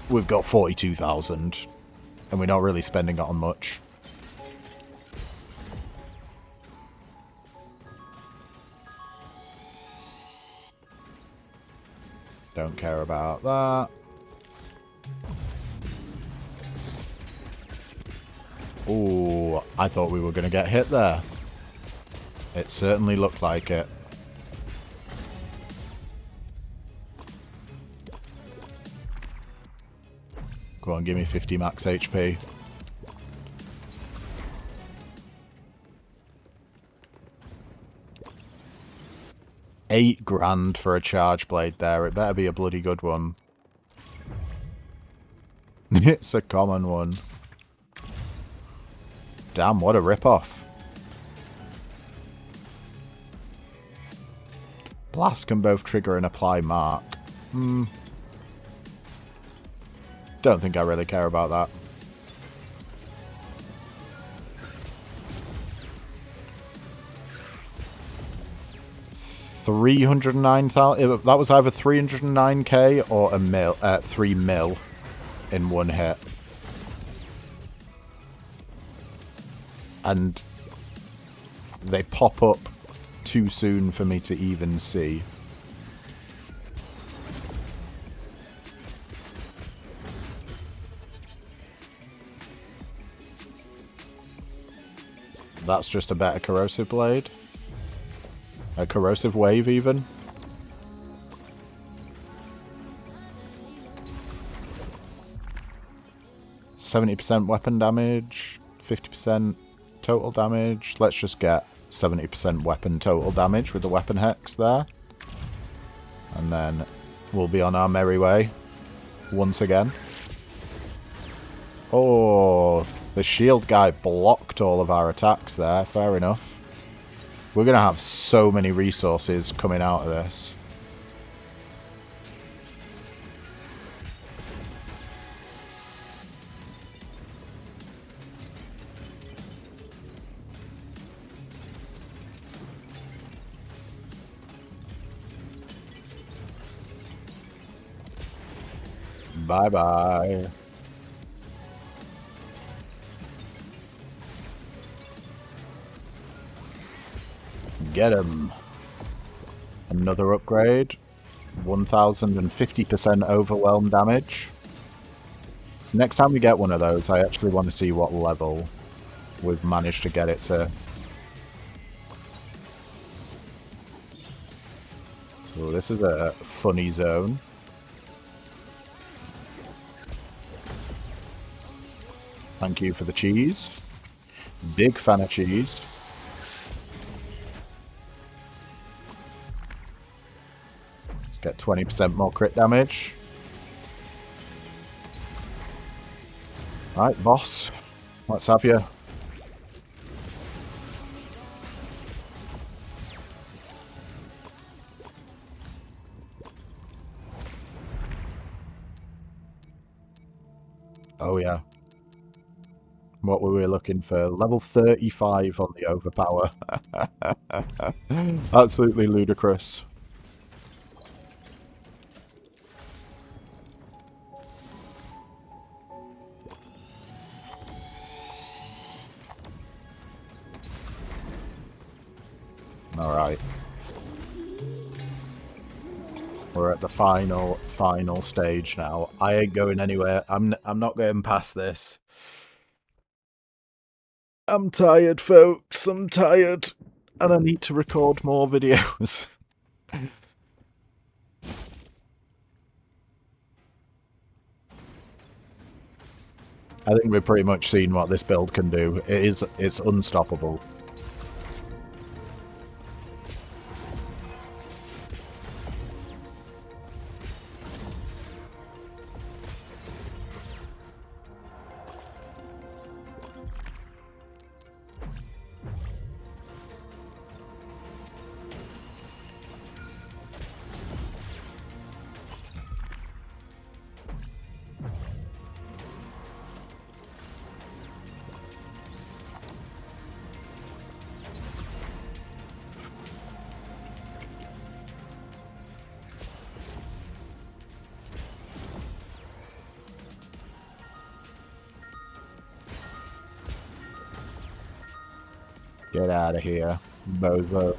We've got 42,000. And we're not really spending it on much. Don't care about that. Ooh, I thought we were going to get hit there. It certainly looked like it. Go on, give me 50 max HP. $8 grand for a charge blade there. It better be a bloody good one. It's a common one. Damn, what a rip-off. Blast can both trigger and apply mark. Don't think I really care about that. $309,000. That was either 309k or a mil, 3 mil in one hit. And they pop up too soon for me to even see. That's just a better corrosive blade. A corrosive wave, even. %70 weapon damage, 50% total damage. Let's just get 70% weapon total damage with the weapon hex there. And then we'll be on our merry way once again. Oh, the shield guy blocked all of our attacks there. Fair enough. We're going to have so many resources coming out of this. Bye-bye. Get him. Another upgrade. 1050% overwhelm damage. Next time we get one of those, I actually want to see what level we've managed to get it to. Oh, this is a funny zone. Thank you for the cheese. Big fan of cheese. Let's get 20% more crit damage. Right, boss. Let's have you. Oh yeah. What were we looking for? Level 35 on the overpower. Absolutely ludicrous. Alright. We're at the final stage now. I ain't going anywhere. I'm not going past this. I'm tired, folks. I'm tired. And I need to record more videos. I think we've pretty much seen what this build can do. It's unstoppable. Get out of here, bozo.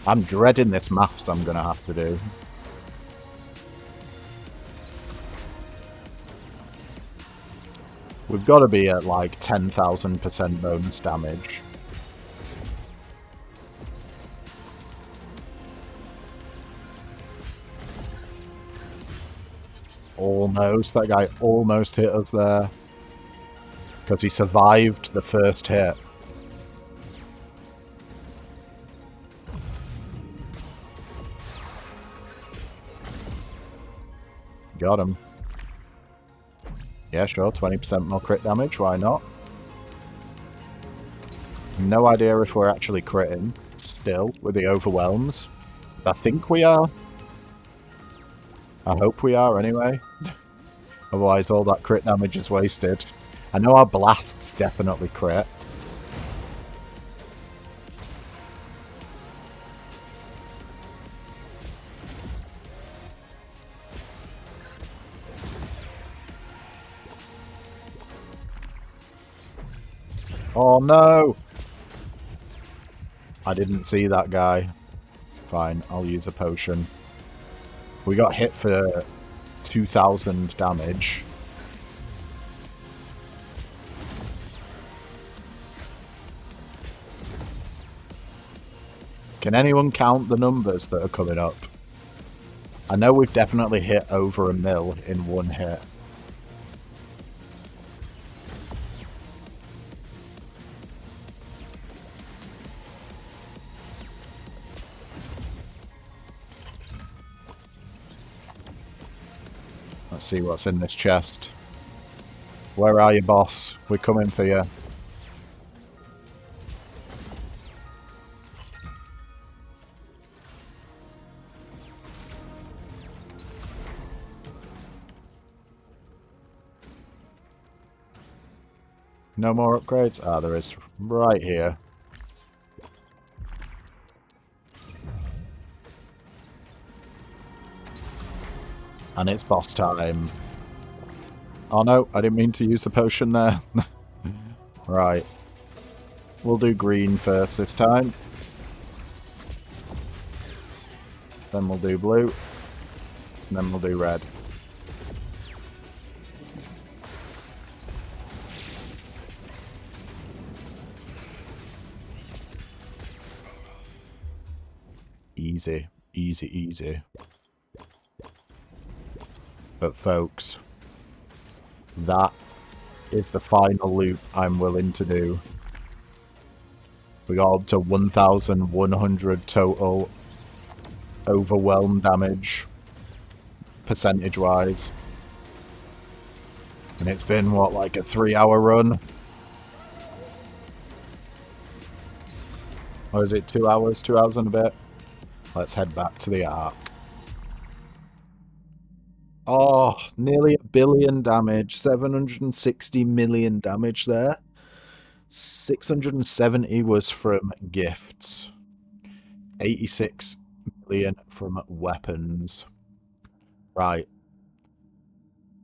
I'm dreading this maths I'm gonna have to do. We've got to be at like 10,000% bonus damage. Almost. That guy almost hit us there. Because he survived the first hit. Got him. Yeah, sure, 20% more crit damage, why not? No idea if we're actually critting still with the overwhelms. I think we are. I hope we are anyway. Otherwise all that crit damage is wasted. I know our blasts definitely crit. Oh no! I didn't see that guy. Fine, I'll use a potion. We got hit for 2,000 damage. Can anyone count the numbers that are coming up? I know we've definitely hit over 1 mil in one hit. Let's see what's in this chest. Where are you, boss? We're coming for you. No more upgrades? Ah, there is. Right here. And it's boss time. Oh no, I didn't mean to use the potion there. Right. We'll do green first this time. Then we'll do blue. And then we'll do red. Easy. Easy, easy. But folks, that is the final loop I'm willing to do. We got up to 1,100 total overwhelm damage, percentage-wise. And it's been, what, like a 3-hour run? Or is it 2 hours? 2 hours and a bit? Let's head back to the Ark. Oh, nearly a billion damage. 760 million damage there. 670 was from gifts. 86 million from weapons. Right.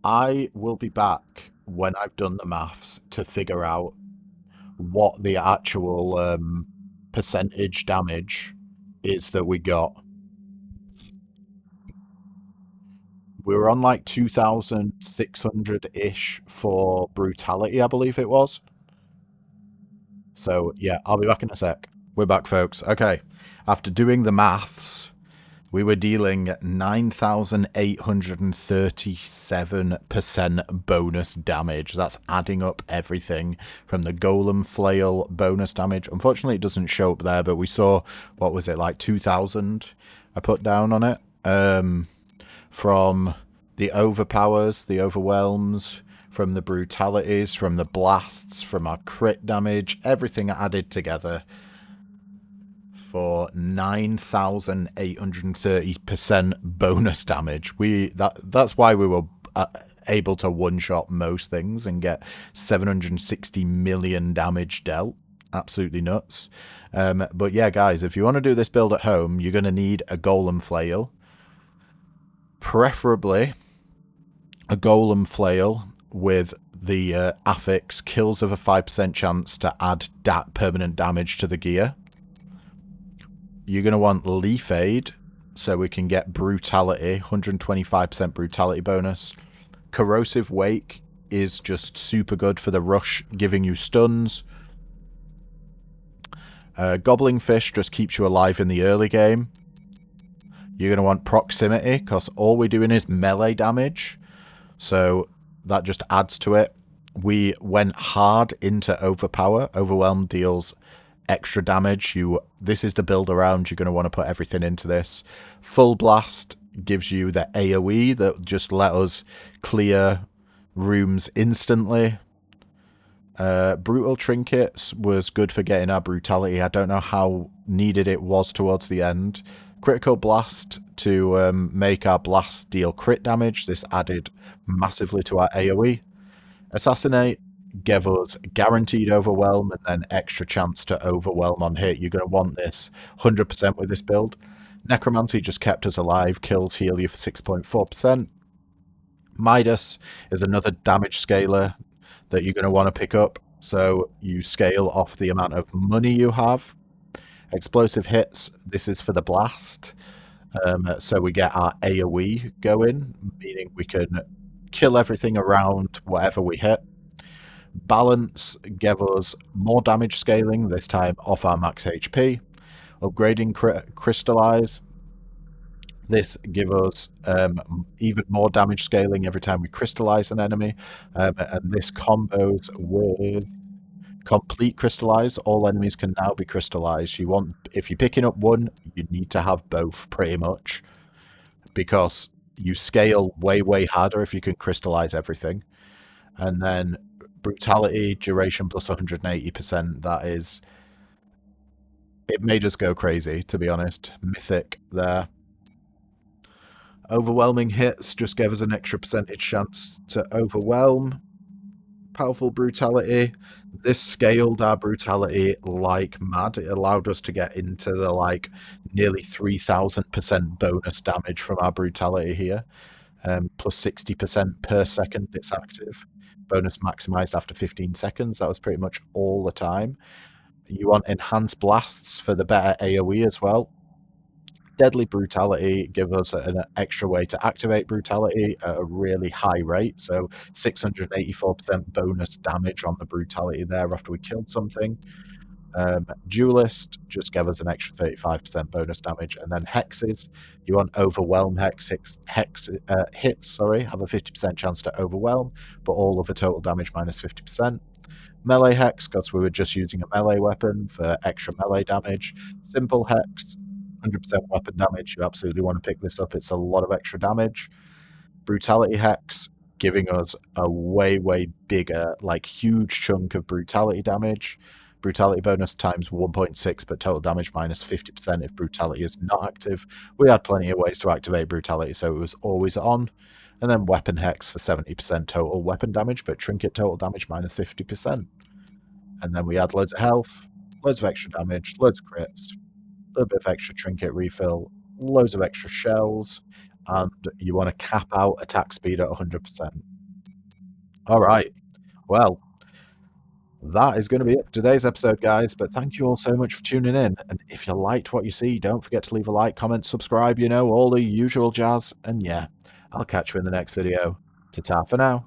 I will be back when I've done the maths to figure out what the actual percentage damage is that we got. We were on like 2,600-ish for brutality, I believe it was. So, yeah, I'll be back in a sec. We're back, folks. Okay. After doing the maths, we were dealing 9,837% bonus damage. That's adding up everything from the Golem flail bonus damage. Unfortunately, it doesn't show up there, but we saw, what was it, like 2,000 I put down on it. From the overpowers, the overwhelms, from the brutalities, from the blasts, from our crit damage, everything added together for 9,830% bonus damage. That's why we were able to one-shot most things and get 760 million damage dealt. Absolutely nuts. But yeah, guys, if you want to do this build at home, you're going to need a Golem flail. Preferably a Golem flail with the affix kills of a 5% chance to add permanent damage to the gear. You're going to want Leaf Aid so we can get brutality, 125% brutality bonus. Corrosive Wake is just super good for the rush, giving you stuns. Gobbling Fish just keeps you alive in the early game. You're going to want Proximity, because all we're doing is melee damage. So that just adds to it. We went hard into Overpower. Overwhelm deals extra damage. This is the build around. You're going to want to put everything into this. Full Blast gives you the AoE that just let us clear rooms instantly. Brutal Trinkets was good for getting our brutality. I don't know how needed it was towards the end. Critical Blast to make our blast deal crit damage. This added massively to our AoE. Assassinate gave us guaranteed overwhelm and then extra chance to overwhelm on hit. You're going to want this 100% with this build. Necromancy just kept us alive. Kills heal you for 6.4%. Midas is another damage scaler that you're going to want to pick up. So you scale off the amount of money you have. Explosive Hits, this is for the blast. So we get our AoE going, meaning we can kill everything around whatever we hit. Balance gave us more damage scaling, this time off our max HP. Upgrading Crystallize. This gives us even more damage scaling every time we crystallize an enemy. And this combos with Complete Crystallize. All enemies can now be crystallized. If you're picking up one, you need to have both pretty much, because you scale way harder if you can crystallize everything. And then brutality duration plus 180%. It made us go crazy, to be honest. Mythic there. Overwhelming hits just gave us an extra percentage chance to overwhelm. Powerful brutality. This scaled our brutality like mad. It allowed us to get into the nearly 3,000% bonus damage from our brutality here. Plus 60% per second it's active. Bonus maximized after 15 seconds. That was pretty much all the time. You want enhanced blasts for the better AoE as well. Deadly Brutality gives us an extra way to activate Brutality at a really high rate. So 684% bonus damage on the Brutality there after we killed something. Duelist just gave us an extra 35% bonus damage. And then Hexes, you want Overwhelm hits, have a 50% chance to overwhelm, but all of the total damage minus 50%. Melee Hex, because we were just using a melee weapon for extra melee damage. Simple Hex, 100% weapon damage. You absolutely want to pick this up. It's a lot of extra damage. Brutality Hex, giving us a way bigger, huge chunk of brutality damage. Brutality bonus times 1.6, but total damage minus 50% if brutality is not active. We had plenty of ways to activate brutality, so it was always on. And then weapon hex for 70% total weapon damage, but trinket total damage minus 50%. And then we add loads of health, loads of extra damage, loads of crits, a little bit of extra trinket refill, loads of extra shells, and you want to cap out attack speed at 100%. All right. Well, that is going to be it for today's episode, guys. But thank you all so much for tuning in. And if you liked what you see, don't forget to leave a like, comment, subscribe, all the usual jazz. And yeah, I'll catch you in the next video. Ta-ta for now.